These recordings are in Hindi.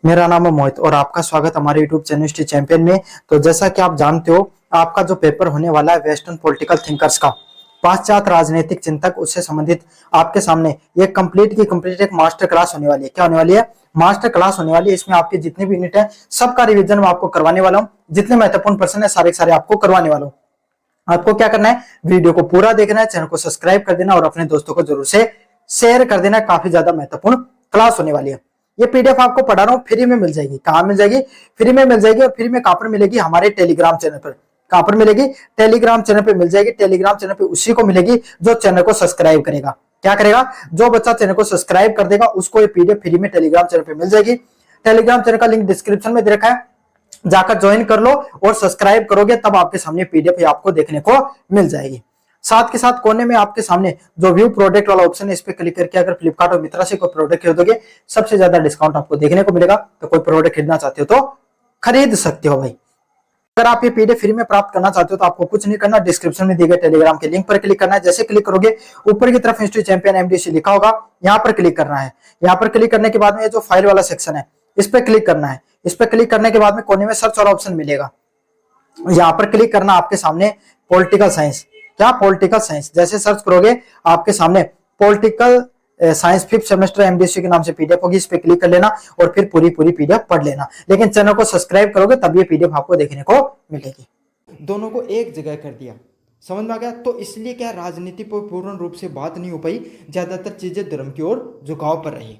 मेरा नाम है मोहित और आपका स्वागत हमारे YouTube चैनल हिस्ट्री चैंपियन में। तो जैसा कि आप जानते हो, आपका जो पेपर होने वाला है वेस्टर्न पॉलिटिकल थिंकर्स का, पाश्चात्य राजनीतिक चिंतक, उससे संबंधित आपके सामने ये कंप्लीट एक मास्टर क्लास होने वाली है। क्या होने वाली है? मास्टर क्लास होने वाली है। इसमें आपके जितने भी यूनिट है सबका रिविजन मैं आपको करवाने वाला हूँ। जितने महत्वपूर्ण प्रश्न है सारे सारे आपको करवाने वाला हूँ। आपको क्या करना है, वीडियो को पूरा देखना है, चैनल को सब्सक्राइब कर देना और अपने दोस्तों को जरूर से शेयर कर देना। काफी ज्यादा महत्वपूर्ण क्लास होने वाली है। ये पीडीएफ आपको पढ़ा रहा हूँ, फ्री में मिल जाएगी। कहाँ मिल जाएगी? फ्री में मिल जाएगी। और फ्री में कहां पर मिलेगी? हमारे टेलीग्राम चैनल पर। कहां पर मिलेगी? टेलीग्राम चैनल पे मिल जाएगी। टेलीग्राम चैनल पे उसी को मिलेगी जो चैनल को सब्सक्राइब करेगा। क्या करेगा? जो बच्चा चैनल को सब्सक्राइब कर देगा उसको ये पीडीएफ फ्री में टेलीग्राम चैनल पे मिल जाएगी। टेलीग्राम चैनल का लिंक डिस्क्रिप्शन में दे रखा है, जाकर ज्वाइन कर लो और सब्सक्राइब करोगे तब आपके सामने पीडीएफ आपको देखने को मिल जाएगी। साथ के साथ कोने में आपके सामने जो व्यू प्रोडक्ट वाला ऑप्शन है, इस पे क्लिक करके अगर फ्लिपकार्ट और मित्रा से कोई प्रोडक्ट खरीदोगे सबसे ज्यादा डिस्काउंट आपको देखने को मिलेगा। तो कोई प्रोडक्ट खरीदना चाहते हो तो खरीद सकते हो भाई। अगर आप ये पीडीएफ फ्री में प्राप्त करना चाहते हो तो आपको कुछ नहीं करना, डिस्क्रिप्शन में दिए गए टेलीग्राम के लिंक पर क्लिक करना है। जैसे क्लिक करोगे ऊपर की तरफ हिस्ट्री चैंपियन एमडीसी लिखा होगा, यहाँ पर क्लिक करना है। यहाँ पर क्लिक करने के बाद में जो फाइल वाला सेक्शन है इस पर क्लिक करना है। इस पर क्लिक करने के बाद में कोने में सर्च वाला ऑप्शन मिलेगा, यहाँ पर क्लिक करना। आपके सामने पॉलिटिकल साइंस, क्या पॉलिटिकल साइंस जैसे सर्च करोगे आपके सामने political science 5th semester MDC के नाम से पीडीएफ होगी। इस पे क्लिक कर लेना और फिर पूरी पीडीएफ पढ़ लेना। लेकिन चैनल को सब्सक्राइब करोगे तब ये पीडीएफ आपको देखने को मिलेगी। दोनों को एक जगह कर दिया, समझ में आ गया? तो इसलिए क्या राजनीति पर पूर्ण रूप से बात नहीं हो पाई, ज्यादातर चीजें धर्म की ओर झुकाव पर रही।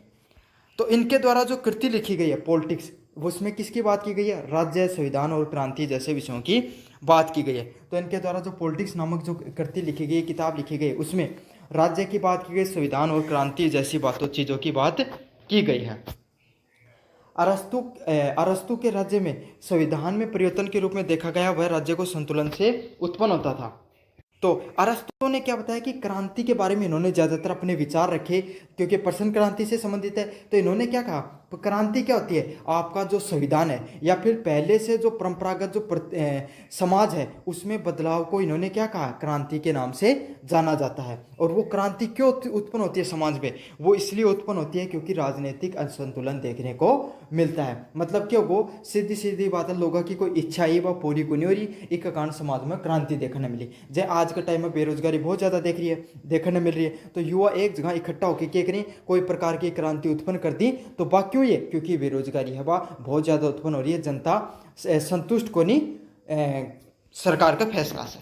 तो इनके द्वारा जो कृति लिखी गई है पॉलिटिक्स, उसमें किसकी बात की गई है? राज्य, संविधान और क्रांति जैसे विषयों की बात की गई है। तो इनके द्वारा जो पॉलिटिक्स नामक जो कृति लिखी गई, किताब लिखी गई, उसमें राज्य की बात की गई, संविधान और क्रांति जैसी चीज़ों की बात की गई है। अरस्तु के राज्य में संविधान में परिवर्तन के रूप में देखा गया वह राज्य को संतुलन से उत्पन्न होता था। तो अरस्तु ने क्या बताया कि क्रांति के बारे में इन्होंने ज़्यादातर अपने विचार रखे, क्योंकि प्रश्न क्रांति से संबंधित है। तो इन्होंने क्या कहा, क्रांति क्या होती है? आपका जो संविधान है या फिर पहले से जो परंपरागत जो समाज है उसमें बदलाव को इन्होंने क्या कहा? क्रांति के नाम से जाना जाता है। और वो क्रांति क्यों उत्पन्न होती है समाज में? वो इसलिए उत्पन्न होती है क्योंकि राजनीतिक असंतुलन देखने को मिलता है। मतलब क्यों? वो सीधी सीधी बात है, लोगों की कोई इच्छा ही वह पूरी को नहीं हो रही, एक कारण समाज में क्रांति देखने मिली। जैसे आज के टाइम में बेरोजगारी बहुत ज़्यादा देखने मिल रही है। तो युवा एक जगह इकट्ठा होकर क्या करें, कोई प्रकार की क्रांति उत्पन्न कर दी। तो बात क्यों ये? क्योंकि बेरोजगारी है वह बहुत ज़्यादा उत्पन्न हो रही है, जनता संतुष्ट को नहीं सरकार का फैसला से।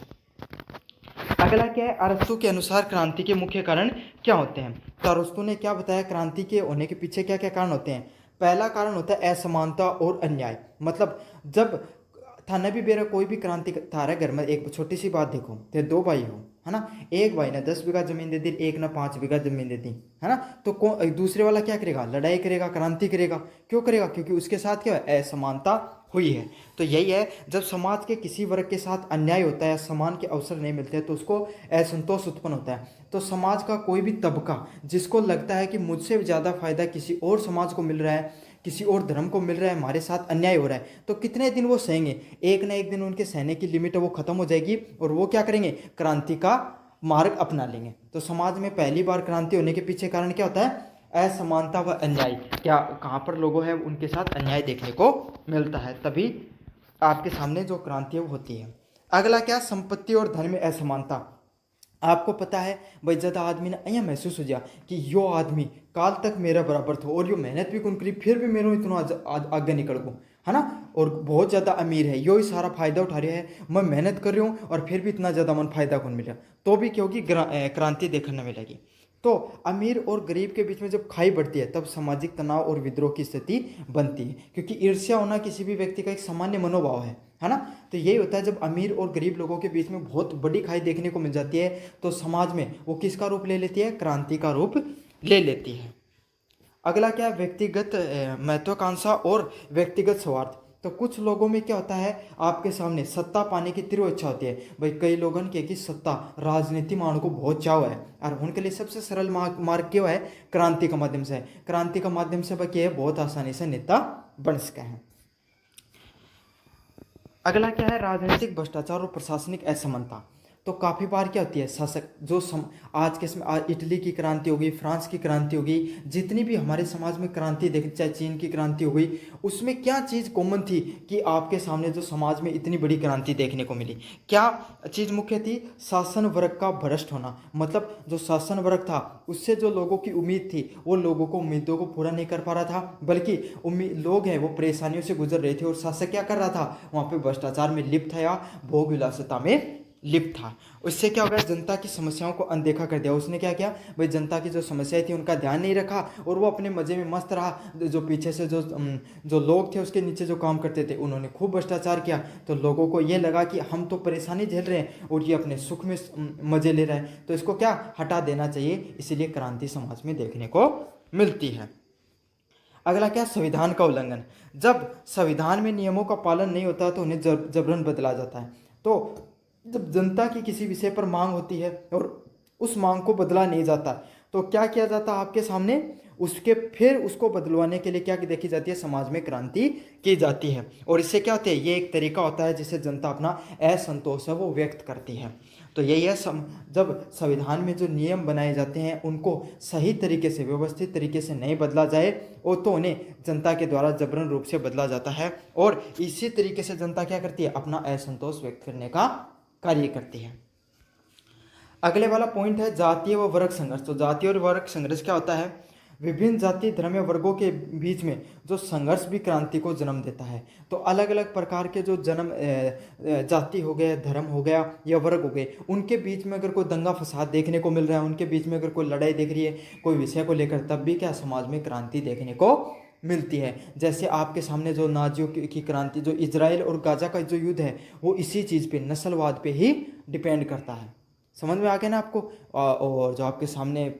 अगला क्या है? अरस्तु के अनुसार क्रांति के मुख्य कारण क्या होते हैं? तो अरस्तु ने क्या बताया, क्रांति के होने के पीछे क्या क्या कारण होते हैं? पहला कारण होता है असमानता और अन्याय। मतलब जब थाना भी बेरा कोई भी क्रांति थारा घर में, एक छोटी सी बात देखो, ते दो भाई हो, है ना, एक भाई ने 10 बीघा जमीन दे दी, एक ने 5 बीघा जमीन दे दी, है ना। तो दूसरे वाला क्या करेगा? लड़ाई करेगा, क्रांति करेगा। क्यों करेगा? क्योंकि उसके साथ क्या है? असमानता हुई है। तो यही है, जब समाज के किसी वर्ग के साथ अन्याय होता है, समान के अवसर नहीं मिलते हैं, तो उसको असंतोष उत्पन्न होता है। तो समाज का कोई भी तबका जिसको लगता है कि मुझसे ज़्यादा फायदा किसी और समाज को मिल रहा है, किसी और धर्म को मिल रहा है, हमारे साथ अन्याय हो रहा है, तो कितने दिन वो सहेंगे? एक ना एक दिन उनके सहने की लिमिट है वो खत्म हो जाएगी और वो क्या करेंगे? क्रांति का मार्ग अपना लेंगे। तो समाज में पहली बार क्रांति होने के पीछे कारण क्या होता है? असमानता व अन्याय। क्या कहाँ पर लोगों है उनके साथ अन्याय देखने को मिलता है, तभी आपके सामने जो क्रांति है वो होती है। अगला क्या? संपत्ति और धन में असमानता। आपको पता है भाई, ज़्यादा आदमी ने અહીંયા महसूस हो गया कि यो आदमी काल तक मेरा बराबर था और यो मेहनत भी कौन करी, फिर भी मेरे इतना आगे निकल गो, है ना, और बहुत ज़्यादा अमीर है, यो ही सारा फायदा उठा रहा है, मैं मेहनत कर रही हूँ और फिर भी इतना ज़्यादा मन फायदा कौन मिला, तो भी क्या होगी? क्रांति देखने मिलेगी। तो अमीर और गरीब के बीच में जब खाई बढ़ती है तब सामाजिक तनाव और विद्रोह की स्थिति बनती है, क्योंकि ईर्ष्या होना किसी भी व्यक्ति का एक सामान्य मनोभाव है ना। तो यही होता है, जब अमीर और गरीब लोगों के बीच में बहुत बड़ी खाई देखने को मिल जाती है तो समाज में वो किसका रूप ले लेती है? क्रांति का रूप ले लेती है। अगला क्या? व्यक्तिगत महत्वाकांक्षा और व्यक्तिगत स्वार्थ। तो कुछ लोगों में क्या होता है, आपके सामने सत्ता पाने की तीव्र इच्छा होती है। भाई कई लोगों के कि सत्ता राजनीति मानने को बहुत चाव है और उनके लिए सबसे सरल मार्ग क्यों है? क्रांति का माध्यम से। क्रांति का माध्यम से वह क्या है? बहुत आसानी से नेता बन सके हैं। अगला क्या है? राजनीतिक भ्रष्टाचार और प्रशासनिक असमानता। तो काफ़ी बार क्या होती है शासक जो आज के समय इटली की क्रांति हो गई, फ्रांस की क्रांति हो गई, जितनी भी हमारे समाज में क्रांति देखी, चाहे चीन की क्रांति हो गई, उसमें क्या चीज़ कॉमन थी कि आपके सामने जो समाज में इतनी बड़ी क्रांति देखने को मिली? क्या चीज़ मुख्य थी? शासन वर्ग का भ्रष्ट होना। मतलब जो शासन वर्ग था उससे जो लोगों की उम्मीद थी वो लोगों को उम्मीदों को पूरा नहीं कर पा रहा था, बल्कि उम्मीद लोग हैं वो परेशानियों से गुजर रहे थे और शासक क्या कर रहा था? वहाँ पे भ्रष्टाचार में लिप्त था या भोग विलासिता में लिप्त था। उससे क्या हो गया? जनता की समस्याओं को अनदेखा कर दिया। उसने क्या किया भाई? जनता की जो समस्याएं थी उनका ध्यान नहीं रखा और वो अपने मजे में मस्त रहा। जो पीछे से जो लोग थे उसके नीचे जो काम करते थे उन्होंने खूब भ्रष्टाचार किया। तो लोगों को ये लगा कि हम तो परेशानी झेल रहे हैं और ये अपने सुख में मजे ले रहे हैं, तो इसको क्या हटा देना चाहिए। इसीलिए क्रांति समाज में देखने को मिलती है। अगला क्या? संविधान का उल्लंघन। जब संविधान में नियमों का पालन नहीं होता तो उन्हें जबरन बदला जाता है। तो जब जनता की किसी विषय पर मांग होती है और उस मांग को बदला नहीं जाता तो क्या किया जाता है आपके सामने? उसके फिर उसको बदलवाने के लिए क्या देखी जाती है? समाज में क्रांति की जाती है। और इससे क्या होता है? ये एक तरीका होता है जिससे जनता अपना असंतोष है वो व्यक्त करती है। तो यही है जब संविधान में जो नियम बनाए जाते हैं उनको सही तरीके से, व्यवस्थित तरीके से नहीं बदला जाए और तो उन्हें जनता के द्वारा जबरन रूप से बदला जाता है और इसी तरीके से जनता क्या करती है? अपना असंतोष व्यक्त करने का कार्य करती है। अगले वाला पॉइंट है जातीय व वर्ग संघर्ष। तो जातीय और वर्ग संघर्ष क्या होता है? विभिन्न जाति धर्म या वर्गों के बीच में जो संघर्ष भी क्रांति को जन्म देता है। तो अलग अलग प्रकार के जो जन्म जाति हो गए, धर्म हो गया या वर्ग हो गए, उनके बीच में अगर कोई दंगा फसाद देखने को मिल रहा है, उनके बीच में अगर कोई लड़ाई दिख रही है कोई विषय को लेकर, तब भी क्या समाज में क्रांति देखने को मिलती है। जैसे आपके सामने जो नाजियों की क्रांति, जो इजराइल और गाजा का जो युद्ध है वो इसी चीज़ पे, नस्लवाद पे ही डिपेंड करता है। समझ में आ गया ना आपको? और जो आपके सामने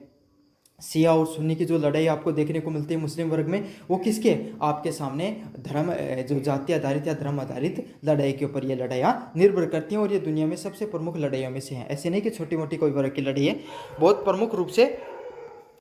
शिया और सुन्नी की जो लड़ाई आपको देखने को मिलती है मुस्लिम वर्ग में, वो किसके? आपके सामने धर्म, जो जाति आधारित या धर्म आधारित लड़ाई के ऊपर ये लड़ाइयाँ निर्भर करती हैं और ये दुनिया में सबसे प्रमुख लड़ाइयों में से हैं। ऐसे नहीं कि छोटी मोटी कोई वर्ग की लड़ाई है, बहुत प्रमुख रूप से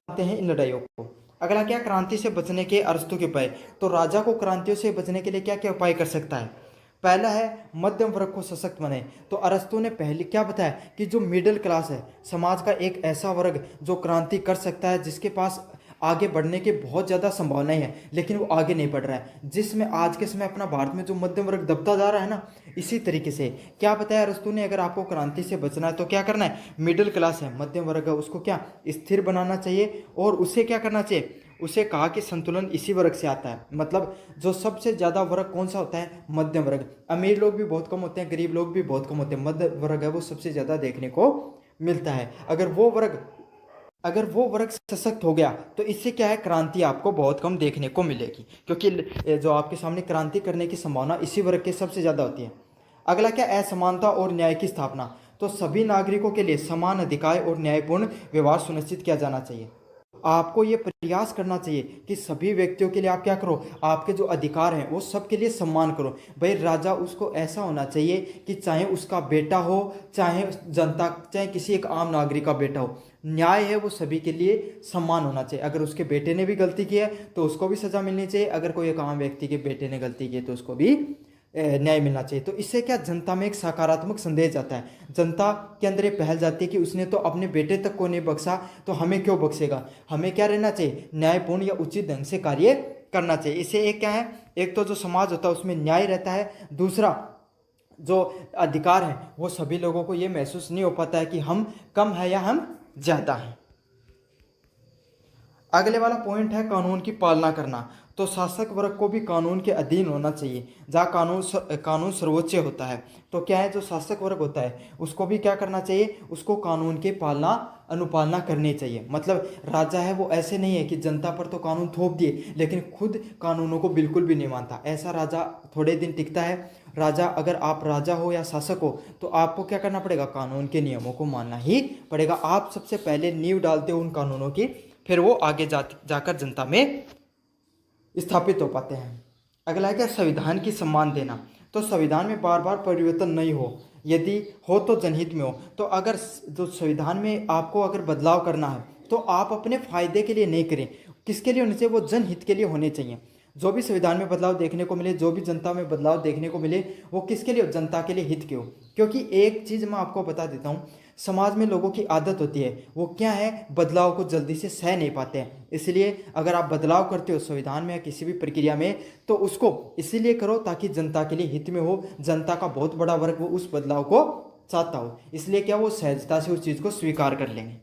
आते हैं इन लड़ाइयों को। अगला क्या? क्रांति से बचने के अरस्तू के उपाय। तो राजा को क्रांतियों से बचने के लिए क्या क्या उपाय कर सकता है? पहला है मध्यम वर्ग को सशक्त बनाए। तो अरस्तु ने पहले क्या बताया कि जो मिडिल क्लास है, समाज का एक ऐसा वर्ग जो क्रांति कर सकता है, जिसके पास आगे बढ़ने की बहुत ज़्यादा संभावनाएं है लेकिन वो आगे नहीं बढ़ रहा है, जिसमें आज के समय अपना भारत में जो मध्यम वर्ग दबता जा रहा है ना, इसी तरीके से क्या बताया अरस्तु ने? अगर आपको क्रांति से बचना है तो क्या करना है? मिडिल क्लास है, मध्यम वर्ग है, उसको क्या स्थिर बनाना चाहिए और उसे क्या करना चाहिए? उसे कहा कि संतुलन इसी वर्ग से आता है। मतलब जो सबसे ज़्यादा वर्ग कौन सा होता है? मध्यम वर्ग। अमीर लोग भी बहुत कम होते हैं, गरीब लोग भी बहुत कम होते हैं, मध्य वर्ग है वो सबसे ज़्यादा देखने को मिलता है। अगर वो वर्ग सशक्त हो गया तो इससे क्या है? क्रांति आपको बहुत कम देखने को मिलेगी, क्योंकि जो आपके सामने क्रांति करने की संभावना इसी वर्ग के सबसे ज़्यादा होती है। अगला क्या? असमानता और न्याय की स्थापना। तो सभी नागरिकों के लिए समान अधिकार और न्यायपूर्ण व्यवहार सुनिश्चित किया जाना चाहिए। आपको ये प्रयास करना चाहिए कि सभी व्यक्तियों के लिए आप क्या करो? आपके जो अधिकार हैं वो सबके लिए सम्मान करो। भाई राजा उसको ऐसा होना चाहिए कि चाहे उसका बेटा हो, चाहे जनता, चाहे किसी एक आम नागरिक का बेटा हो, न्याय है वो सभी के लिए सम्मान होना चाहिए। अगर उसके बेटे ने भी गलती की है तो उसको भी सजा मिलनी चाहिए, अगर कोई एक आम व्यक्ति के बेटे ने गलती की है तो उसको भी न्याय मिलना चाहिए। तो इससे क्या जनता में एक सकारात्मक संदेश जाता है, जनता के अंदर ये पहल जाती है कि उसने तो अपने बेटे तक को नहीं बख्शा तो हमें क्यों बख्शेगा। हमें क्या रहना चाहिए? न्यायपूर्ण या उचित ढंग से कार्य करना चाहिए। इससे एक क्या है? एक तो जो समाज होता है उसमें न्याय रहता है, दूसरा जो अधिकार है वो सभी लोगों को ये महसूस नहीं हो पाता है कि हम कम है या हम ज़्यादा हैं। अगले वाला पॉइंट है कानून की पालना करना। तो शासक वर्ग को भी कानून के अधीन होना चाहिए, जहाँ कानून सर्वोच्च होता है। तो क्या है? जो शासक वर्ग होता है उसको भी क्या करना चाहिए? उसको कानून के अनुपालना करनी चाहिए। मतलब राजा है वो ऐसे नहीं है कि जनता पर तो कानून थोप दिए लेकिन खुद कानूनों को बिल्कुल भी नहीं मानता। ऐसा राजा थोड़े दिन टिकता है। राजा, अगर आप राजा हो या शासक हो तो आपको क्या करना पड़ेगा? कानून के नियमों को मानना ही पड़ेगा। आप सबसे पहले नींव डालते हो उन कानूनों की, फिर वो आगे जाकर जनता में स्थापित हो पाते हैं। अगला है क्या? संविधान की सम्मान देना। तो संविधान में बार बार परिवर्तन नहीं हो, यदि हो तो जनहित में हो। तो अगर जो संविधान में आपको अगर बदलाव करना है तो आप अपने फायदे के लिए नहीं करें। किसके लिए होने चाहिए? वो जनहित के लिए होने चाहिए। जो भी संविधान में बदलाव देखने को मिले, जो भी जनता में बदलाव देखने को मिले, वो किसके लिए हो? जनता के लिए, हित के हो। क्योंकि एक चीज़ मैं आपको बता देता हूँ, समाज में लोगों की आदत होती है, वो क्या है, बदलाव को जल्दी से सह नहीं पाते हैं। इसलिए अगर आप बदलाव करते हो संविधान में या किसी भी प्रक्रिया में, तो उसको इसीलिए करो ताकि जनता के लिए हित में हो, जनता का बहुत बड़ा वर्ग वो उस बदलाव को चाहता हो, इसलिए क्या वो सहजता से उस चीज़ को स्वीकार कर लेंगे।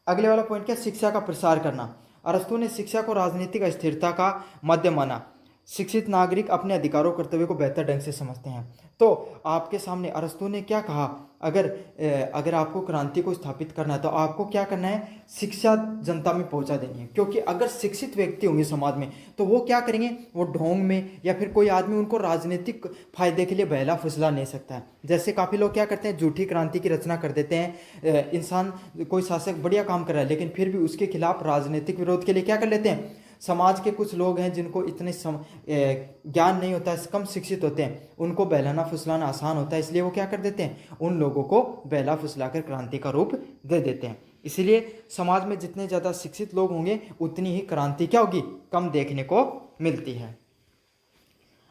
अगले वाला पॉइंट क्या? शिक्षा का प्रसार करना। अरस्तु ने शिक्षा को राजनीतिक अस्थिरता का माध्यम माना। शिक्षित नागरिक अपने अधिकारों कर्तव्य को बेहतर ढंग से समझते हैं। तो आपके सामने अरस्तु ने क्या कहा? अगर आपको क्रांति को स्थापित करना है तो आपको क्या करना है? शिक्षा जनता में पहुंचा देनी है। क्योंकि अगर शिक्षित व्यक्ति होंगे समाज में तो वो क्या करेंगे? वो ढोंग में या फिर कोई आदमी उनको राजनीतिक फायदे के लिए बहला फुसला नहीं सकता है। जैसे काफ़ी लोग क्या करते हैं, झूठी क्रांति की रचना कर देते हैं। इंसान, कोई शासक बढ़िया काम कर रहा है लेकिन फिर भी उसके खिलाफ राजनीतिक विरोध के लिए क्या कर लेते हैं? समाज के कुछ लोग हैं जिनको इतने ज्ञान नहीं होता है, कम शिक्षित होते हैं, उनको बहलाना फुसलाना आसान होता है, इसलिए वो क्या कर देते हैं? उन लोगों को बहला फुसलाकर क्रांति का रूप दे देते हैं। इसलिए समाज में जितने ज़्यादा शिक्षित लोग होंगे उतनी ही क्रांति क्या होगी? कम देखने को मिलती है।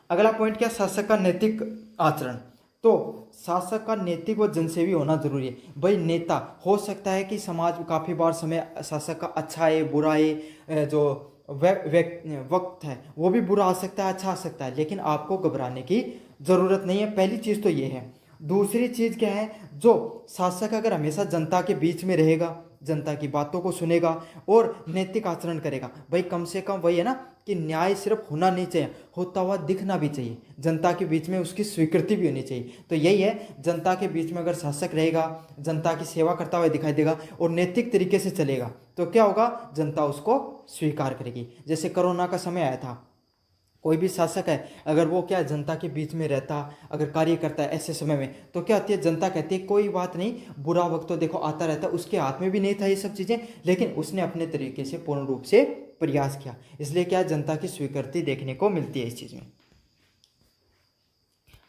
अगला पॉइंट क्या? शासक का नैतिक आचरण। तो शासक का नैतिक व जनसेवी होना जरूरी है। भाई नेता हो सकता है कि समाज में काफ़ी बार समय शासक का अच्छा है, बुरा है, जो वक्त है वो भी बुरा आ सकता है, अच्छा आ सकता है, लेकिन आपको घबराने की ज़रूरत नहीं है। पहली चीज़ तो ये है। दूसरी चीज़ क्या है? जो शासक अगर हमेशा जनता के बीच में रहेगा, जनता की बातों को सुनेगा और नैतिक आचरण करेगा, भाई कम से कम वही है ना कि न्याय सिर्फ होना नहीं चाहिए, होता हुआ दिखना भी चाहिए, जनता के बीच में उसकी स्वीकृति भी होनी चाहिए। तो यही है, जनता के बीच में अगर शासक रहेगा, जनता की सेवा करता हुआ दिखाई देगा और नैतिक तरीके से चलेगा तो क्या होगा? जनता उसको स्वीकार करेगी। जैसे कोरोना का समय आया था, कोई भी शासक है अगर वो क्या जनता के बीच में रहता, अगर कार्य करता है ऐसे समय में, तो क्या होती है? जनता कहती है कोई बात नहीं, बुरा वक्त तो देखो आता रहता है, उसके हाथ में भी नहीं था ये सब चीज़ें, लेकिन उसने अपने तरीके से पूर्ण रूप से प्रयास किया, इसलिए क्या जनता की स्वीकृति देखने को मिलती है इस चीज़ में।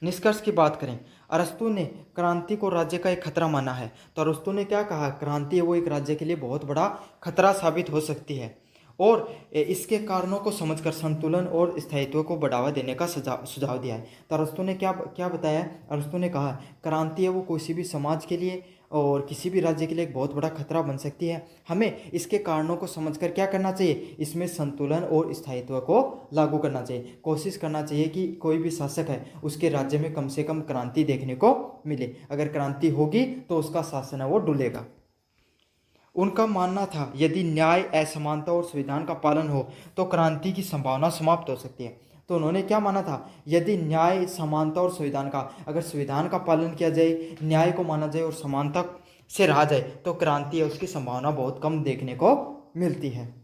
निष्कर्ष की बात करें, अरस्तु ने क्रांति को राज्य का एक खतरा माना है। तो अरस्तु ने क्या कहा? क्रांति है वो एक राज्य के लिए बहुत बड़ा खतरा साबित हो सकती है और इसके कारणों को समझकर संतुलन और स्थायित्व को बढ़ावा देने का सुझाव दिया है। तो अरस्तु ने क्या क्या बताया? अरस्तु ने कहा क्रांति है वो किसी भी समाज के लिए और किसी भी राज्य के लिए एक बहुत बड़ा खतरा बन सकती है। हमें इसके कारणों को समझकर क्या करना चाहिए? इसमें संतुलन और स्थायित्व को लागू करना चाहिए। कोशिश करना चाहिए कि कोई भी शासक है उसके राज्य में कम से कम क्रांति देखने को मिले। अगर क्रांति होगी तो उसका शासन है वो डुलेगा। उनका मानना था यदि न्याय, असमानता और संविधान का पालन हो तो क्रांति की संभावना समाप्त हो सकती है। तो उन्होंने क्या माना था? यदि न्याय, समानता और संविधान का, अगर संविधान का पालन किया जाए, न्याय को माना जाए और समानता से रहा जाए तो क्रांति है उसकी संभावना बहुत कम देखने को मिलती है।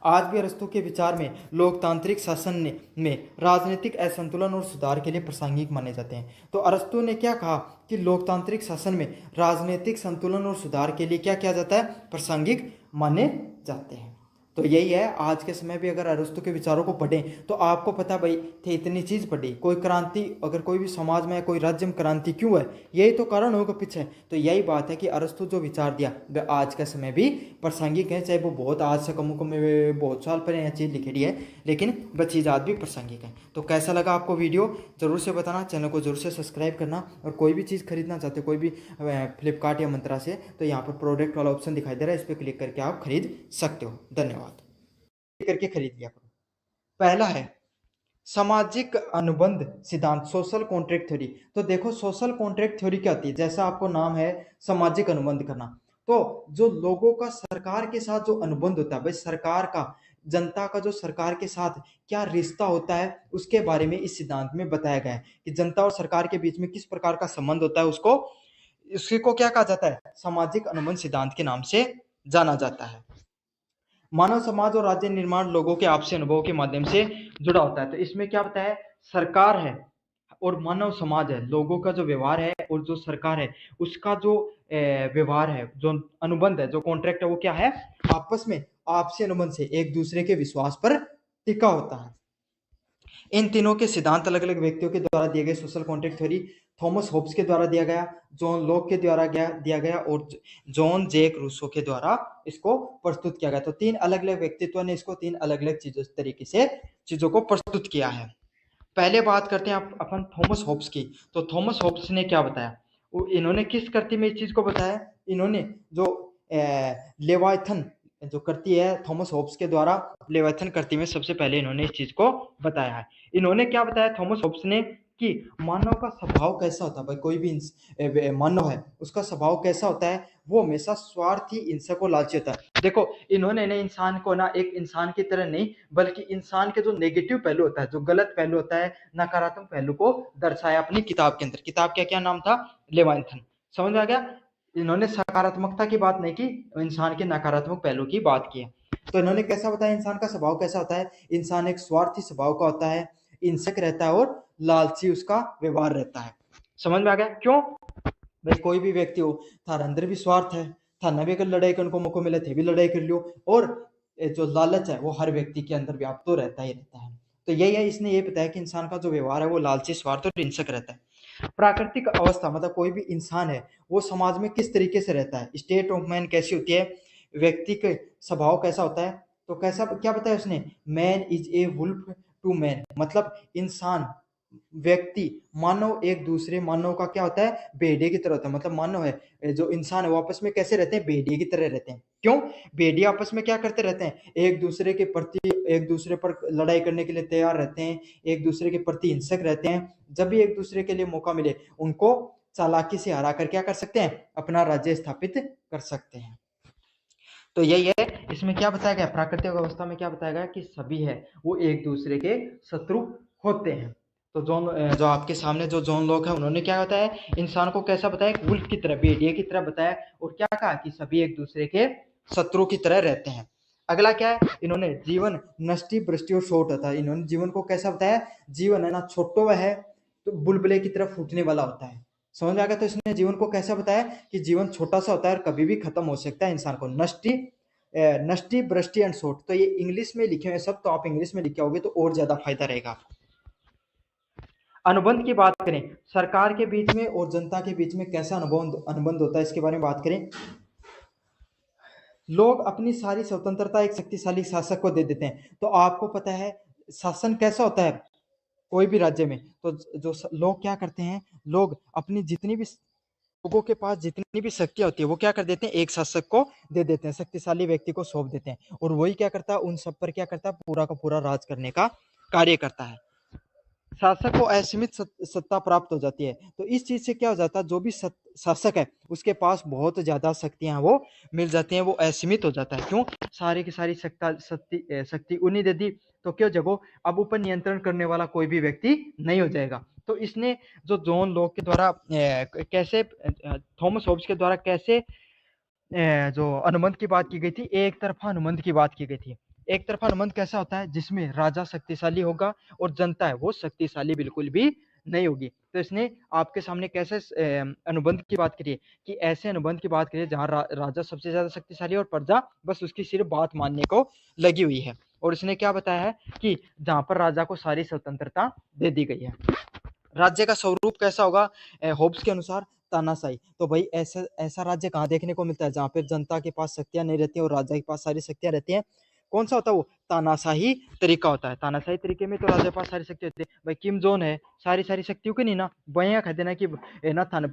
आज भी अरस्तु के विचार में लोकतांत्रिक शासन में राजनीतिक असंतुलन और सुधार के लिए प्रासंगिक माने जाते हैं। तो अरस्तु ने क्या कहा कि लोकतांत्रिक शासन में राजनीतिक संतुलन और सुधार के लिए क्या किया जाता है? प्रासंगिक माने जाते हैं। तो यही है, आज के समय भी अगर अरस्तु के विचारों को पढ़ें तो आपको पता भाई थे इतनी चीज़ पढ़ी। कोई क्रांति, अगर कोई भी समाज में कोई राज्य में क्रांति क्यों है, यही तो कारण होगा पीछे। तो यही बात है कि अरस्तु जो विचार दिया वह आज का समय भी प्रासंगिक है, चाहे वो बहुत आज से कम में बहुत साल पहले यह चीज़ लिखी है, लेकिन वह चीज़ आज भी प्रासंगिक है। तो कैसा लगा आपको वीडियो ज़रूर से बताना, चैनल को जरूर से सब्सक्राइब करना, और कोई भी चीज़ खरीदना चाहते हो कोई भी फ्लिपकार्ट या मंत्रा से, तो यहाँ पर प्रोडक्ट वाला ऑप्शन दिखाई दे रहा है, इस पर क्लिक करके आप खरीद सकते हो। धन्यवाद। करके खरीद लिया करो। पहला है सामाजिक अनुबंध सिद्धांत, सोशल कॉन्ट्रैक्ट थ्योरी। तो देखो सोशल कॉन्ट्रैक्ट थ्योरी क्या होती है? जैसा आपको नाम है सामाजिक अनुबंध करना, तो जो लोगों का सरकार के साथ जो अनुबंध होता है, भाई सरकार का, जनता का जो सरकार के साथ क्या रिश्ता होता है उसके बारे में इस सिद्धांत में बताया गया है कि जनता और सरकार के बीच में किस प्रकार का संबंध होता है, उसको क्या कहा जाता है? सामाजिक अनुबंध सिद्धांत के नाम से जाना जाता है। मानव समाज और राज्य निर्माण लोगों के आपसी अनुभव के माध्यम से जुड़ा होता है। तो इसमें क्या बताया है? सरकार है और मानव समाज है, लोगों का जो व्यवहार है और जो सरकार है उसका जो व्यवहार है, जो अनुबंध है, जो कॉन्ट्रैक्ट है, वो क्या है? आपस में आपसी अनुबंध से एक दूसरे के विश्वास पर टिका होता है। इन तीनों के सिद्धांत अलग अलग व्यक्तियों के द्वारा दिए गए social contract theory. Thomas Hobbes के द्वारा दिया गया, जॉन लॉक के द्वारा दिया गया और जॉन जैक रूसो के द्वारा इसको प्रस्तुत किया गया। तो तीन अलग अलग व्यक्तित्व ने इसको तीन अलग अलग तरीके से चीजों को प्रस्तुत किया है। पहले बात करते हैं अपन थॉमस होब्स की। तो थॉमस होब्स ने क्या बताया, इन्होंने किस कृति में इस चीज को बताया, इन्होंने जो लेवाइथन जो कृति है थॉमस होब्स के द्वारा, लेवाइथन कृति में सबसे पहले इन्होंने इस चीज को बताया है। इन्होंने क्या बताया थॉमस होब्स ने कि मानव का स्वभाव कैसा होता है, भाई कोई भी मानव है उसका स्वभाव कैसा होता है, वो हमेशा स्वार्थी, हिंसक और लालची होता है। देखो इन्होंने ना इंसान को ना एक इंसान की तरह नहीं, बल्कि इंसान के जो नेगेटिव पहलू होता है, जो गलत पहलू होता है, नकारात्मक पहलू को दर्शाया अपनी किताब के अंदर। किताब का क्या नाम था, लेवाइथन। समझ में आ गया। इन्होंने सकारात्मकता की बात नहीं की, इंसान के नकारात्मक पहलू की बात की है। तो इन्होंने कैसा बताया इंसान का स्वभाव कैसा होता है, इंसान एक स्वार्थी स्वभाव का होता है, हिंसक रहता है और लालची उसका व्यवहार रहता है। समझ में आ गया। क्यों भाई, कोई भी व्यक्ति हो, थारे अंदर भी स्वार्थ है, थाना भी अगर लड़ाई करने को मौका मिले थे भी लड़ाई कर लियो, और जो लालच है वो हर व्यक्ति के अंदर व्याप्त तो रहता ही रहता है। तो यही है, इसने ये बताया कि इंसान का जो व्यवहार है वो लालची, स्वार्थ और हिंसक रहता है। प्राकृतिक अवस्था मतलब कोई भी इंसान है वो समाज में किस तरीके से रहता है, स्टेट ऑफ मैन कैसी होती है, व्यक्ति के स्वभाव कैसा होता है। तो कैसा क्या बताया उसने, man is a wolf to man, मतलब इंसान, व्यक्ति, मानव एक दूसरे मानव का क्या होता है, भेड़िए की तरह होता है। मतलब मानव है, जो इंसान है वो आपस में कैसे रहते हैं, भेड़िए की तरह रहते हैं। क्यों, भेड़िए आपस में क्या करते रहते हैं, एक दूसरे के प्रति, एक दूसरे पर लड़ाई करने के लिए तैयार रहते हैं, एक दूसरे के प्रति हिंसक रहते हैं। जब भी एक दूसरे के लिए मौका मिले उनको चालाकी से हरा कर क्या कर सकते हैं, अपना राज्य स्थापित कर सकते हैं। तो यही है, इसमें क्या बताया गया, प्राकृतिक अवस्था में क्या बताया गया कि सभी है वो एक दूसरे के शत्रु होते हैं। तो जो आपके सामने जो जॉन लॉक है उन्होंने क्या बताया, इंसान को कैसा बताया, एक वुल्फ की तरह, भेड़िए की तरह बताया, और क्या कहा कि सभी एक दूसरे के शत्रु की तरह रहते हैं। अगला क्या है, इन्होंने जीवन नष्टि, भ्रष्टि और शोट होता है। इन्होंने जीवन को कैसा बताया, जीवन है ना छोटो वह है तो बुलबुले की तरफ फूटने वाला होता है। समझ में आ गया। तो इसने जीवन को कैसा बताया कि जीवन छोटा सा होता है और कभी भी खत्म हो सकता है। इंसान को नष्टि, भ्रष्टि एंड शोट, तो ये इंग्लिश में लिखे हुए सब, तो आप इंग्लिश में लिखे होगे तो और ज्यादा फायदा रहेगा आपको। अनुबंध की बात करें, सरकार के बीच में और जनता के बीच में कैसा अनुबंध होता है, इसके बारे में बात करें। लोग अपनी सारी स्वतंत्रता एक शक्तिशाली शासक को दे देते हैं। तो आपको पता है शासन कैसा होता है कोई भी राज्य में, तो जो लोग क्या करते हैं, लोग अपनी जितनी भी, लोगों के पास जितनी भी शक्तियां होती है वो क्या कर देते हैं, एक शासक को दे देते हैं, शक्तिशाली व्यक्ति को सौंप देते हैं, और वही क्या करता है, उन सब पर क्या करता है, पूरा का पूरा राज करने का कार्य करता है। शासक को असीमित सत्ता प्राप्त हो जाती है। तो इस चीज से क्या हो जाता है, जो भी शासक है उसके पास बहुत ज्यादा शक्तियां वो मिल जाती हैं, वो असीमित हो जाता है। क्यों, सारी की सारी शक्ति उन्हीं दे दी, तो क्यों जगो, अब ऊपर नियंत्रण करने वाला कोई भी व्यक्ति नहीं हो जाएगा। तो इसने जो जॉन लॉक के द्वारा कैसे, थॉमस होब्स के द्वारा कैसे जो अनुबंध की बात की गई थी, एक तरफा अनुबंध की बात की गई थी। एक तरफा अनुबंध कैसा होता है, जिसमें राजा शक्तिशाली होगा और जनता है वो शक्तिशाली बिल्कुल भी नहीं होगी। तो इसने आपके सामने कैसे अनुबंध की बात करी है कि ऐसे अनुबंध की बात करिए जहाँ राजा सबसे ज्यादा शक्तिशाली और प्रजा बस उसकी सिर्फ बात मानने को लगी हुई है। और इसने क्या बताया है कि जहाँ पर राजा को सारी स्वतंत्रता दे दी गई है। राज्य का स्वरूप कैसा होगा, होब्स के अनुसार तानाशाही। तो भाई ऐसा ऐसा राज्य कहाँ देखने को मिलता है जहाँ पर जनता के पास शक्तियां नहीं रहती और राजा के पास सारी शक्तियां रहती हैं। कौन सा होता है वो, तानाशाही तरीका होता है। तानाशाही तरीके में तो राजा के पास सारी शक्ति होती है। भाई किम जोन है, सारी सारी शक्तियों के नहीं ना, बया कह देना कि ना थान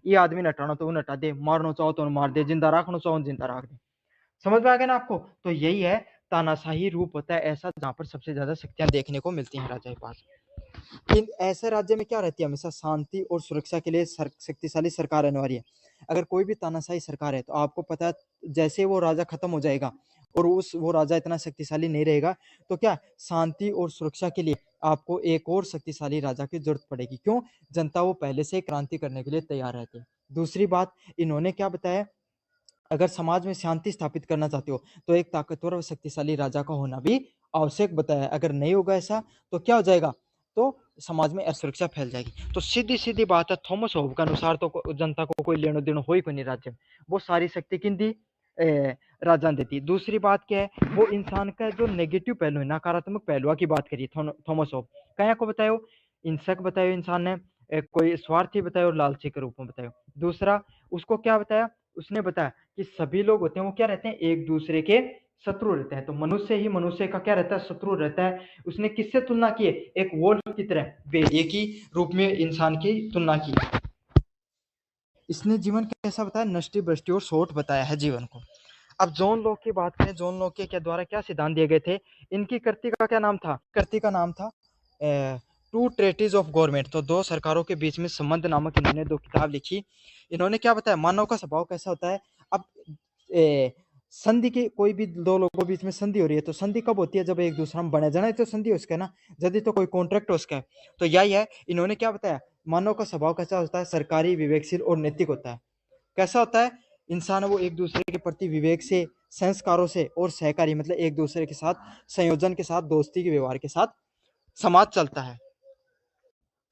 ये आदमी नटाना तो वो नटा दे, मारना चाहो तो मार दे, जिंदा रखना चाहो जिंदा रख दे। समझ में आ गया ना आपको। तो यही है, तानाशाही रूप होता है ऐसा जहाँ पर सबसे ज्यादा शक्तियां देखने को मिलती हैं राजा के पास। इन ऐसे राज्य में क्या रहती है, हमेशा शांति और सुरक्षा के लिए शक्तिशाली सरकार अनिवार्य है। अगर कोई भी तानाशाही सरकार है तो आपको पता है, जैसे वो राजा खत्म हो जाएगा और वो राजा इतना शक्तिशाली नहीं रहेगा, तो क्या शांति और सुरक्षा के लिए आपको एक और शक्तिशाली राजा की जरूरत पड़ेगी। क्यों, जनता वो पहले से क्रांति करने के लिए तैयार रहती है। दूसरी बात इन्होंने क्या बताया, अगर समाज में शांति स्थापित करना चाहते हो तो एक ताकतवर और शक्तिशाली राजा का होना भी आवश्यक बताया। अगर नहीं होगा ऐसा तो क्या हो जाएगा, तो समाज में असुरक्षा फैल जाएगी। तो सीधी सीधी बात है, थॉमस होब के अनुसार तो जनता को कोई लेनो देनो हो ही कोई नहीं राज्य में, वो सारी शक्ति किन दी, राजा ने देती। दूसरी बात क्या है, वो इंसान का जो नेगेटिव पहलू है, नकारात्मक पहलुआ की बात करिए थॉमस होब, क्या को बतायो, हिंसक बतायो इंसान ने, कोई स्वार्थी बताया और लालची के रूप में बताया। दूसरा उसको क्या बताया, उसने बताया कि सभी लोग होते हैं वो क्या रहते हैं, एक दूसरे के शत्रु रहते हैं। तो मनुष्य ही मनुष्य का क्या रहता है, शत्रु रहता है। उसने किससे तुलना की है, एक वोल्फ की तरह, भेड़िए की रूप में इंसान की तुलना की। इसने जीवन कैसा बताया, नष्टि भ्रष्टि और सोट बताया है जीवन को। अब जॉन लॉक की बात करें, जॉन लॉक के द्वारा क्या सिद्धांत दिए गए थे, इनकी कृति का क्या नाम था, कृति का नाम था टू ट्रेटिज ऑफ गवर्नमेंट। तो दो सरकारों के बीच में संबंध नामक इन्होंने दो किताब लिखी। इन्होंने क्या बताया, मानव का स्वभाव कैसा होता है। अब संधि के कोई भी दो लोगों के बीच में संधि हो रही है, तो संधि कब होती है, जब एक दूसरा में बने जाना, तो संधि उसका है ना, यदि तो कोई कॉन्ट्रैक्ट हो उसका है। तो यही है, इन्होंने क्या बताया, मानव का स्वभाव कैसा होता है, सरकारी, विवेकशील और नैतिक होता है। कैसा होता है, इंसान वो एक दूसरे के प्रति विवेक से, संस्कारों से और सहकारी मतलब एक दूसरे के साथ संयोजन के साथ, दोस्ती के व्यवहार के साथ समाज चलता है।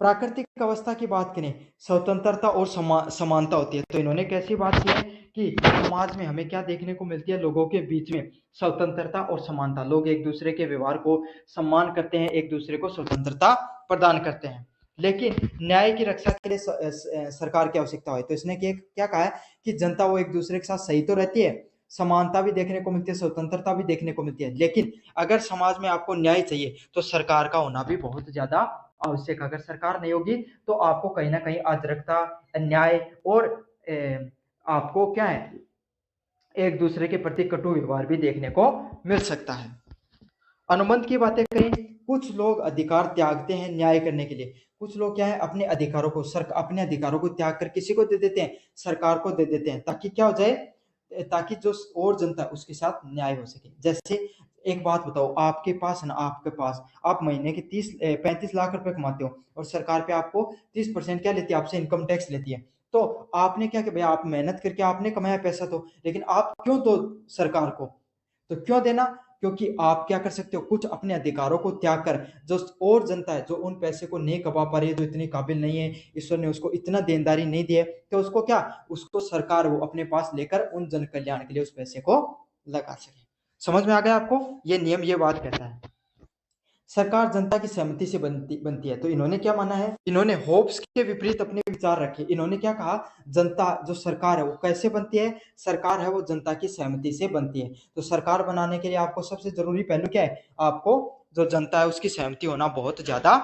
प्राकृतिक अवस्था की बात करें, स्वतंत्रता और समानता होती है। तो इन्होंने कैसी बात की है कि समाज में हमें क्या देखने को मिलती है, लोगों के बीच में स्वतंत्रता और समानता, लोग एक दूसरे के व्यवहार को सम्मान करते हैं, एक दूसरे को स्वतंत्रता प्रदान करते हैं। लेकिन न्याय की रक्षा के लिए सरकार की आवश्यकता है। तो इसने क्या कहा है कि जनता वो एक दूसरे के साथ सही तो रहती है, समानता भी देखने को मिलती है, स्वतंत्रता भी देखने को मिलती है, लेकिन अगर समाज में आपको न्याय चाहिए तो सरकार का होना भी बहुत ज्यादा आवश्यक। अगर सरकार नहीं होगी तो आपको कहीं ना कहीं अराजकता, अन्याय और आपको क्या है, एक दूसरे के प्रति कटु व्यवहार भी देखने को मिल सकता है। अनुबंध की बातें करें, कुछ लोग अधिकार त्यागते हैं न्याय करने के लिए। कुछ लोग क्या है, अपने अधिकारों को अपने अधिकारों को त्याग कर किसी को दे देते हैं, सरकार को दे देते हैं, ताकि क्या हो जाए, ताकि जो और जनता उसके साथ न्याय हो सके। जैसे एक बात बताओ, आपके पास है ना, आपके पास आप महीने के 35 लाख रुपए कमाते हो और सरकार पे आपको 30% क्या लेती है, आपसे इनकम टैक्स लेती है। तो आपने क्या किया भैया, आप मेहनत करके आपने कमाया पैसा, तो लेकिन आप क्यों दो सरकार को, तो क्यों देना, क्योंकि आप क्या कर सकते हो, कुछ अपने अधिकारों को त्याग कर, जो और जनता है जो उन पैसे को नहीं कमा पा रही है, जो इतनी काबिल नहीं है, ईश्वर ने उसको इतना देनदारी नहीं दी है, तो उसको क्या, उसको सरकार वो अपने पास लेकर उन जन कल्याण के लिए उस पैसे को लगा सके। समझ में आ गया आपको, ये नियम ये बात कहता है। सरकार जनता की सहमति से बनती है। तो इन्होंने क्या माना है, इन्होंने होब्स के विपरीत अपने विचार रखे। इन्होंने क्या कहा, जनता जो सरकार है वो कैसे बनती है, सरकार है वो जनता की सहमति से बनती है। तो सरकार बनाने के लिए आपको सबसे जरूरी पहलू क्या है, आपको जो जनता है उसकी सहमति होना बहुत ज्यादा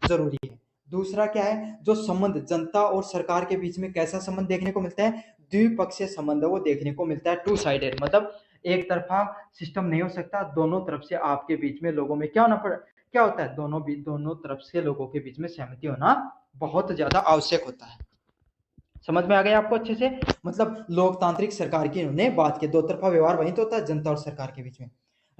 जरूरी है। दूसरा क्या है, जो संबंध जनता और सरकार के बीच में कैसा संबंध देखने को मिलता है, द्विपक्षीय संबंध वो देखने को मिलता है, टू साइडेड, मतलब एक तरफा सिस्टम नहीं हो सकता, दोनों तरफ से आपके बीच में लोगों में क्या होना पड़, क्या होता है, दोनों तरफ से लोगों के बीच में सहमति होना बहुत ज्यादा आवश्यक होता है। समझ में आ गया आपको अच्छे से, मतलब लोकतांत्रिक सरकार की इन्होंने बात की, दो तरफा व्यवहार वहीं तो होता है जनता और सरकार के बीच में।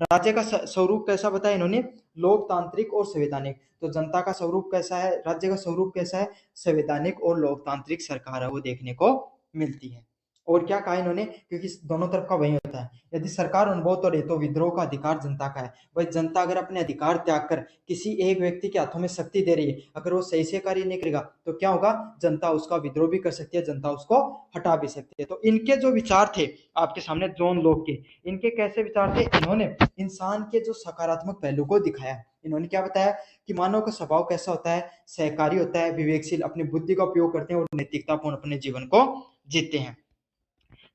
राज्य का स्वरूप कैसा बताया इन्होंने, लोकतांत्रिक और संवैधानिक। तो जनता का स्वरूप कैसा है, राज्य का स्वरूप कैसा है, संवैधानिक और लोकतांत्रिक सरकार है वो देखने को मिलती है। और क्या कहा इन्होंने, क्योंकि दोनों तरफ का वही होता है, यदि सरकार अनुभव तो तो विद्रोह का अधिकार जनता का है। भाई जनता अगर अपने अधिकार त्याग कर किसी एक व्यक्ति के हाथों में शक्ति दे रही है, अगर वो सही से कार्य नहीं करेगा तो क्या होगा, जनता उसका विद्रोह भी कर सकती है, जनता उसको हटा भी सकती है। तो इनके जो विचार थे आपके सामने, जॉन लॉक के, इनके कैसे विचार थे, इन्होंने इंसान के जो सकारात्मक पहलू को दिखाया। इन्होंने क्या बताया कि मानव का स्वभाव कैसा होता है, सहकारी होता है, विवेकशील, अपनी बुद्धि का उपयोग करते हैं और नैतिकतापूर्ण अपने जीवन को जीते हैं।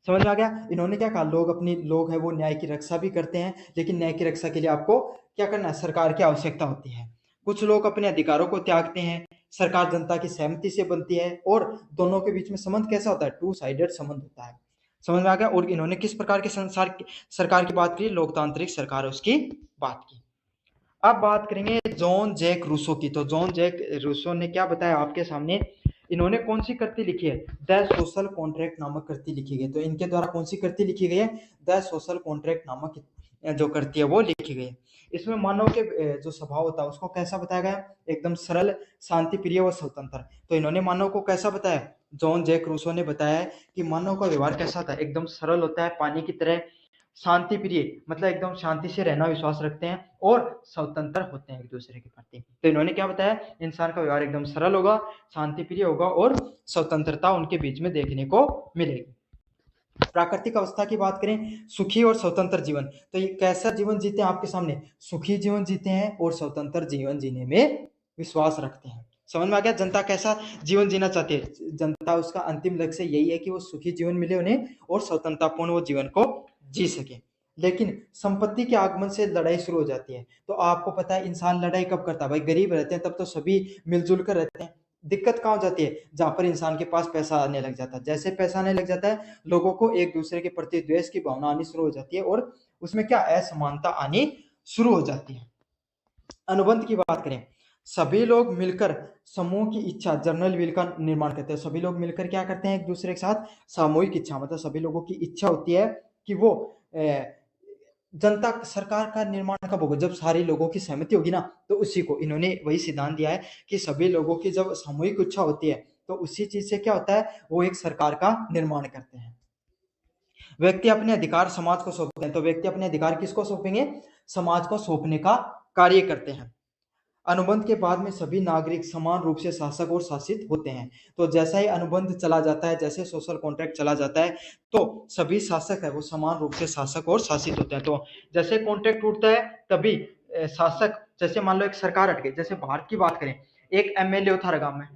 समझ में आ गया। इन्होंने क्या कहा, लोग है वो न्याय की रक्षा भी करते हैं, लेकिन न्याय की रक्षा के लिए आपको क्या करना है, सरकार की आवश्यकता होती है। कुछ लोग अपने अधिकारों को त्यागते हैं, सरकार जनता की सहमति से बनती है, और दोनों के बीच में संबंध कैसा होता है, टू साइडेड संबंध होता है। समझ में आ गया। और इन्होंने किस प्रकार के सरकार की बात की, लोकतांत्रिक सरकार है उसकी बात की। अब बात करेंगे जॉन जैक रूसो की। तो जॉन जैक रूसो ने क्या बताया आपके सामने, इन्होंने कौन सी कृति लिखी है, द सोशल कॉन्ट्रैक्ट नामक कृति लिखी गई। तो इनके द्वारा कौन सी कृति लिखी गई है, द सोशल कॉन्ट्रैक्ट नामक जो कृति है वो लिखी गई है। इसमें मानव के जो स्वभाव होता है उसको कैसा बताया गया, एकदम सरल, शांति प्रिय व स्वतंत्र। तो इन्होंने मानव को कैसा बताया, जॉन जैक रूसो ने बताया है कि मानव का व्यवहार कैसा होता है, एकदम सरल होता है, पानी की तरह, शांति प्रिय, मतलब एकदम शांति से रहना विश्वास रखते हैं, और स्वतंत्र होते हैं एक दूसरे के प्रति। तो इन्होंने क्या बताया, इंसान का व्यवहार एकदम सरल होगा, शांति प्रिय होगा, और स्वतंत्रता उनके बीच में देखने को मिलेगी। प्राकृतिक अवस्था की बात करें, सुखी और स्वतंत्र जीवन। तो ये कैसा जीवन जीते हैं आपके सामने, सुखी जीवन जीते हैं और स्वतंत्र जीवन जीने में विश्वास रखते हैं। समझ में आ गया? जनता कैसा जीवन जीना चाहती है? जनता उसका अंतिम लक्ष्य यही है कि वो सुखी जीवन मिले उन्हें और स्वतंत्रतापूर्ण वो जीवन को जी सके। लेकिन संपत्ति के आगमन से लड़ाई शुरू हो जाती है। तो आपको पता है इंसान लड़ाई कब करता है भाई? गरीब रहते हैं तब तो सभी मिलजुल कर रहते हैं। दिक्कत कहाँ हो जाती है? जहाँ पर इंसान के पास पैसा आने लग जाता है। जैसे पैसा आने लग जाता है, लोगों को एक दूसरे के प्रति द्वेष की भावना आनी शुरू हो जाती है और उसमें क्या असमानता आनी शुरू हो जाती है। अनुबंध की बात करें, सभी लोग मिलकर समूह की इच्छा जर्नल विल का निर्माण करते हैं। सभी लोग मिलकर क्या करते हैं? एक दूसरे के साथ सामूहिक इच्छा, मतलब सभी लोगों की इच्छा होती है कि वो जनता सरकार का निर्माण कब होगा? जब सारे लोगों की सहमति होगी ना, तो उसी को इन्होंने वही सिद्धांत दिया है कि सभी लोगों की जब सामूहिक इच्छा होती है तो उसी चीज से क्या होता है? वो एक सरकार का निर्माण करते हैं। व्यक्ति अपने अधिकार समाज को सौंपते हैं। तो व्यक्ति अपने अधिकार किसको सौंपेंगे? समाज को सौंपने का कार्य करते हैं। अनुबंध के बाद में सभी नागरिक समान रूप से शासक और शासित होते हैं। तो जैसा ही अनुबंध चला जाता है, जैसे सोशल कॉन्ट्रैक्ट चला जाता है, तो सभी शासक है वो समान रूप से शासक और शासित होते हैं। तो जैसे कॉन्ट्रैक्ट टूटता है तभी शासक, जैसे मान लो एक सरकार हट गई, जैसे भारत की बात करें, एक एमएलए था गांव में,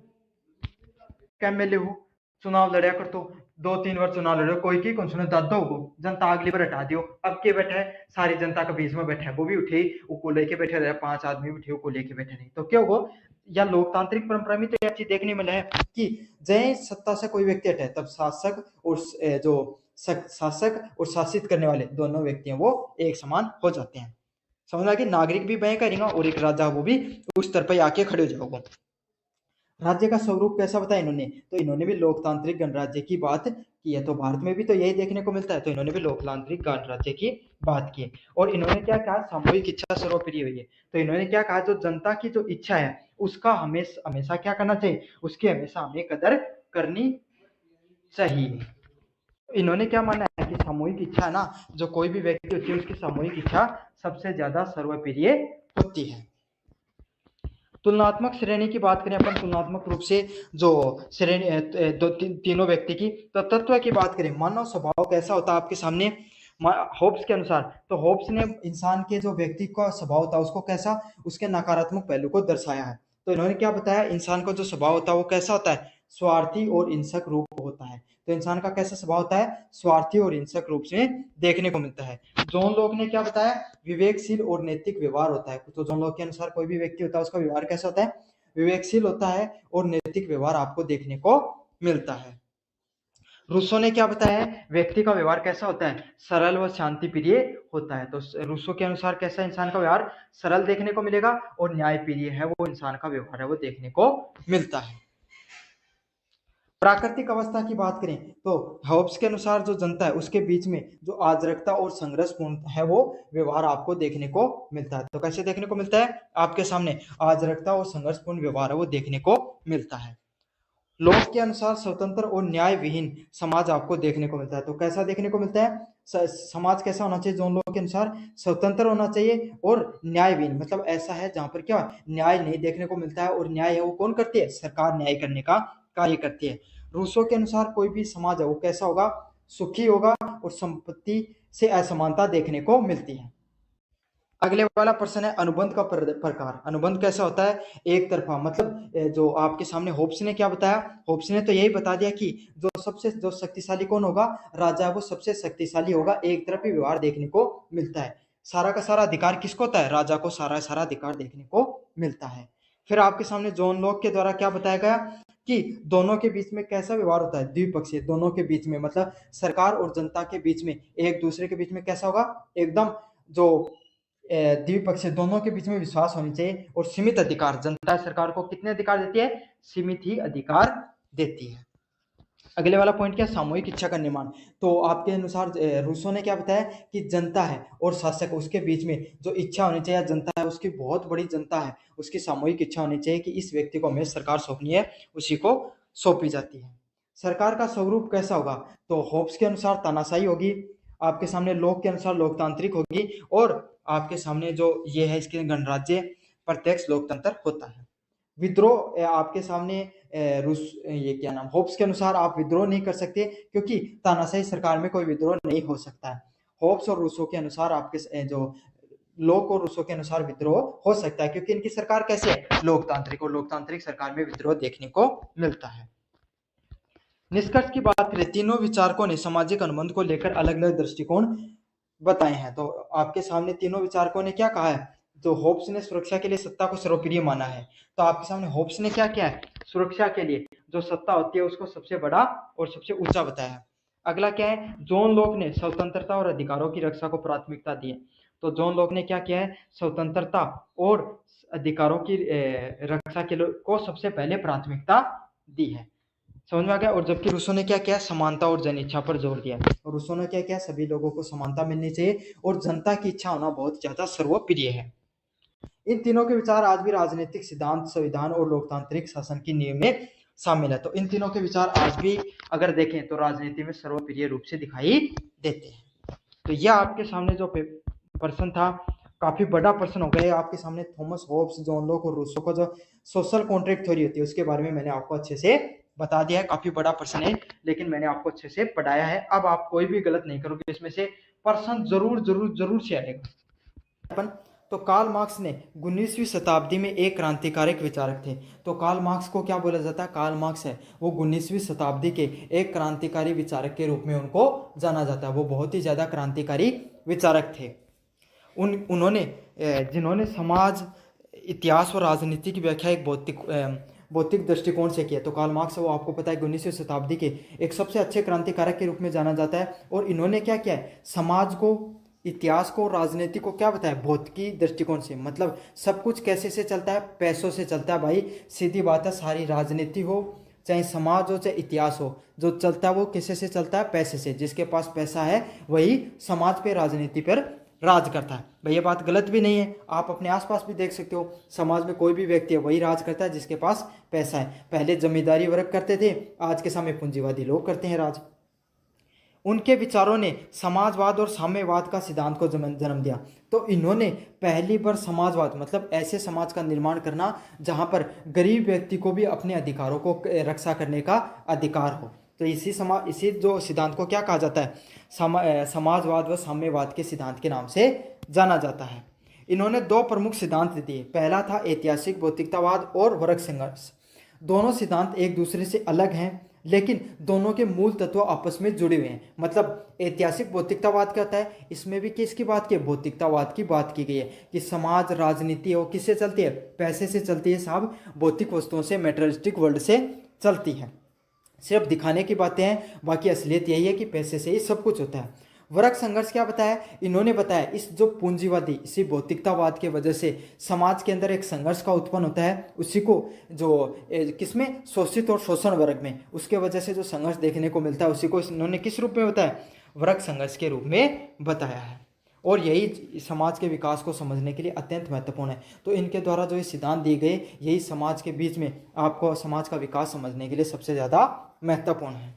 एमएलए हो चुनाव लड़िया कर तो 2-3 बार चुनाव लड़ो, कोई की कौन सुने दादा को जनता अगली बार हटा दियो। अब के बैठा है? सारी जनता के बीच में बैठा है, वो भी उठे को लेके बैठे रहे, 5 आदमी उठे को लेके बैठे नहीं। तो क्या होगा? या लोकतांत्रिक परंपरा में तो यह चीज देखने मिला है कि जय सत्ता से कोई व्यक्ति हटे तब शासक और जो शासक और शासित करने वाले दोनों व्यक्ति हैं वो एक समान हो जाते हैं। समझना कि नागरिक भी वह करेगा और एक राजा वो भी उस तरफ पे आके खड़े हो जाओगे। राज्य का स्वरूप कैसा बताया इन्होंने? तो इन्होंने भी लोकतांत्रिक गणराज्य की बात की है। तो भारत में भी तो यही देखने को मिलता है, तो इन्होंने भी लोकतांत्रिक गणराज्य की बात की है। और इन्होंने क्या कहा? सामूहिक इच्छा सर्वोपरि हुई है। तो इन्होंने क्या कहा? जो जनता की जो इच्छा है उसका हमेशा हमेशा क्या करना चाहिए? उसकी हमेशा हमें कदर करनी चाहिए। इन्होंने क्या माना है कि सामूहिक इच्छा है ना, जो कोई भी व्यक्ति होती है उसकी सामूहिक इच्छा सबसे ज्यादा सर्वप्रिय होती है। तुलनात्मक श्रेणी की बात करें अपन, तुलनात्मक रूप से जो श्रेणी तीनों व्यक्ति की, तो तत्व की बात करें, मानव स्वभाव कैसा होता है आपके सामने होब्स के अनुसार। तो होब्स ने इंसान के जो व्यक्ति का स्वभाव होता है उसको कैसा, उसके नकारात्मक पहलू को दर्शाया है। तो इन्होंने क्या बताया? इंसान का जो स्वभाव होता है वो कैसा होता है? स्वार्थी और हिंसक रूप होता है। तो इंसान का कैसा स्वभाव होता है? स्वार्थी और हिंसक रूप से देखने को मिलता है। जॉन लॉक ने क्या बताया? विवेकशील और नैतिक व्यवहार होता है। तो जॉन लॉक के अनुसार कोई भी व्यक्ति होता है उसका व्यवहार कैसा होता है? विवेकशील होता है और नैतिक व्यवहार आपको देखने को मिलता है। रूसो ने क्या बताया? व्यक्ति का व्यवहार कैसा होता है? सरल व शांति प्रिय होता है। तो रूसो के अनुसार कैसा इंसान का व्यवहार? सरल देखने को मिलेगा और न्याय प्रिय है वो इंसान का व्यवहार है वो देखने को मिलता है। प्राकृतिक अवस्था की बात करें तो हॉब्स के अनुसार जो जनता है उसके बीच में जो आजरकता और संघर्षपूर्ण है वो व्यवहार आपको देखने को मिलता है। तो कैसे देखने को मिलता है? आपके सामने आजरकता और संघर्षपूर्ण व्यवहार है वो देखने को मिलता है। लोक के अनुसार स्वतंत्र और न्याय विहीन समाज आपको देखने को मिलता है। तो कैसा देखने को मिलता है? समाज कैसा होना चाहिए? जॉन लॉक के अनुसार स्वतंत्र होना चाहिए और न्याय विहीन, मतलब ऐसा है जहां पर क्या न्याय नहीं देखने को मिलता है, और न्याय है वो कौन करती है? सरकार न्याय करने का कार्य करती है। रूसो के अनुसार कोई भी समाज है वो कैसा होगा? सुखी होगा और संपत्ति से असमानता देखने को मिलती है। अगले वाला प्रश्न है अनुबंध का प्रकार। अनुबंध कैसा होता है? एक तरफा, मतलब जो आपके सामने होप्स ने क्या बताया? होप्स ने तो यही बता दिया कि जो शक्तिशाली कौन होगा? राजा, वो सबसे शक्तिशाली होगा। एक तरफी व्यवहार देखने को मिलता है। सारा का सारा अधिकार किसको होता है? राजा को सारा सारा अधिकार देखने को मिलता है। फिर आपके सामने जॉन लॉक के द्वारा क्या बताया गया कि दोनों के बीच में कैसा व्यवहार होता है? द्विपक्षीय। दोनों के बीच में मतलब सरकार और जनता के बीच में, एक दूसरे के बीच में कैसा होगा? एकदम जो द्विपक्षीय, दोनों के बीच में विश्वास होनी चाहिए और सीमित अधिकार। जनता सरकार को कितने अधिकार देती है? सीमित ही अधिकार देती है। अगले वाला पॉइंट क्या? सामूहिक इच्छा का निर्माण। तो आपके अनुसार रूसो ने क्या बताया कि जनता है और शासक उसके बीच में जो इच्छा होनी चाहिए, जनता है उसकी बहुत बड़ी जनता है, उसकी सामूहिक इच्छा होनी चाहिए कि इस व्यक्ति को हमें सरकार सौंपनी है, उसी को सौंपी जाती है। सरकार का स्वरूप कैसा होगा? तो होब्स के अनुसार तानाशाही होगी, आपके सामने लॉक के अनुसार लोकतांत्रिक होगी, और आपके सामने जो ये है इसके गणराज्य प्रत्यक्ष लोकतंत्र होता है। विद्रोह आपके सामने ये क्या नाम, होब्स के अनुसार आप विद्रोह नहीं कर सकते क्योंकि तानाशाही सरकार में कोई विद्रोह नहीं हो सकता है। होब्स और रूसो के अनुसार आपके जो लोक और रूसों के अनुसार विद्रोह हो सकता है, क्योंकि इनकी सरकार कैसे है, लोकतांत्रिक, और लोकतांत्रिक सरकार में विद्रोह देखने को मिलता है। निष्कर्ष की बात करें, तीनों विचारकों ने सामाजिक अनुबंध को लेकर अलग अलग दृष्टिकोण बताए हैं। तो आपके सामने तीनों विचारकों ने क्या कहा है, तो होब्स ने सुरक्षा के लिए सत्ता को सर्वप्रिय माना है। तो आपके सामने होब्स ने क्या किया है, सुरक्षा के लिए जो सत्ता होती है उसको सबसे बड़ा और सबसे ऊंचा बताया है। अगला क्या है, जॉन लॉक ने स्वतंत्रता और अधिकारों की रक्षा को प्राथमिकता दी है। तो जॉन लॉक ने क्या किया है, स्वतंत्रता और अधिकारों की रक्षा के को सबसे पहले प्राथमिकता दी है। समझ में आ गया। और जबकि रूसो ने क्या किया, समानता और जन इच्छा पर जोर दिया। और रूसो ने क्या किया, सभी लोगों को समानता मिलनी चाहिए और जनता की इच्छा होना बहुत ज्यादा सर्वप्रिय है। इन तीनों के विचार आज भी राजनीतिक सिद्धांत, संविधान और लोकतांत्रिक शासन की नींव में शामिल है। तो इन तीनों के विचार आज भी अगर देखें तो राजनीति में सर्वप्रिय रूप से दिखाई देते हैं। तो यह आपके सामने जो प्रश्न था, काफी बड़ा प्रश्न हो गया आपके सामने। थॉमस होब्स, जॉन लॉक और रूसो का जो सोशल कॉन्ट्रैक्ट थ्योरी होती है उसके बारे में मैंने आपको अच्छे से बता दिया है। काफी बड़ा प्रश्न है, लेकिन मैंने आपको अच्छे से पढ़ाया है। अब आप कोई भी गलत नहीं करोगे, इसमें से प्रश्न जरूर जरूर जरूर से आएगा। तो कार्ल मार्क्स ने 19वीं शताब्दी में एक क्रांतिकारक विचारक थे। तो कार्ल मार्क्स को क्या बोला जाता है, कार्ल मार्क्स है वो 19वीं शताब्दी के एक क्रांतिकारी विचारक के रूप में उनको जाना जाता है। वो बहुत ही ज्यादा क्रांतिकारी विचारक थे। उन्होंने जिन्होंने समाज, इतिहास और राजनीति की व्याख्या एक भौतिक दृष्टिकोण से किया। तो कार्ल मार्क्स वो आपको पता है 19वीं शताब्दी के एक सबसे अच्छे क्रांतिकारक के रूप में जाना जाता है। और इन्होंने क्या किया है, समाज को, इतिहास को, राजनीति को क्या बताया, भौतिकी दृष्टिकोण से। मतलब सब कुछ कैसे से चलता है, पैसों से चलता है भाई, सीधी बात है। सारी राजनीति हो, चाहे समाज हो, चाहे इतिहास हो, जो चलता है वो किससे से चलता है, पैसे से। जिसके पास पैसा है वही समाज पे, राजनीति पर राज करता है। भाई ये बात गलत भी नहीं है, आप अपने आसपास भी देख सकते हो। समाज में कोई भी व्यक्ति है वही राज करता है जिसके पास पैसा है। पहले जमींदारी वर्ग करते थे, आज के समय पूंजीवादी लोग करते हैं राज। उनके विचारों ने समाजवाद और साम्यवाद का सिद्धांत को जन्म दिया। तो इन्होंने पहली बार समाजवाद, मतलब ऐसे समाज का निर्माण करना जहां पर गरीब व्यक्ति को भी अपने अधिकारों को रक्षा करने का अधिकार हो। तो इसी जो सिद्धांत को क्या कहा जाता है, समाजवाद व साम्यवाद के सिद्धांत के नाम से जाना जाता है। इन्होंने दो प्रमुख सिद्धांत दिए। पहला था ऐतिहासिक भौतिकतावाद और वर्ग संघर्ष। दोनों सिद्धांत एक दूसरे से अलग हैं, लेकिन दोनों के मूल तत्व आपस में जुड़े हुए हैं। मतलब ऐतिहासिक भौतिकतावाद क्या होता है, इसमें भी किसकी बात की है, भौतिकतावाद की बात की गई है कि समाज, राजनीति वो किससे चलती है, पैसे से चलती है साहब, भौतिक वस्तुओं से, मेटेरियलिस्टिक वर्ल्ड से चलती है। सिर्फ दिखाने की बातें हैं, बाकी असलियत यही है कि पैसे से ही सब कुछ होता है। वर्ग संघर्ष क्या बताया, इन्होंने बताया इस जो पूंजीवादी, इसी भौतिकतावाद के वजह से समाज के अंदर एक संघर्ष का उत्पन्न होता है, उसी को जो किसमें, शोषित और शोषण वर्ग में, उसके वजह से जो संघर्ष देखने को मिलता है उसी को इन्होंने किस रूप में बताया, वर्ग संघर्ष के रूप में बताया है। और यही समाज के विकास को समझने के लिए अत्यंत महत्वपूर्ण है। तो इनके द्वारा जो ये सिद्धांत दिए गए, यही समाज के बीच में आपको समाज का विकास समझने के लिए सबसे ज़्यादा महत्वपूर्ण है।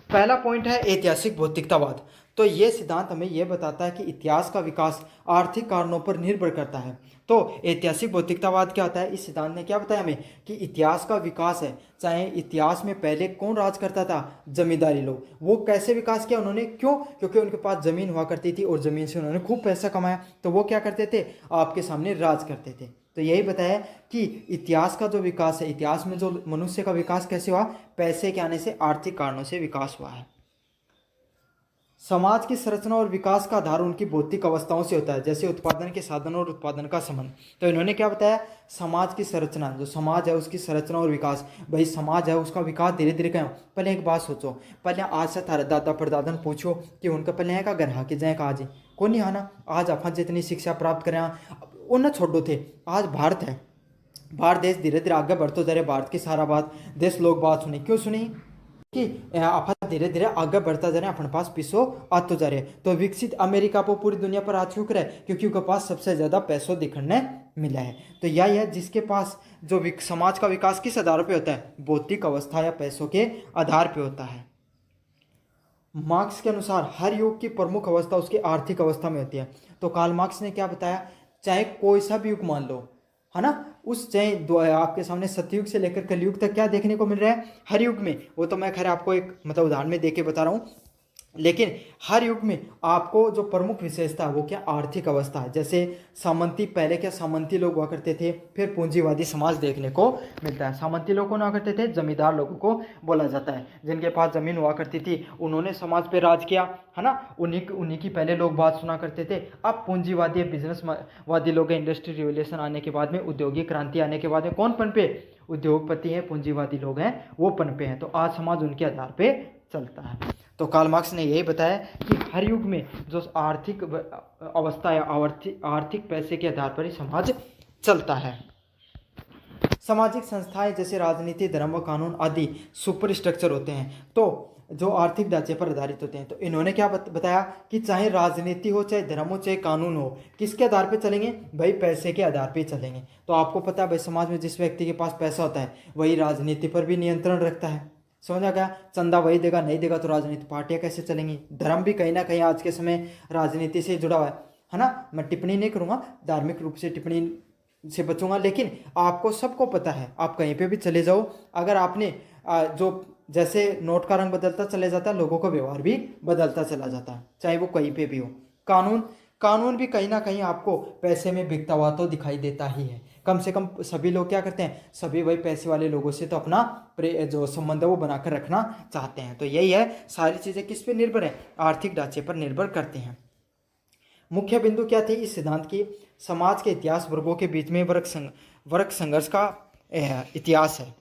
पहला पॉइंट है ऐतिहासिक भौतिकतावाद। तो ये सिद्धांत हमें यह बताता है कि इतिहास का विकास आर्थिक कारणों पर निर्भर करता है। तो ऐतिहासिक भौतिकतावाद क्या होता है, इस सिद्धांत ने क्या बताया हमें कि इतिहास का विकास है, चाहे इतिहास में पहले कौन राज करता था, जमींदारी लोग, वो कैसे विकास किया उन्होंने, क्यों, क्योंकि उनके पास जमीन हुआ करती थी और जमीन से उन्होंने खूब पैसा कमाया, तो वो क्या करते थे, आपके सामने राज करते थे। तो यही बताया कि इतिहास का जो विकास है, इतिहास में जो मनुष्य का विकास कैसे हुआ, पैसे के आने से, आर्थिक कारणों से विकास हुआ है। समाज की संरचना और विकास का आधार उनकी भौतिक अवस्थाओं से होता है, जैसे उत्पादन के साधन और उत्पादन का संबंध। तो इन्होंने क्या बताया, समाज की संरचना, जो समाज है उसकी संरचना और विकास। भाई समाज है उसका विकास धीरे धीरे क्या, पहले एक बात सोचो, पहले आज से थारे दादा परदादन पूछो कि उनका पहले है का घर हाँ कि जाए का आज को नहीं आना। आज आप जितनी शिक्षा प्राप्त करें उन छोड़ो थे, आज भारत है, भारत देश धीरे धीरे आगे बढ़ते जा रहे। भारत की सारा बात देश लोग बात सुनी, क्यों सुनी कि आप धीरे धीरे आगे बढ़ता जा रहे हैं, अपने पास पीछो आते जा रहे हैं। तो विकसित अमेरिका को पूरी दुनिया पर आज क्यों करे, क्योंकि उनके पास सबसे ज्यादा पैसों दिखने मिला है। तो यही है जिसके पास जो समाज का विकास किस आधार पे होता है, भौतिक अवस्था या पैसों के आधार पे होता है। मार्क्स के अनुसार हर युग की प्रमुख अवस्था उसकी आर्थिक अवस्था में होती है। तो कार्ल मार्क्स ने क्या बताया, चाहे कोई सा भी युग मान लो, है ना, उस चाहे आपके सामने सतयुग से लेकर कलयुग तक क्या देखने को मिल रहा है, हर युग में। वो तो मैं खैर आपको एक मतलब उदाहरण में देके बता रहा हूँ। लेकिन हर युग में आपको जो प्रमुख विशेषता है वो क्या, आर्थिक अवस्था है। जैसे सामंती, पहले क्या सामंती लोग हुआ करते थे, फिर पूंजीवादी समाज देखने को मिलता है। सामंती लोग कौन हुआ करते थे, जमींदार लोगों को बोला जाता है, जिनके पास जमीन हुआ करती थी, उन्होंने समाज पे राज किया, है ना, उन्हीं की पहले लोग बात सुना करते थे। अब पूंजीवादी बिजनेसवादी लोग, इंडस्ट्री रिवोल्यूशन आने के बाद में, औद्योगिक क्रांति आने के बाद में कौन पनपे, उद्योगपति हैं, पूंजीवादी लोग हैं, वो पनपे हैं। तो आज समाज उनके आधार पे चलता है। तो कार्ल मार्क्स ने यही बताया कि हर युग में जो आर्थिक अवस्था या आर्थिक पैसे के आधार पर ही समाज चलता है। सामाजिक संस्थाएं जैसे राजनीति, धर्म व कानून आदि सुपर स्ट्रक्चर होते हैं, तो जो आर्थिक ढांचे पर आधारित होते हैं। तो इन्होंने क्या बताया कि चाहे राजनीति हो, चाहे धर्म हो, चाहे कानून हो, किसके आधार पर चलेंगे भाई, पैसे के आधार पर चलेंगे। तो आपको पता है भाई, समाज में जिस व्यक्ति के पास पैसा होता है वही राजनीति पर भी नियंत्रण रखता है। समझ आ गया, चंदा वही देगा, नहीं देगा तो राजनीति पार्टियां कैसे चलेंगी। धर्म भी कहीं ना कहीं आज के समय राजनीति से जुड़ा हुआ है ना। मैं टिप्पणी नहीं करूंगा, धार्मिक रूप से टिप्पणी से बचूंगा, लेकिन आपको सबको पता है, आप कहीं पे भी चले जाओ, अगर आपने जो जैसे नोट का रंग बदलता चले जाता है, लोगों का व्यवहार भी बदलता चला जाता है, चाहे वो कहीं पे भी हो। कानून भी कहीं ना कहीं आपको पैसे में बिकता हुआ तो दिखाई देता ही है। कम से कम सभी लोग क्या करते हैं, सभी वही पैसे वाले लोगों से तो अपना जो संबंध है वो बनाकर रखना चाहते हैं। तो यही है, सारी चीज़ें किस पे निर्भर है, आर्थिक ढांचे पर निर्भर करते हैं। मुख्य बिंदु क्या थी इस सिद्धांत की, समाज के इतिहास, वर्गों के बीच में वर्ग संघर्ष का इतिहास है।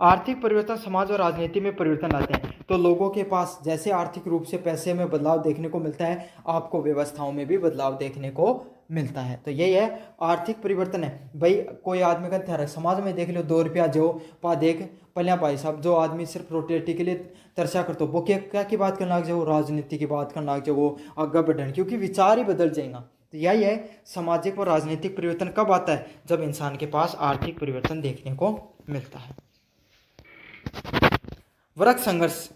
आर्थिक परिवर्तन समाज और राजनीति में परिवर्तन लाते हैं। तो लोगों के पास जैसे आर्थिक रूप से पैसे में बदलाव देखने को मिलता है, आपको व्यवस्थाओं में भी बदलाव देखने को मिलता है। तो यही है, आर्थिक परिवर्तन है भाई। कोई आदमी का ध्यान, समाज में देख लो, 2 रुपया जो पा देख पलिया भाई साहब, जो आदमी सिर्फ रोटी के लिए तरसा करते हो, वो क्या की बात करना लग जाओ, राजनीति की बात करना लग जाओ, वो आगे बढ़ने, क्योंकि विचार ही बदल जाएगा। तो यही है, सामाजिक और राजनीतिक परिवर्तन कब आता है, जब इंसान के पास आर्थिक परिवर्तन देखने को मिलता है। वर्ग संघर्ष,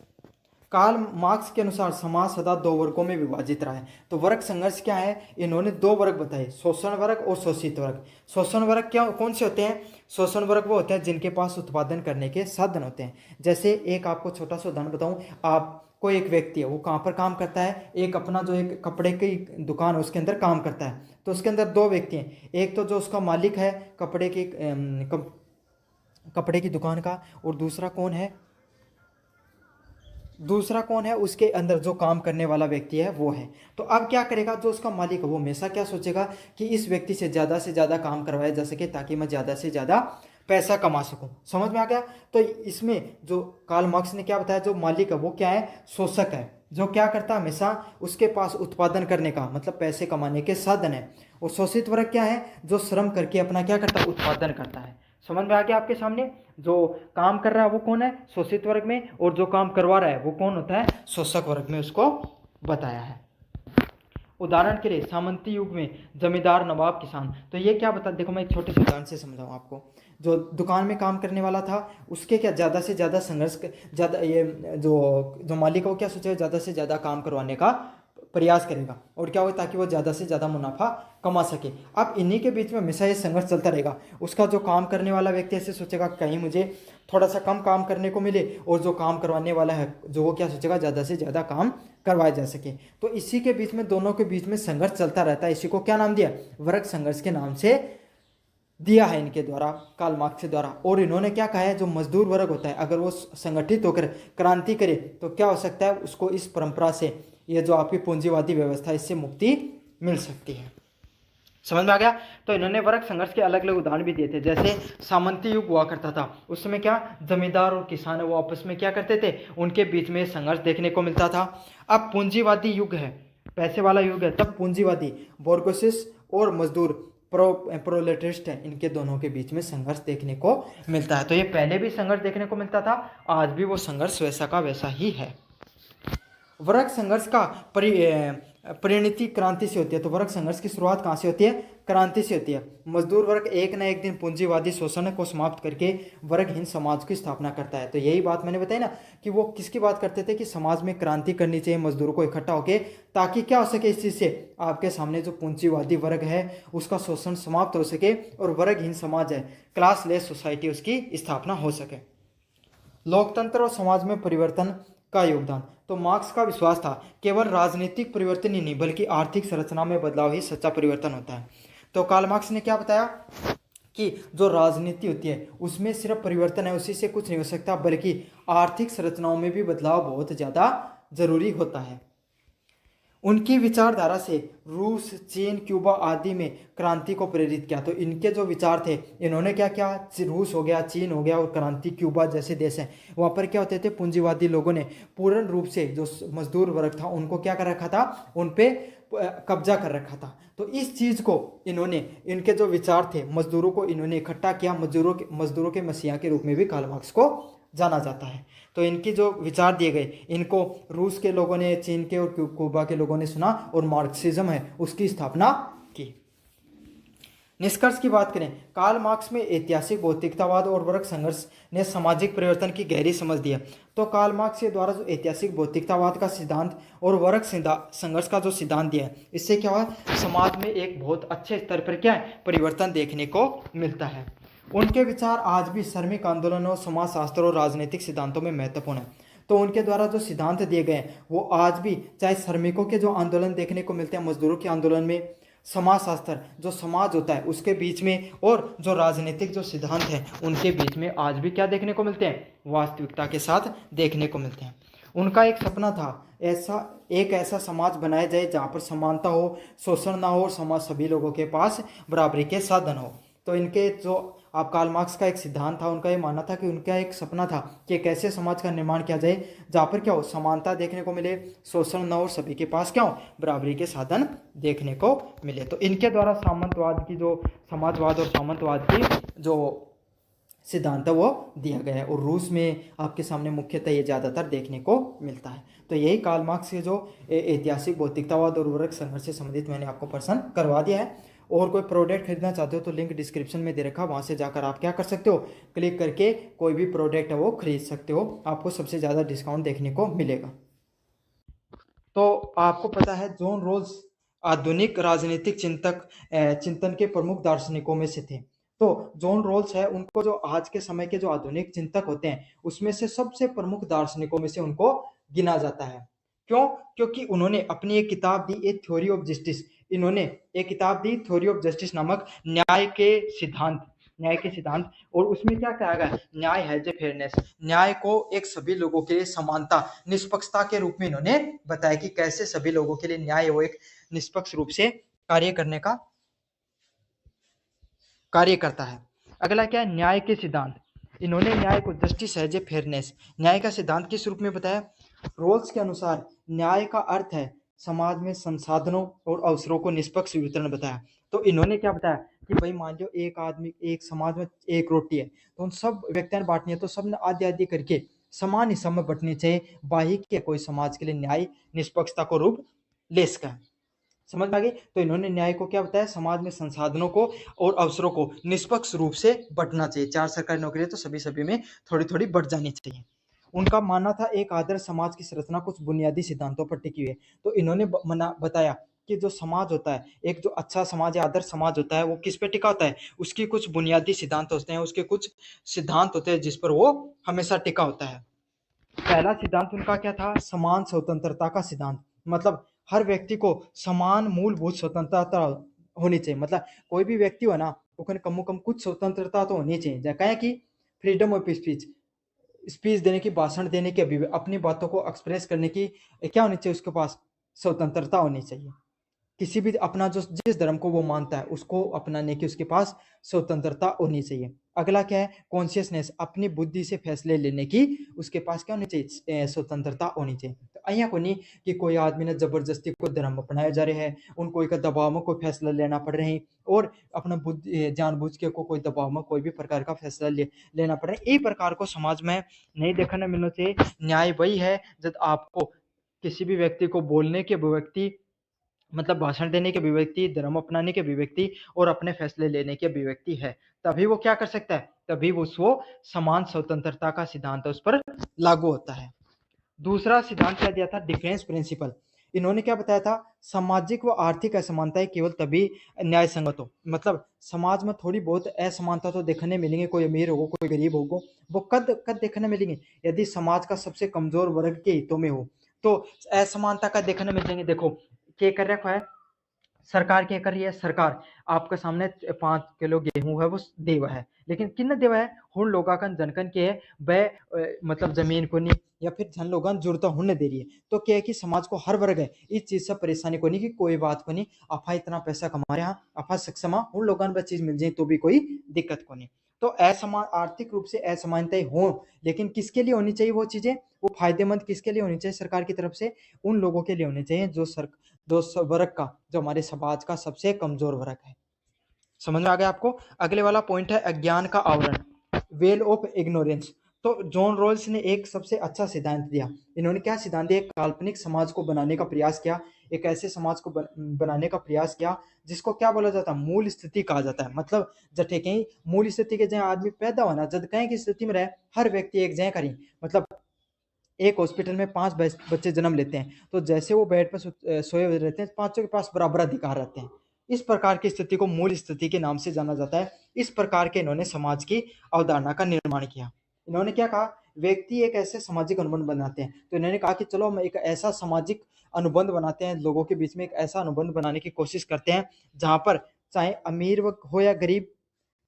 कार्ल मार्क्स के अनुसार समाज सदा 2 वर्गों में विभाजित रहा है। तो वर्ग संघर्ष क्या है, इन्होंने 2 वर्ग बताए, शोषण वर्ग और शोषित वर्ग। शोषण वर्ग क्या, कौन से होते हैं, शोषण वर्ग वो होते हैं जिनके पास उत्पादन करने के साधन होते हैं। जैसे एक आपको छोटा सा उदाहरण बताऊं, आप कोई एक व्यक्ति है, वो कहाँ पर काम करता है, एक अपना जो एक कपड़े की दुकान है उसके अंदर काम करता है। तो उसके अंदर 2 व्यक्ति हैं, एक तो जो उसका मालिक है कपड़े की दुकान का, और दूसरा कौन है, उसके अंदर जो काम करने वाला व्यक्ति है वो है। तो अब क्या करेगा, जो उसका मालिक है वो हमेशा क्या सोचेगा कि इस व्यक्ति से ज़्यादा काम करवाया जा सके, ताकि मैं ज़्यादा से ज़्यादा पैसा कमा सकूं। समझ में आ गया। तो इसमें जो कार्ल मार्क्स ने क्या बताया, जो मालिक है वो क्या है, शोषक है, जो क्या करता है, हमेशा उसके पास उत्पादन करने का मतलब पैसे कमाने के साधन है। और शोषित वर्ग क्या है, जो श्रम करके अपना क्या करता है, उत्पादन करता है। समझ में आ गया आपके सामने, जो काम कर रहा है वो कौन है, शोषित वर्ग में, और जो काम करवा रहा है वो कौन होता है, शोषक वर्ग में, उसको बताया है। उदाहरण के लिए सामंती युग में जमींदार, नवाब, किसान। तो ये क्या बता, देखो मैं एक छोटे से उदाहरण से समझाऊं आपको। जो दुकान में काम करने वाला था उसके क्या ज़्यादा से ज़्यादा संघर्ष, ज़्यादा ये जो मालिक है वो क्या सोचेगा, ज़्यादा से ज़्यादा काम करवाने का प्रयास करेगा, और क्या हो, ताकि वो ज़्यादा से ज़्यादा मुनाफा कमा सके। अब इन्हीं के बीच में हमेशा ये संघर्ष चलता रहेगा। उसका जो काम करने वाला व्यक्ति ऐसे सोचेगा कहीं मुझे थोड़ा सा कम काम करने को मिले, और जो काम करवाने वाला है जो वो क्या सोचेगा, ज़्यादा से ज़्यादा काम करवाया जा सके। तो इसी के बीच में, दोनों के बीच में संघर्ष चलता रहता है। इसी को क्या नाम दिया, वर्ग संघर्ष के नाम से दिया है इनके द्वारा, कार्ल मार्क्स के द्वारा। और इन्होंने क्या कहा है, जो मजदूर वर्ग होता है अगर वो संगठित होकर क्रांति करे तो क्या हो सकता है, उसको इस परंपरा से, ये जो आपकी पूंजीवादी व्यवस्था, इससे मुक्ति मिल सकती है। समझ में आ गया। तो इन्होंने वर्ग संघर्ष के अलग अलग उदाहरण भी दिए थे। जैसे सामंती युग हुआ करता था, उस समय क्या, जमींदार और किसान वो आपस में क्या करते थे, उनके बीच में संघर्ष देखने को मिलता था। अब पूंजीवादी युग है, पैसे वाला युग है, तब पूंजीवादी बोर्गोसिस और मजदूर प्रोलेटरिस्ट है, इनके दोनों के बीच में संघर्ष देखने को मिलता है। तो ये पहले भी संघर्ष देखने को मिलता था, आज भी वो संघर्ष वैसा का वैसा ही है। वर्ग संघर्ष का परिणति क्रांति से होती है। तो वर्ग संघर्ष की शुरुआत कहाँ से होती है, क्रांति से होती है। मजदूर वर्ग एक न एक दिन पूंजीवादी शोषण को समाप्त करके वर्गहीन समाज की स्थापना करता है। तो यही बात मैंने बताई ना कि वो किसकी बात करते थे कि समाज में क्रांति करनी चाहिए मजदूरों को इकट्ठा होकर, ताकि क्या हो सके, इस चीज़ से आपके सामने जो पूंजीवादी वर्ग है उसका शोषण समाप्त हो सके, और वर्गहीन समाज है, क्लासलेस सोसाइटी, उसकी स्थापना हो सके। लोकतंत्र और समाज में परिवर्तन का योगदान। तो तो मार्क्स का विश्वास था केवल राजनीतिक परिवर्तन ही नहीं बल्कि आर्थिक संरचना में बदलाव ही सच्चा परिवर्तन होता है। तो कार्ल मार्क्स ने क्या बताया कि जो राजनीति होती है उसमें सिर्फ परिवर्तन है, उसी से कुछ नहीं हो सकता, बल्कि आर्थिक संरचनाओं में भी बदलाव बहुत ज़्यादा जरूरी होता है। उनकी विचारधारा से रूस, चीन, क्यूबा आदि में क्रांति को प्रेरित किया। तो इनके जो विचार थे, इन्होंने क्या किया, रूस हो गया, चीन हो गया और क्रांति क्यूबा जैसे देश हैं, वहाँ पर क्या होते थे, पूंजीवादी लोगों ने पूर्ण रूप से जो मजदूर वर्ग था उनको क्या कर रखा था, उन पे कब्जा कर रखा था। तो इस चीज़ को इन्होंने, इनके जो विचार थे, मजदूरों को इन्होंने इकट्ठा किया। मजदूरों के मसीहा के रूप में भी कार्ल मार्क्स को जाना जाता है। तो इनकी जो विचार दिए गए, इनको रूस के लोगों ने, चीन के और क्यूबा के लोगों ने सुना और मार्क्सिज्म है उसकी स्थापना की। निष्कर्ष की बात करें, कार्ल मार्क्स में ऐतिहासिक भौतिकतावाद और वर्ग संघर्ष ने सामाजिक परिवर्तन की गहरी समझ दी है। तो कार्ल मार्क्स के द्वारा जो ऐतिहासिक भौतिकतावाद का सिद्धांत और वर्ग संघर्ष का जो सिद्धांत दिया है, इससे क्या हुआ, समाज में एक बहुत अच्छे स्तर पर क्या है, परिवर्तन देखने को मिलता है। उनके विचार आज भी श्रमिक आंदोलनों, समाजशास्त्र और राजनीतिक सिद्धांतों में महत्वपूर्ण है। तो उनके द्वारा जो सिद्धांत दिए गए हैं वो आज भी, चाहे श्रमिकों के जो आंदोलन देखने को मिलते हैं, मजदूरों के आंदोलन में, समाजशास्त्र जो समाज होता है उसके बीच में, और जो राजनीतिक जो सिद्धांत हैं उनके बीच में आज भी क्या देखने को मिलते हैं, वास्तविकता के साथ देखने को मिलते हैं। उनका एक सपना था, एक ऐसा समाज बनाया जाए जहाँ पर समानता हो, शोषण ना हो और समाज सभी लोगों के पास बराबरी के साधन हो। तो इनके जो आप कार्ल मार्क्स का एक सिद्धांत था, उनका ये मानना था कि उनका एक सपना था कि एक ऐसे समाज का निर्माण किया जाए जहाँ पर क्या हो, समानता देखने को मिले, शोषण न हो और सभी के पास क्या हो, बराबरी के साधन देखने को मिले। तो इनके द्वारा सामंतवाद की जो, समाजवाद और सामंतवाद की जो सिद्धांत है वो दिया गया है, और रूस में आपके सामने मुख्यतः ये ज़्यादातर देखने को मिलता है। तो यही कार्ल मार्क्स के जो ऐतिहासिक भौतिकतावाद और वर्ग संघर्ष से संबंधित मैंने आपको प्रश्न करवा दिया है। और कोई प्रोडक्ट खरीदना चाहते हो तो लिंक डिस्क्रिप्शन में दे रखा, वहाँ से जाकर आप क्या कर सकते हो, क्लिक करके कोई भी प्रोडक्ट है वो खरीद सकते हो, आपको सबसे ज़्यादा डिस्काउंट देखने को मिलेगा। तो आपको पता है जॉन रोल्स आधुनिक राजनीतिक चिंतन के प्रमुख दार्शनिकों में से थे। तो जॉन रोल्स है, उनको जो आज के समय के जो आधुनिक चिंतक होते हैं उसमें से सबसे प्रमुख दार्शनिकों में से उनको गिना जाता है। क्यों? क्योंकि उन्होंने अपनी एक किताब दी, ए थ्योरी ऑफ जस्टिस, इन्होंने एक किताब दी थ्योरी ऑफ जस्टिस नामक, न्याय के सिद्धांत, और उसमें क्या कहा गया, न्याय है जो फेयरनेस, न्याय को एक सभी लोगों के लिए समानता, निष्पक्षता के रूप में इन्होंने बताया कि कैसे सभी लोगों के लिए न्याय वो एक निष्पक्ष रूप से कार्य करता है। अगला क्या है, न्याय के सिद्धांत, इन्होंने न्याय को जस्टिस है जे फेयरनेस, न्याय का सिद्धांत किस रूप में बताया, रोल्स के अनुसार न्याय का अर्थ है समाज में संसाधनों और अवसरों को निष्पक्ष वितरण बताया। तो इन्होंने क्या बताया कि भाई मान लो एक आदमी, एक समाज में एक रोटी है तो उन सब व्यक्तियों ने बांटनी है, तो सब ने आधी आधी करके समान हिस्सा में बंटनी चाहिए, बाही के कोई समाज के लिए न्याय निष्पक्षता को रूप ले सका। समझ में आ गई? तो इन्होंने न्याय को क्या बताया, समाज में संसाधनों को और अवसरों को निष्पक्ष रूप से बंटना चाहिए, 4 सरकारी नौकरी तो सभी में थोड़ी थोड़ी बढ़ जानी चाहिए। उनका मानना था एक आदर्श समाज की संरचना कुछ बुनियादी सिद्धांतों पर टिकी हुई है। तो इन्होंने बताया कि जो समाज होता है, एक जो अच्छा समाज या आदर्श समाज होता है वो किस पे टिका होता है, उसकी कुछ बुनियादी सिद्धांत होते हैं, उसके कुछ सिद्धांत होते हैं जिस पर वो हमेशा टिका होता है। पहला सिद्धांत उनका क्या था, समान स्वतंत्रता का सिद्धांत, मतलब हर व्यक्ति को समान मूलभूत स्वतंत्रता होनी चाहिए, मतलब कोई भी व्यक्ति हो ना, उसने कम से कम कुछ स्वतंत्रता तो होनी चाहिए, जैसे कहें कि फ्रीडम ऑफ स्पीच देने की, भाषण देने की, अपनी बातों को एक्सप्रेस करने की क्या होनी चाहिए, उसके पास स्वतंत्रता होनी चाहिए। किसी भी अपना जो जिस धर्म को वो मानता है उसको अपनाने की उसके पास स्वतंत्रता होनी चाहिए। अगला क्या है, कॉन्शियसनेस, अपनी बुद्धि से फैसले लेने की उसके पास क्या होनी चाहिए, स्वतंत्रता होनी चाहिए। तो अहिया को नहीं कि कोई आदमी ने जबरदस्ती कोई धर्म अपनाया जा रहा है, उनको एक दबाव में कोई फैसला लेना पड़ रहे हैं, और अपना बुद्धि जानबूझ के कोई दबाव में कोई भी प्रकार का फैसला लेना पड़ रहा है, इस प्रकार को समाज में नहीं देखने मिलना चाहिए। न्याय वही है जब आपको किसी भी व्यक्ति को बोलने के अभिव्यक्ति, मतलब भाषण देने की अभिव्यक्ति, धर्म अपनाने की अभिव्यक्ति और अपने फैसले लेने की अभिव्यक्ति है, तभी वो क्या कर सकता है, तभी वो समान स्वतंत्रता का सिद्धांत उस पर लागू होता है। दूसरा सिद्धांत क्या दिया था, डिफरेंस प्रिंसिपल, इन्होंने क्या बताया था, सामाजिक व आर्थिक असमानताएं केवल तभी न्याय संगत हो, मतलब समाज में थोड़ी बहुत असमानता तो देखने मिलेंगे, कोई अमीर होगा कोई गरीब होगा, वो कद देखने मिलेंगे, यदि समाज का सबसे कमजोर वर्ग के हितों में हो, तो असमानता का देखने मिल जाएंगे। देखो क्या कर रखा है सरकार, क्या कर रही है सरकार, आपके सामने 5 किलो गेहूं है वो देवा है, लेकिन किन देवा है हुन लोगों का जनकन के है वह मतलब जमीन को नहीं या फिर जन लोगों जरूरत हुन दे रही है। तो क्या है कि समाज को हर वर्ग है इस चीज से परेशानी को नहीं कि कोई बात को नहीं, आपा इतना पैसा कमा रहे हैं, आपा सक्षम उन लोगों को चीज मिल जाए तो भी कोई दिक्कत को नहीं। तो असमान आर्थिक रूप से असमानताएं हो, लेकिन किसके लिए होनी चाहिए वो चीजें, वो फायदेमंद किसके लिए होनी चाहिए सरकार की तरफ से, उन लोगों के लिए होनी चाहिए जो वर्ग का, जो हमारे समाज का सबसे कमजोर वर्ग है। समझ में आ गया आपको। अगले वाला पॉइंट है अज्ञान का आवरण, वेल ऑफ इग्नोरेंस। तो जॉन रॉल्स ने एक सबसे अच्छा सिद्धांत दिया। इन्होंने क्या सिद्धांत दिया, एक काल्पनिक समाज को बनाने का प्रयास किया, एक ऐसे समाज को बनाने का प्रयास किया जिसको क्या बोला जाता है, मूल स्थिति कहा जाता है। मतलब जटे कहीं मूल स्थिति के जहाँ आदमी पैदा होना जब कहीं की स्थिति में रहे, हर व्यक्ति एक जय करी, मतलब एक हॉस्पिटल में 5 बच्चे जन्म लेते हैं, तो जैसे वो बेड पर सोए हुए रहते हैं, पांचों के पास बराबर अधिकार रहते हैं। इस प्रकार की स्थिति को मूल स्थिति के नाम से जाना जाता है। इस प्रकार के इन्होंने समाज की अवधारणा का निर्माण किया। इन्होंने क्या कहा, व्यक्ति एक ऐसे सामाजिक अनुबंध बनाते हैं, तो इन्होंने कहा कि चलो हम एक ऐसा सामाजिक अनुबंध बनाते हैं, लोगों के बीच में एक ऐसा अनुबंध बनाने की कोशिश करते हैं जहां पर चाहे अमीर हो या गरीब,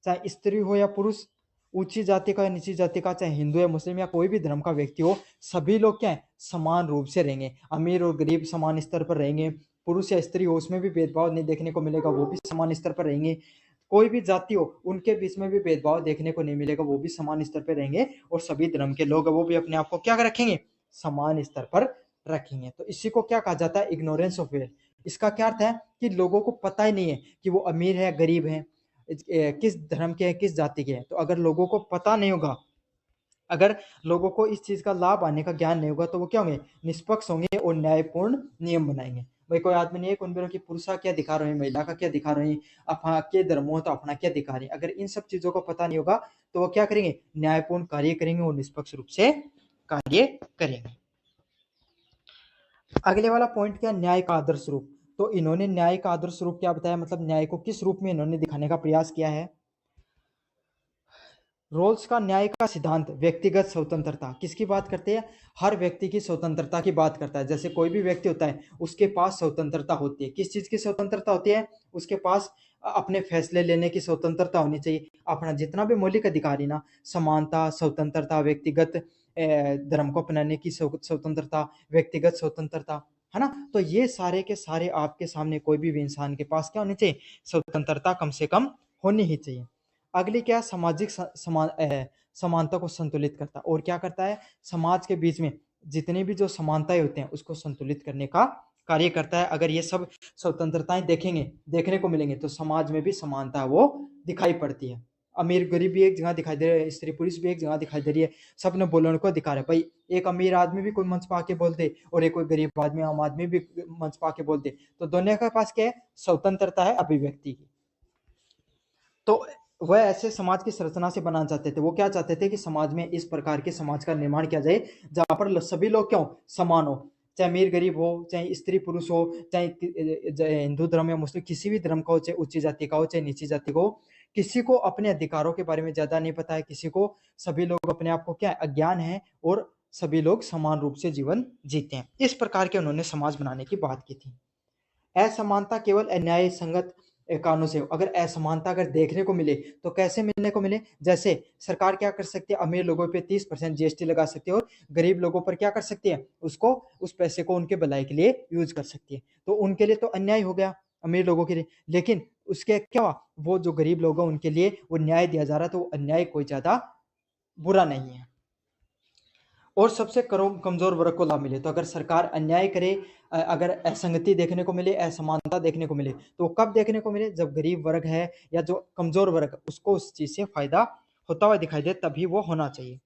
चाहे स्त्री हो या पुरुष, ऊंची जाति का या नीची जाति का, चाहे हिंदू या मुस्लिम या कोई भी धर्म का व्यक्ति हो, सभी लोग क्या है समान रूप से रहेंगे। अमीर और गरीब समान स्तर पर रहेंगे, पुरुष या स्त्री हो उसमें भी भेदभाव नहीं देखने को मिलेगा, वो भी समान स्तर पर रहेंगे। कोई भी जाति हो उनके बीच में भी भेदभाव देखने को नहीं मिलेगा, वो भी समान स्तर पर रहेंगे। और सभी धर्म के लोग वो भी अपने आप को क्या रखेंगे, समान स्तर पर रखेंगे। तो इसी को क्या कहा जाता है, इग्नोरेंस ऑफ वेल। इसका क्या अर्थ है कि लोगों को पता ही नहीं है कि वो अमीर है गरीब है, किस धर्म के हैं किस जाति के हैं। तो अगर लोगों को पता नहीं होगा, अगर लोगों को इस चीज का लाभ आने का ज्ञान नहीं होगा, तो वो क्या होंगे, निष्पक्ष होंगे और न्यायपूर्ण नियम बनाएंगे। भाई कोई आदमी नहीं है कौन बेरो कि पुरुषा क्या दिखा रहे हैं, महिला का क्या दिखा रहे हैं, अपना के धर्म हो तो अपना क्या दिखा रहे हैं। अगर इन सब चीजों का पता नहीं होगा तो वो क्या करेंगे, न्यायपूर्ण कार्य करेंगे और निष्पक्ष रूप से कार्य करेंगे। अगले वाला पॉइंट क्या, न्याय का आदर्श रूप। तो इन्होंने न्याय का आदर्श रूप क्या बताया, मतलब न्याय को किस रूप में इन्होंने दिखाने का प्रयास किया है। रोल्स का न्याय का सिद्धांत व्यक्तिगत स्वतंत्रता, किसकी बात करते हैं, हर व्यक्ति की स्वतंत्रता की बात करता है। जैसे कोई भी व्यक्ति होता है उसके पास स्वतंत्रता होती है, किस चीज की स्वतंत्रता होती है, उसके पास अपने फैसले लेने की स्वतंत्रता होनी चाहिए। अपना जितना भी मौलिक अधिकार है ना, समानता, स्वतंत्रता, व्यक्तिगत धर्म को अपनाने की स्वतंत्रता, व्यक्तिगत स्वतंत्रता, है ना। तो ये सारे के सारे आपके सामने कोई भी इंसान के पास क्या होनी चाहिए, स्वतंत्रता कम से कम होनी ही चाहिए। अगली क्या, सामाजिक समानता को संतुलित करता और क्या करता है, समाज के बीच में जितने भी जो समानताएं होते हैं उसको संतुलित करने का कार्य करता है। अगर ये सब स्वतंत्रताएं देखेंगे, देखने को मिलेंगे, तो समाज में भी समानता वो दिखाई पड़ती है। अमीर गरीब भी एक जगह दिखाई दे रहा है, स्त्री पुरुष भी एक जगह दिखाई दे रही है, सब ने बोलने को अधिकार है। भाई एक अमीर आदमी भी कोई मंच पा के बोल दे और एक कोई गरीब आदमी आम आदमी भी मंच पा के बोल दे, तो दोनों के पास क्या है, स्वतंत्रता है अभिव्यक्ति की। तो वह ऐसे समाज की संरचना से बनाना चाहते थे। वो क्या चाहते थे कि समाज में इस प्रकार के समाज का निर्माण किया जाए जहां पर सभी लोग क्यों समान हो, चाहे अमीर गरीब हो, चाहे स्त्री पुरुष हो, चाहे हिंदू धर्म या मुस्लिम किसी भी धर्म का हो, चाहे उच्च जाति का हो चाहे नीची जाति का हो, किसी को अपने अधिकारों के बारे में ज्यादा नहीं पता है, किसी को, सभी लोग अपने आप को क्या अज्ञान है और सभी लोग समान रूप से जीवन जीते हैं। इस प्रकार के उन्होंने समाज बनाने की बात की थी। असमानता केवल अन्याय संगत कानून से, अगर असमानता अगर देखने को मिले तो कैसे मिलने को मिले, जैसे सरकार क्या कर सकती है, अमीर लोगों पे 30% जीएसटी लगा सकती है और गरीब लोगों पर क्या कर सकती है, उसको उस पैसे को उनके भलाई के लिए यूज कर सकती है। तो उनके लिए तो अन्याय हो गया अमीर लोगों के लिए, लेकिन उसके क्या हुआ, वो जो गरीब लोग हैं उनके लिए वो न्याय दिया जा रहा, तो अन्याय कोई ज्यादा बुरा नहीं है। और सबसे कमजोर वर्ग को लाभ मिले, तो अगर सरकार अन्याय करे, अगर असंगति देखने को मिले, असमानता देखने को मिले, तो कब देखने को मिले, जब गरीब वर्ग है या जो कमजोर वर्ग उसको उस चीज से फायदा होता हुआ दिखाई दे, तभी वो होना चाहिए।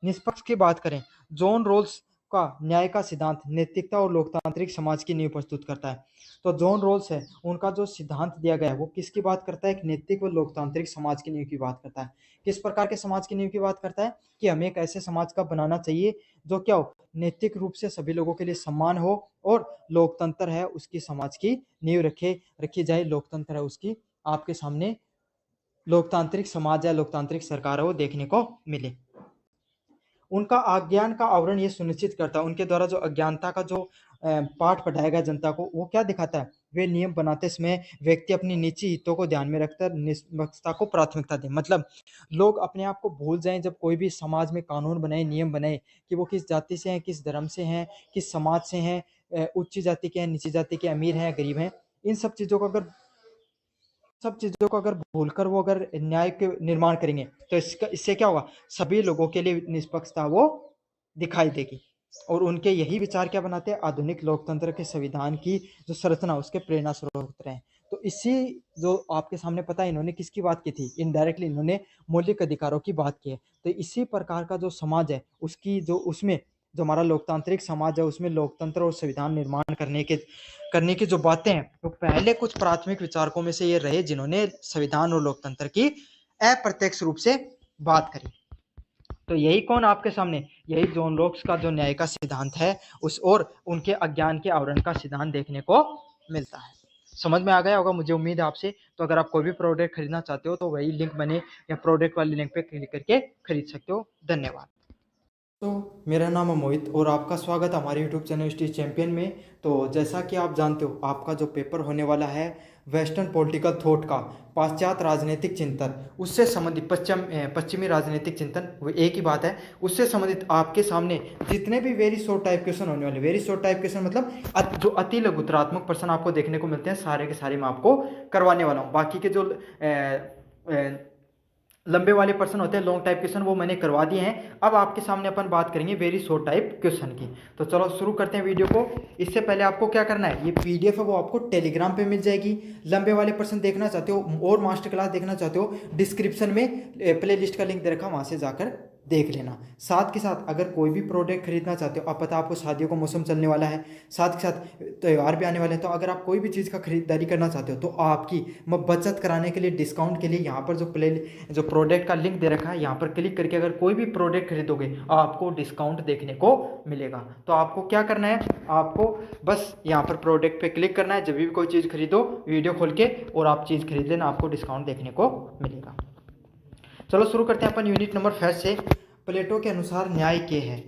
निष्पक्ष की बात करें, जॉन रोल्स का न्याय का सिद्धांत नैतिकता और लोकतांत्रिक समाज की नींव प्रस्तुत करता है। तो जॉन रोल्स है उनका जो सिद्धांत दिया गया है वो किसकी बात करता है, एक नैतिक व लोकतांत्रिक समाज की नींव की बात करता है। किस प्रकार के समाज की नींव की बात करता है, कि हमें एक ऐसे समाज का बनाना चाहिए जो क्या हो, नैतिक रूप से सभी लोगों के लिए सम्मान हो और लोकतंत्र है उसकी समाज की नींव रखी जाए, लोकतंत्र है उसकी आपके सामने लोकतांत्रिक समाज या लोकतांत्रिक सरकार है वो देखने को मिले। उनका अज्ञान का आवरण ये सुनिश्चित करता है, उनके द्वारा जो अज्ञानता का जो पाठ पढ़ाया गया जनता को, वो क्या दिखाता है, वे नियम बनाते समय व्यक्ति अपनी निजी हितों को ध्यान में रखकर निष्पक्षता को प्राथमिकता दे। मतलब लोग अपने आप को भूल जाएं जब कोई भी समाज में कानून बनाए, नियम बनाए कि वो किस जाति से हैं, किस धर्म से हैं, किस समाज से हैं, उच्च जाति के हैं, नीची जाति के, अमीर हैं, गरीब हैं, इन सब चीज़ों को अगर भूलकर वो अगर न्याय के निर्माण करेंगे तो इससे क्या होगा, सभी लोगों के लिए निष्पक्षता वो दिखाई देगी। और उनके यही विचार क्या बनाते हैं, आधुनिक लोकतंत्र के संविधान की जो संरचना उसके प्रेरणा स्रोत रहे हैं। तो इसी जो आपके सामने पता है इन्होंने किसकी बात की थी, इनडायरेक्टली इन्होंने मौलिक अधिकारों की बात की है। तो इसी प्रकार का जो समाज है उसकी जो उसमें जो हमारा लोकतांत्रिक समाज है उसमें लोकतंत्र और संविधान निर्माण करने की जो बातें हैं तो पहले कुछ प्राथमिक विचारकों में से ये रहे जिन्होंने संविधान और लोकतंत्र की अप्रत्यक्ष रूप से बात करी। तो यही कौन आपके सामने, यही जॉन लॉक्स का जो न्याय का सिद्धांत है उस और उनके अज्ञान के आवरण का सिद्धांत देखने को मिलता है। समझ में आ गया होगा मुझे उम्मीद है आपसे। तो अगर आप कोई भी प्रोडक्ट खरीदना चाहते हो तो वही लिंक बने या प्रोडक्ट वाले लिंक पे क्लिक करके खरीद सकते हो। धन्यवाद। तो मेरा नाम है मोहित और आपका स्वागत है हमारे यूट्यूब चैनल स्टेज चैंपियन में। तो जैसा कि आप जानते हो आपका जो पेपर होने वाला है वेस्टर्न पॉलिटिकल थॉट का पाश्चात्य राजनीतिक चिंतन, उससे संबंधित पश्चिमी राजनीतिक चिंतन, वो एक ही बात है। उससे संबंधित आपके सामने जितने भी वेरी शॉर्ट टाइप क्वेश्चन होने वाले, वेरी शॉर्ट टाइप क्वेश्चन मतलब जो अति लघुतरात्मक प्रश्न आपको देखने को मिलते हैं सारे के सारे मैं आपको करवाने वाला हूँ। बाकी के जो लंबे वाले प्रश्न होते हैं लॉन्ग टाइप क्वेश्चन वो मैंने करवा दिए हैं। अब आपके सामने अपन बात करेंगे वेरी शॉर्ट टाइप क्वेश्चन की। तो चलो शुरू करते हैं वीडियो को। इससे पहले आपको क्या करना है, ये पीडीएफ है वो आपको टेलीग्राम पे मिल जाएगी। लंबे वाले प्रश्न देखना चाहते हो और मास्टर क्लास देखना चाहते हो, डिस्क्रिप्शन में प्ले लिस्ट का लिंक दे रखा, वहाँ से जाकर देख लेना। साथ के साथ अगर कोई भी प्रोडक्ट खरीदना चाहते हो, अब पता आपको शादियों का मौसम चलने वाला है, साथ के साथ त्यौहार भी आने वाले हैं, तो अगर आप कोई भी चीज़ का खरीदारी करना चाहते हो तो आपकी बचत कराने के लिए, डिस्काउंट के लिए यहाँ पर जो प्रोडक्ट का लिंक दे रखा है यहाँ पर क्लिक करके अगर कोई भी प्रोडक्ट खरीदोगे आपको डिस्काउंट देखने को मिलेगा। तो आपको क्या करना है, आपको बस यहाँ पर प्रोडक्ट पे क्लिक करना है, जब भी कोई चीज़ खरीदो वीडियो खोल के और आप चीज़ खरीद लेना, आपको डिस्काउंट देखने को मिलेगा। चलो शुरू करते हैं अपन यूनिट नंबर 5 से। प्लेटो के अनुसार न्याय क्या है,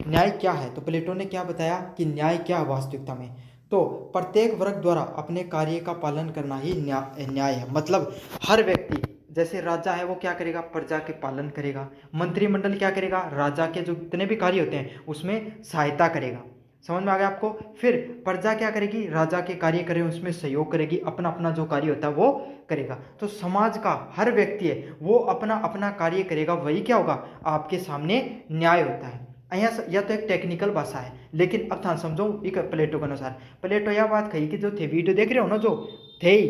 न्याय क्या है। तो प्लेटो ने क्या बताया कि न्याय क्या है वास्तविकता में, तो प्रत्येक वर्ग द्वारा अपने कार्य का पालन करना ही न्याय है। मतलब हर व्यक्ति, जैसे राजा है वो क्या करेगा, प्रजा के पालन करेगा, मंत्रिमंडल क्या करेगा, राजा के जो जितने भी कार्य होते हैं उसमें सहायता करेगा। समझ में आ गया आपको। फिर प्रजा क्या करेगी, राजा के कार्य करे उसमें सहयोग करेगी, अपना अपना जो कार्य होता है वो करेगा। तो समाज का हर व्यक्ति है वो अपना अपना कार्य करेगा, वही क्या होगा, आपके सामने न्याय होता है। यहाँ या तो एक टेक्निकल भाषा है, लेकिन अब था समझो एक प्लेटो के अनुसार। प्लेटो यह बात कही कि जो थे वीडियो देख रहे हो ना, जो थे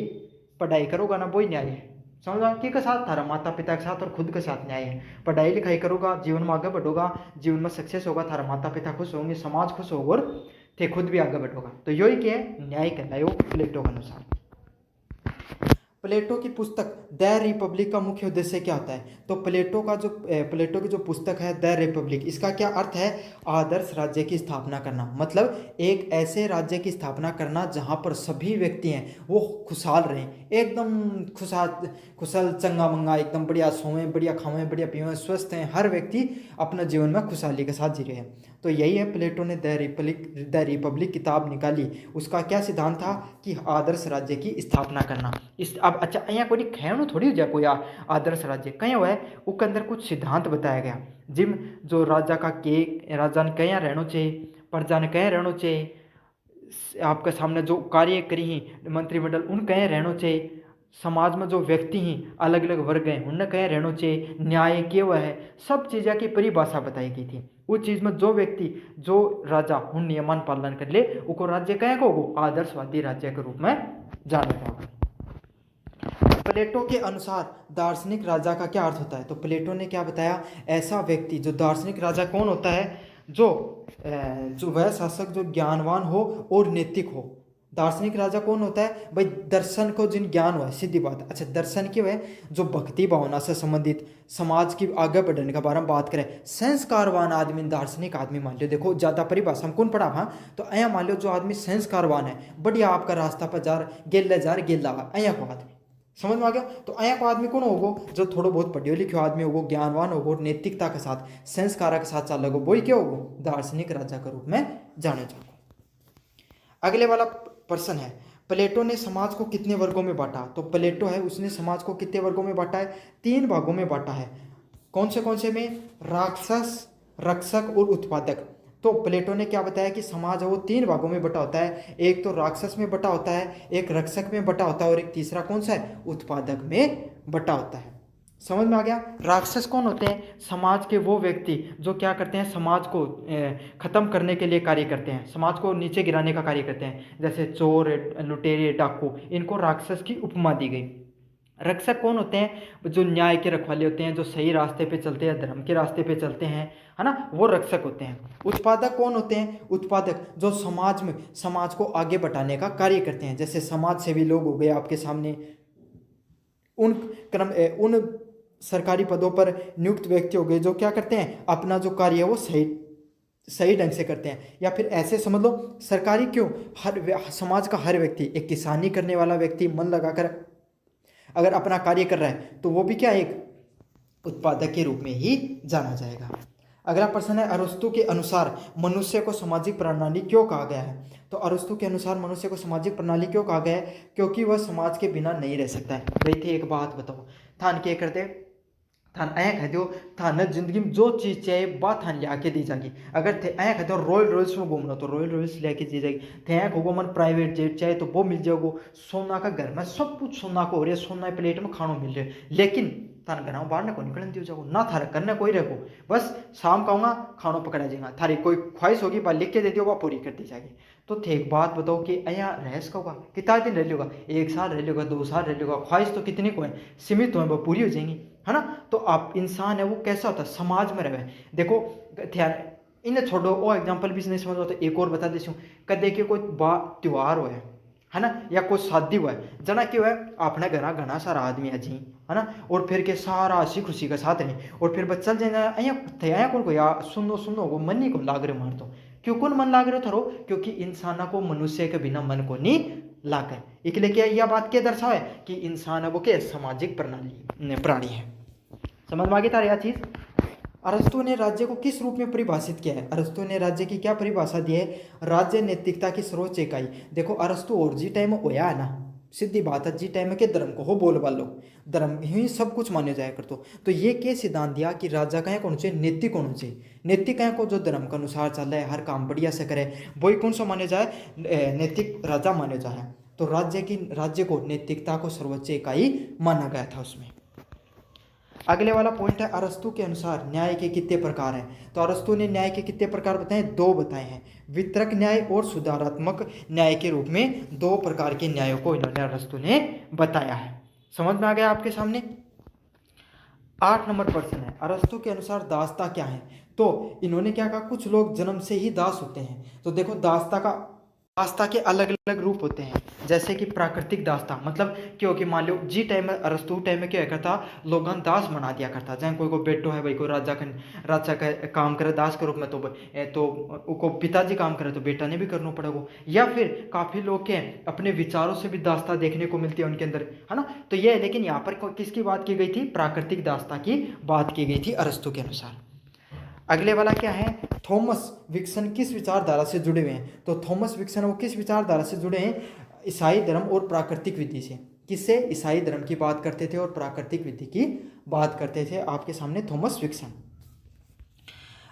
पढ़ाई करोगा ना वही न्याय है। समझा कि के साथ थारा माता पिता के साथ और खुद के साथ न्याय है। पढ़ाई लिखाई करोगा, जीवन में आगे बढ़ोगा, जीवन में सक्सेस होगा, थारा माता पिता खुश होंगे, समाज खुश होगा और थे खुद भी आगे बढ़ोगा। तो यही क्या है, न्याय कहलाए वो प्लेटो के अनुसार। प्लेटो की पुस्तक द रिपब्लिक का मुख्य उद्देश्य क्या होता है, तो प्लेटो की जो पुस्तक है द रिपब्लिक, इसका क्या अर्थ है, आदर्श राज्य की स्थापना करना। मतलब एक ऐसे राज्य की स्थापना करना जहाँ पर सभी व्यक्ति हैं वो खुशहाल रहें, एकदम खुशहाल चंगा मंगा, एकदम बढ़िया सोएं, बढ़िया खावें, बढ़िया पीवें, स्वस्थ हैं, हर व्यक्ति अपना जीवन में खुशहाली के साथ जी रहे हैं। तो यही है प्लेटो ने द रिपब्लिक किताब निकाली। उसका क्या सिद्धांत था कि आदर्श राज्य की स्थापना करना। अब अच्छा यहाँ कोई खेणु थोड़ी हो जाए कोई आदर्श राज्य कहीं हुआ है, उसके अंदर कुछ सिद्धांत बताया गया जिम जो राजा ने कहीं रहना चाहिए, प्रजा ने कहीं रहना चाहिए, आपके सामने जो कार्य करी मंत्रिमंडल उन कहीं रहना चाहिए, समाज में जो व्यक्ति हैं अलग अलग वर्ग हैं उनने कहीं रहना चाहिए, न्याय क्या हुआ है, सब चीज़ें की परिभाषा बताई गई थी। उस चीज़ में जो व्यक्ति जो राजा उन नियमान पालन कर ले उसको राज्य कहें को आदर्शवादी राज्य के रूप में जाना जाएगा। प्लेटो के अनुसार दार्शनिक राजा का क्या अर्थ होता है, तो प्लेटो ने क्या बताया, ऐसा व्यक्ति जो दार्शनिक राजा कौन होता है, जो वह शासक जो ज्ञानवान हो और नैतिक हो। दार्शनिक राजा कौन होता है भाई, दर्शन को जिन ज्ञान हुआ है, सीधी बात है। अच्छा दर्शन की वह जो भक्ति भावना से संबंधित समाज की आगे बढ़ने के बारे में बात करें, संस्कारवान आदमी दार्शनिक आदमी मान लो, देखो ज़्यादा परिभाषा हम कौन पढ़ा, हाँ तो अया मान लो जो आदमी संस्कारवान है, बढ़िया आपका रास्ता पर जार गेला जार गेला अया को आदमी समझ में आ गया। तो अया को आदमी कौन होगो, जो थोड़ो बहुत पढ़ियो लिखियो आदमी होगो, ज्ञानवान होगो, नैतिकता के साथ संस्कार के साथ चल लगो, वही क्या होगो, दार्शनिक राजा के रूप में जाने जाओ। अगले वाला प्रश्न है, प्लेटो ने समाज को कितने वर्गों में बांटा। तो प्लेटो है उसने समाज को कितने वर्गों में बांटा है, 3 भागों में बांटा है। कौन से में, राक्षस, रक्षक और उत्पादक। तो प्लेटो ने क्या बताया कि समाज है वो 3 भागों में बटा होता है, एक तो राक्षस में बटा होता है, एक रक्षक में बटा होता है और एक तीसरा कौन सा है, उत्पादक में बटा होता है। समझ में आ गया। राक्षस कौन होते हैं, समाज के वो व्यक्ति जो क्या करते हैं, समाज को खत्म करने के लिए कार्य करते हैं, समाज को नीचे गिराने का कार्य करते हैं, जैसे चोर, लुटेरे, डाकू, इनको राक्षस की उपमा दी गई। रक्षक कौन होते हैं, जो न्याय के रखवाले होते हैं, जो सही रास्ते पे चलते हैं, धर्म के रास्ते पे चलते हैं, है ना, वो रक्षक होते हैं। उत्पादक कौन होते हैं, उत्पादक जो समाज को आगे बढ़ाने का कार्य करते हैं, जैसे समाज सेवी लोग हो गए आपके सामने, उन सरकारी पदों पर नियुक्त व्यक्ति हो गए जो क्या करते हैं, अपना जो कार्य है वो सही ढंग से करते हैं। या फिर ऐसे समझ लो, सरकारी क्यों, समाज का हर व्यक्ति, एक किसानी करने वाला व्यक्ति मन लगाकर अगर अपना कार्य कर रहा है तो वो भी क्या, एक उत्पादक के रूप में ही जाना जाएगा। अगला प्रश्न है, अरस्तु के अनुसार मनुष्य को सामाजिक प्रणाली क्यों कहा गया है। तो अरस्तु के अनुसार मनुष्य को सामाजिक प्रणाली क्यों कहा गया है, क्योंकि वह समाज के बिना नहीं रह सकता है। भाई थे एक बात बताओ, थान क्या करते, थान ऐ कह दो, थान जिंदगी में जो चीज़ चाहिए बात थान लिया के दी जाएगी। अगर थे ऐ कह दो रॉयल रॉयल्स में घूमना तो रॉयल रॉयल्स लेके दी जाएगी। थे ऐ होगो मन प्राइवेट जेट चाहिए तो वो मिल जाएगा। सोना का घर में सब कुछ सोना को हो रहा है, सोना प्लेट में खाना मिल रहा है, लेकिन थान घर बाहर ना को निकलने दियो जाओ ना, थारे करने कोई रखो, बस शाम का होगा खाना पकड़ा जाएगा, थारी कोई ख्वाहिश होगी बात लिख के दे दियो वह पूरी कर दी जाएगी। तो थे एक बात बताओ कि अया रहस का होगा, कितना दिन रह लेगा, 1 साल रह लेगा, 2 साल रह लेगा, ख्वाहिश तो कितनी को है, सीमित हो है, वह पूरी हो जाएंगी, है ना। तो आप इंसान है वो कैसा होता है, समाज में रहे। देखो इन छोड़ो वो एग्जाम्पल भी नहीं समझ, तो एक और बता देती हूँ, कदे के कोई त्यौहार हो है ना, या कोई शादी हुआ है, जना क्यों है, अपने घर घना सारा आदमी है जी, है ना, और फिर के सारा हंसी खुशी का साथ रहे, और फिर बस चल जाए कौन को यार सुनो वो मन नहीं को लाग रहे मार दो, क्यों कौन मन लाग रहे थारो, क्योंकि इंसान को मनुष्य के बिना मन को नहीं लाकर, इसलिए क्या यह बात क्या दर्शाओ है कि इंसान है वो क्या सामाजिक प्राणी है। समझ में आ गई तार यह चीज। अरस्तु ने राज्य को किस रूप में परिभाषित किया है, अरस्तु ने राज्य की क्या परिभाषा दी है, राज्य नैतिकता की सर्वोच्च इकाई। देखो अरस्तु और जी टाइम होया है ना, सीधी बात है, जी टाइम के धर्म को हो बोल वालो, धर्म ही सब कुछ माने जाया कर। तो ये क्या सिद्धांत दिया कि राजा कहें कौन से, नैतिक होना चाहिए, नैतिक कहें को जो धर्म के अनुसार चल रहा है, हर काम बढ़िया से करे, वही कौन सा माने जाए, नैतिक राजा माने जाए। तो राज्य को नैतिकता को सर्वोच्च इकाई माना गया था उसमें। अगले वाला पॉइंट है, अरस्तु के अनुसार न्याय के कितने प्रकार हैं। तो अरस्तु ने न्याय के कितने प्रकार बताए, 2 बताए हैं, वितरक न्याय और सुधारात्मक न्याय के रूप में 2 प्रकार के न्यायों को इन्होंने अरस्तु ने बताया है। समझ में आ गया आपके सामने। 8 नंबर प्रश्न है, अरस्तु के अनुसार दासता क्या है। तो इन्होंने क्या कहा, कुछ लोग जन्म से ही दास होते हैं। तो देखो दासता के अलग अलग रूप होते हैं, जैसे कि प्राकृतिक दासता, मतलब क्योंकि मान लो जी टाइम में, अरस्तु टाइम में क्या करता, लोगों दास बना दिया करता, जहाँ कोई को बेटो है भाई, कोई राजा का काम करे दास के रूप में, तो उनको पिताजी काम करे तो बेटा ने भी करना पड़ेगा। या फिर काफ़ी लोग के अपने विचारों से भी दासता देखने को मिलती है उनके अंदर, है ना। तो ये, लेकिन यहाँ पर किसकी बात की गई थी, प्राकृतिक दासता की बात की गई थी अरस्तु के अनुसार। अगले वाला क्या है, थॉमस विक्सन किस विचारधारा से जुड़े हुए हैं। तो थॉमस विक्सन वो किस विचारधारा से जुड़े हैं, ईसाई धर्म और प्राकृतिक विधि से। किससे, ईसाई धर्म की बात करते थे और प्राकृतिक विधि की बात करते थे आपके सामने थॉमस विक्सन।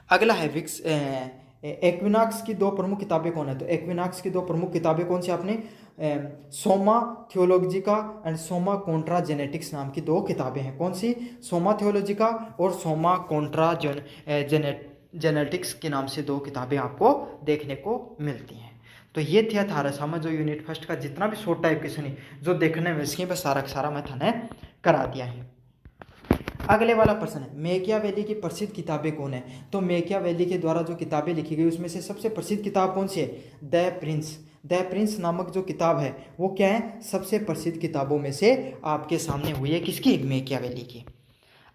अगला है एक्विनॉक्स की 2 प्रमुख किताबें कौन है। तो एक्विनॉक्स की 2 प्रमुख किताबें कौन सी आपने, Summa Theologica and Summa Contra Gentiles नाम की 2 किताबें हैं। कौन सी, सोमा थियोलॉजिका और सोमा कॉन्ट्रा जेनेटिक्स के नाम से 2 किताबें आपको देखने को मिलती हैं। तो ये थी थारा सामा जो यूनिट फर्स्ट का जितना भी शॉर्ट टाइप क्वेश्चन है जो देखने में इसके बस सारा मैं थाने करा दिया है। अगले वाला प्रश्न है, मैकियावेली की प्रसिद्ध किताबें कौन है। तो मैकियावेली के द्वारा जो किताबें लिखी गई उसमें से सबसे प्रसिद्ध किताब कौन सी है, द प्रिंस नामक जो किताब है वो क्या है, सबसे प्रसिद्ध किताबों में से आपके सामने हुई है, किसकी, मैकियावेली की।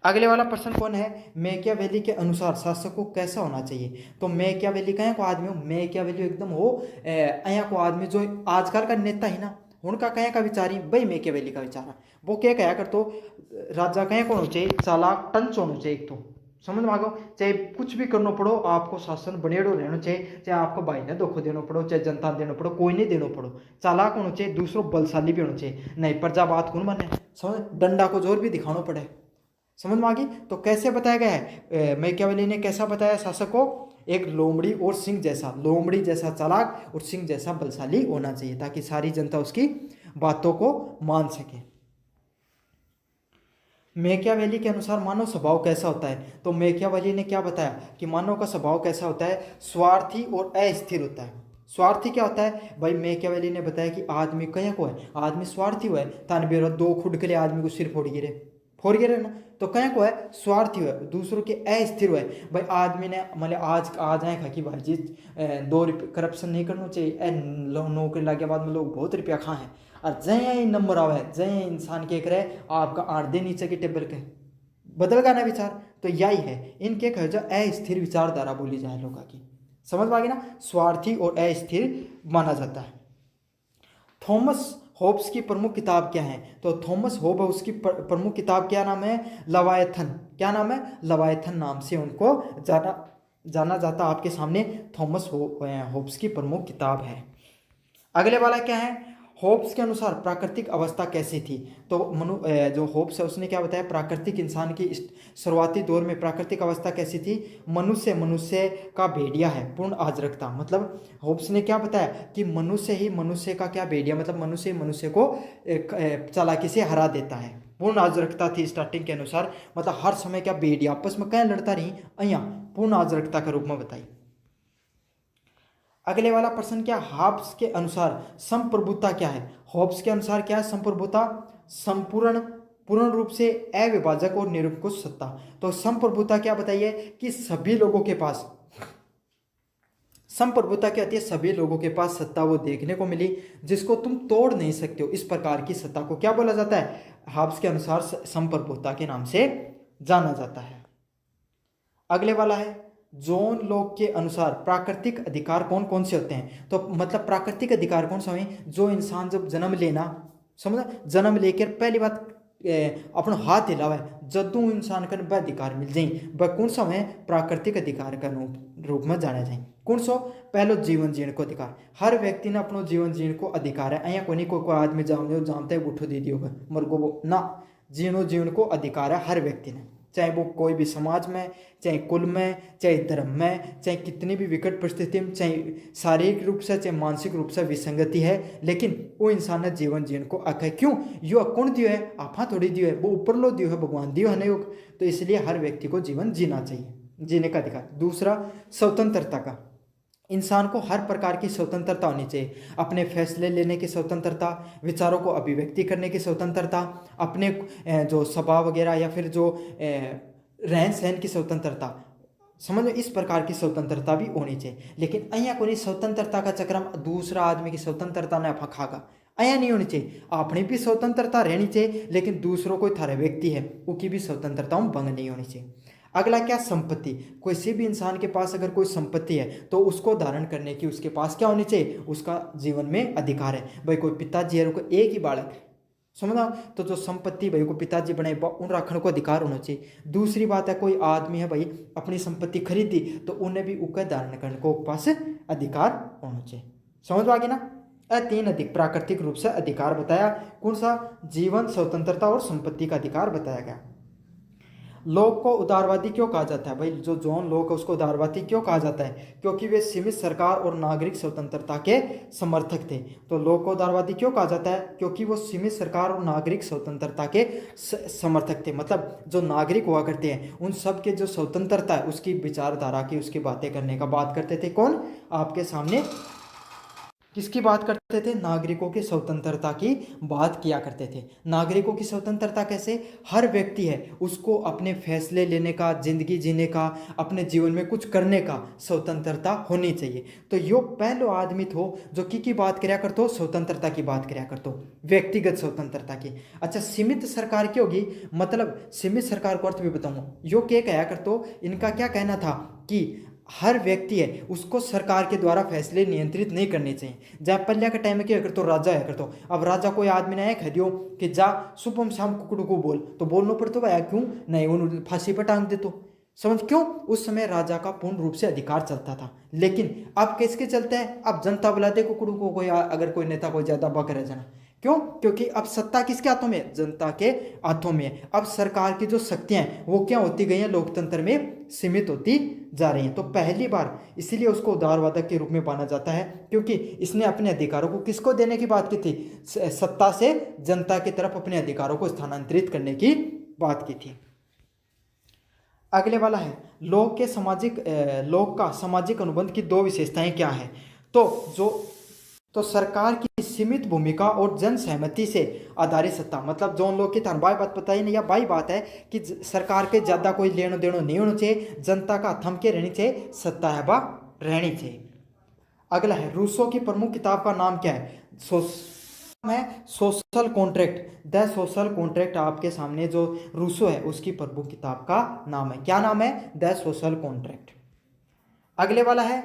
अगले वाला प्रश्न कौन है, मैकियावेली के अनुसार शासक को कैसा होना चाहिए। तो मैकियावेली कहें को आदमी हो, मैकियावेली एकदम हो अया को आदमी जो आजकल का नेता है ना, उनका कहे का विचार ही भाई मैकियावेली का विचार है। वो क्या कहा कर तो राजा कहे कौन हो चाहिए, चालाक टंच होना चाहिए एक तो, समझ में आ गो। चाहे कुछ भी करना पड़ो, आपको शासन बनेड़ो रहना चाहिए, चाहे आपको भाई ने धोखो देना पड़ो, चाहे जनता देना पड़ो, कोई नहीं देना पड़ो। चालाक होना चाहिए, दूसरों बलशाली भी होना चाहिए, नहीं प्रजा बात कौन माने, समझ, डंडा को जोर भी दिखाना पड़े, समझ में आ गई। तो कैसे बताया गया है, मैकियावेली ने कैसा बताया शासक को, एक लोमड़ी और सिंह जैसा, लोमड़ी जैसा चालाक और सिंह जैसा बलशाली होना चाहिए, ताकि सारी जनता उसकी बातों को मान सके। मैकियावेली के अनुसार मानव स्वभाव कैसा होता है, तो मैकियावेली ने क्या बताया कि मानव का स्वभाव कैसा होता है, स्वार्थी और अस्थिर होता है। स्वार्थी क्या होता है भाई, मैकियावेली ने बताया कि आदमी कहीं को है, आदमी स्वार्थी हुआ है, तान बेरो दो खुद के लिए आदमी को सिर फोड़ गिरे ना, तो कहीं को है स्वार्थी हुआ है, दूसरों के अस्थिर हुआ है। भाई आदमी ने मतलब आज आए खा कि भाई जी 2 रुपये करप्शन नहीं करना चाहिए, नौकरी लगे बाद में लोग बहुत रुपया खाए हैं, और जय नंबर आवे जय इंसान के करे आपका 8 दिन नीचे के टेबल के बदल गया ना विचार। तो यही है इनके कहे जो अस्थिर विचारधारा बोली जाए लोगों की, समझ में आ गई ना, स्वार्थी और अस्थिर माना जाता है। थॉमस होब्स की प्रमुख किताब क्या है, तो थॉमस होब्स की प्रमुख किताब क्या नाम है, लवायथन। क्या नाम है, लवायथन नाम से उनको जाना जाता आपके सामने थॉमस होब्स की प्रमुख किताब है। अगले वाला क्या है, होब्स के अनुसार प्राकृतिक अवस्था कैसी थी, तो जो होब्स है उसने क्या बताया, प्राकृतिक इंसान की शुरुआती दौर में प्राकृतिक अवस्था कैसी थी, मनुष्य का भेड़िया है, पूर्ण अजरकता। मतलब होब्स ने क्या बताया कि मनुष्य ही मनुष्य का क्या भेड़िया, मतलब मनुष्य को चालाकी से हरा देता है, पूर्ण अजरकता थी स्टार्टिंग के अनुसार। मतलब हर समय क्या भेड़िया आपस में क्या लड़ता रही, अयहाँ पूर्ण अजरकता के रूप में बताई। अगले वाला प्रश्न क्या, हॉब्स के अनुसार संप्रभुता क्या है, हॉब्स के अनुसार क्या है संप्रभुता, पूर्ण रूप से अविभाजक और निरंकुश सत्ता। तो संप्रभुता क्या बताइए कि सभी लोगों के पास, संप्रभुता क्या होती है, सभी लोगों के पास सत्ता वो देखने को मिली जिसको तुम तोड़ नहीं सकते हो, इस प्रकार की सत्ता को क्या बोला जाता है, हॉब्स के अनुसार संप्रभुता के नाम से जाना जाता है। अगले वाला है जॉन लॉक के अनुसार प्राकृतिक अधिकार कौन कौन से होते हैं, तो मतलब प्राकृतिक अधिकार कौन सा है, जो इंसान जब जन्म लेना, समझा, जन्म लेकर पहली बात अपना हाथ हिलावे जदू इंसान का वह अधिकार मिल जाए, वह कौन सा है, प्राकृतिक अधिकार का रूप में जाना जाए। कौन सो, पहलो जीवन जीने को अधिकार, हर व्यक्ति ने अपनो जीवन जीने को अधिकार है, अँ कोई कोई आदमी जानते है उठो दे दियो मरगो वो ना, जीवन को अधिकार है हर व्यक्ति ने, चाहे वो कोई भी समाज में, चाहे कुल में, चाहे धर्म में, चाहे कितनी भी विकट परिस्थिति में, चाहे शारीरिक रूप से चाहे मानसिक रूप से विसंगति है, लेकिन वो इंसान ने जीवन जीवन को अक है। क्यों, यो कौन दियो है, आपा थोड़ी दियो है, वो ऊपर लो दियो है, भगवान दियो है नहीं, तो इसलिए हर व्यक्ति को जीवन जीना चाहिए, जीने का अधिकार। दूसरा स्वतंत्रता का, इंसान को हर प्रकार की स्वतंत्रता होनी चाहिए, अपने फैसले लेने की स्वतंत्रता, विचारों को अभिव्यक्ति करने की स्वतंत्रता, अपने जो स्वभाव वगैरह या फिर जो रहन सहन की स्वतंत्रता, समझ लो इस प्रकार की स्वतंत्रता भी होनी चाहिए। लेकिन अया कोई स्वतंत्रता का चक्र दूसरा आदमी की स्वतंत्रता ने आप खागा, अया नहीं होनी चाहिए, अपनी भी स्वतंत्रता रहनी चाहिए, लेकिन दूसरों कोई थारे व्यक्ति है उसकी भी स्वतंत्रताओं भंग नहीं होनी चाहिए। अगला क्या, संपत्ति, किसी भी इंसान के पास अगर कोई संपत्ति है तो उसको धारण करने की उसके पास क्या होनी चाहिए, उसका जीवन में अधिकार है। भाई कोई पिताजी है, को एक ही बालक है, समझना, तो जो संपत्ति भाई को पिताजी बने उन रखने को अधिकार होना चाहिए। दूसरी बात है कोई आदमी है भाई अपनी संपत्ति खरीदी तो उन्हें भी उसका धारण करने को पास अधिकार होना चाहिए, समझ आ गई ना। 3 अधिक प्राकृतिक रूप से अधिकार बताया, कौन सा, जीवन, स्वतंत्रता और संपत्ति का अधिकार बताया गया। लोक को उदारवादी क्यों कहा जाता है, भाई जो जॉन लोक है उसको उदारवादी क्यों कहा जाता है, क्योंकि वे सीमित सरकार और नागरिक स्वतंत्रता के समर्थक थे। तो लोक को उदारवादी क्यों कहा जाता है, क्योंकि वो सीमित सरकार और नागरिक स्वतंत्रता के समर्थक थे। मतलब जो नागरिक हुआ करते हैं उन सब के जो स्वतंत्रता है उसकी विचारधारा की, उसकी बातें करने का बात करते थे। कौन, आपके सामने किसकी बात करते थे, नागरिकों की स्वतंत्रता की बात किया करते थे। नागरिकों की स्वतंत्रता कैसे, हर व्यक्ति है उसको अपने फैसले लेने का, जिंदगी जीने का, अपने जीवन में कुछ करने का स्वतंत्रता होनी चाहिए। तो यो पहलो आदमी थो जो की बात कराया करतो, स्वतंत्रता की बात कराया करतो, व्यक्तिगत स्वतंत्रता की। अच्छा, सीमित सरकार की होगी, मतलब सीमित सरकार को अर्थ भी बताऊंगा। यो क्या कहा करतो, इनका क्या कहना था कि हर व्यक्ति है उसको सरकार के द्वारा फैसले नियंत्रित नहीं करने चाहिए। जब पहले के टाइम में क्या करते राजा है करते, अब राजा कोई आदमी ने कह दियो कि जा सुबह शाम कुकड़ू को बोल, तो बोलना पड़ता भाई क्यों नहीं, उन्होंने फांसी पर टांग दे तो समझ क्यों। उस समय राजा का पूर्ण रूप से अधिकार चलता था, लेकिन अब किसके चलते हैं, अब जनता बुलाते कुकड़ू को, कोई अगर कोई नेता कोई ज्यादा बक रह जाना, क्यों, क्योंकि अब सत्ता किसके हाथों में है, जनता के हाथों में है। अब सरकार की जो शक्तियां हैं वो क्या होती गई हैं, लोकतंत्र में सीमित होती जा रही हैं। तो पहली बार इसीलिए उसको उदारवादक के रूप में माना जाता है, क्योंकि इसने अपने अधिकारों को किसको देने की बात की थी, सत्ता से जनता की तरफ अपने अधिकारों को स्थानांतरित करने की बात की थी। अगले वाला है लोक का सामाजिक अनुबंध की दो विशेषताएं क्या है। तो सरकार की सीमित भूमिका और जन सहमति से आधारित सत्ता, मतलब जो उन लोग की बाई बात बताई नहीं, या बाई बात है कि सरकार के ज्यादा कोई लेनो देनो नहीं होना चाहिए, जनता का थम के रहनी चाहिए, सत्ता है बा रहनी चाहिए। अगला है रूसो की प्रमुख किताब का नाम क्या है, social contract. The social contract आपके सामने जो रूसो है उसकी प्रमुख किताब का नाम है, क्या नाम है, द सोशल कॉन्ट्रैक्ट। अगले वाला है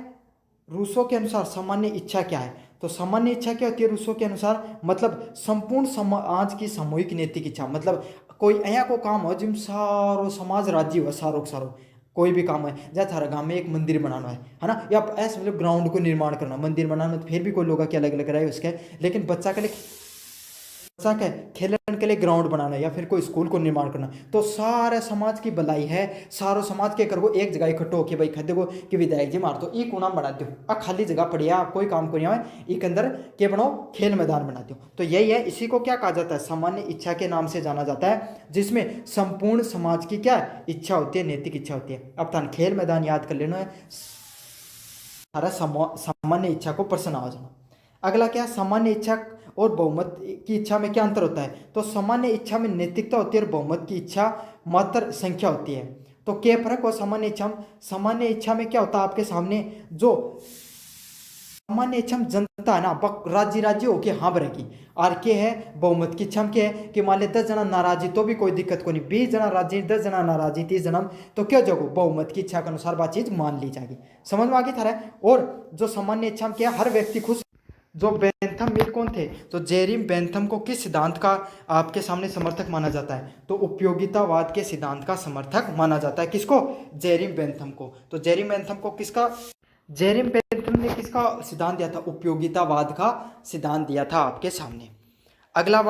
रूसो के अनुसार सामान्य इच्छा क्या है। तो सामान्य इच्छा क्या होती है रूसो के अनुसार, मतलब संपूर्ण समाज की सामूहिक नैतिक इच्छा, मतलब कोई ऐसा को काम हो जिम सारो समाज राज्य हो, सारो कोई भी काम है, जैसे थारा गांव में एक मंदिर बनाना है ना, या ऐसे मतलब ग्राउंड को निर्माण करना, मंदिर बनाना, तो फिर भी कोई लोग क्या अलग अलग रहे उसके, लेकिन बच्चा के खेलने के लिए ग्राउंड बनाना या फिर कोई स्कूल को निर्माण करना, तो सारे समाज की भलाई है, सारो समाज के कर वो एक जगह इकट्ठो होके भाई खदे को कि विधायक जी मार दो ई कोना बना दो, आ खाली जगह पड़ी है, कोई काम को नहीं है, एक अंदर के बनाओ खेल मैदान बना दो। तो यही है, इसी को क्या कहा जाता है, सामान्य इच्छा के नाम से जाना जाता है, जिसमें संपूर्ण समाज की क्या इच्छा होती है, नैतिक इच्छा होती है। अब तान खेल मैदान याद कर लेना है, सारा सामान्य इच्छा को प्रश्न आ जाना। अगला क्या, सामान्य इच्छा और बहुमत की इच्छा में क्या अंतर होता है। तो सामान्य इच्छा में नैतिकता होती है और बहुमत की इच्छा मात्र संख्या होती है। तो क्या फर्क हो सामान्य इच्छा में क्या होता है आपके सामने, जो सामान्य इच्छा में जनता है ना राज्य होके हाँ भरेगी, और के है बहुमत की इच्छा के है कि मान ले 10 जना नाराजी तो भी कोई दिक्कत को नहीं, 20 जना राजी 10 जना नाराजी 30 जना, तो क्या जगो बहुमत की इच्छा के अनुसार बात चीज मान ली जाएगी। समझ में आ गई था। और जो सामान्य इच्छा में क्या हर व्यक्ति खुश, जो बेंथम मिल कौन थे, तो जेरिम बेंथम को किस सिद्धांत का आपके सामने समर्थक माना जाता है, तो उपयोगितावाद के सिद्धांत का समर्थक माना जाता है। किसको, जेरिम बेंथम को। तो जेरिम बेंथम ने किसका सिद्धांत दिया था, उपयोगितावाद का सिद्धांत दिया था आपके सामने। अगला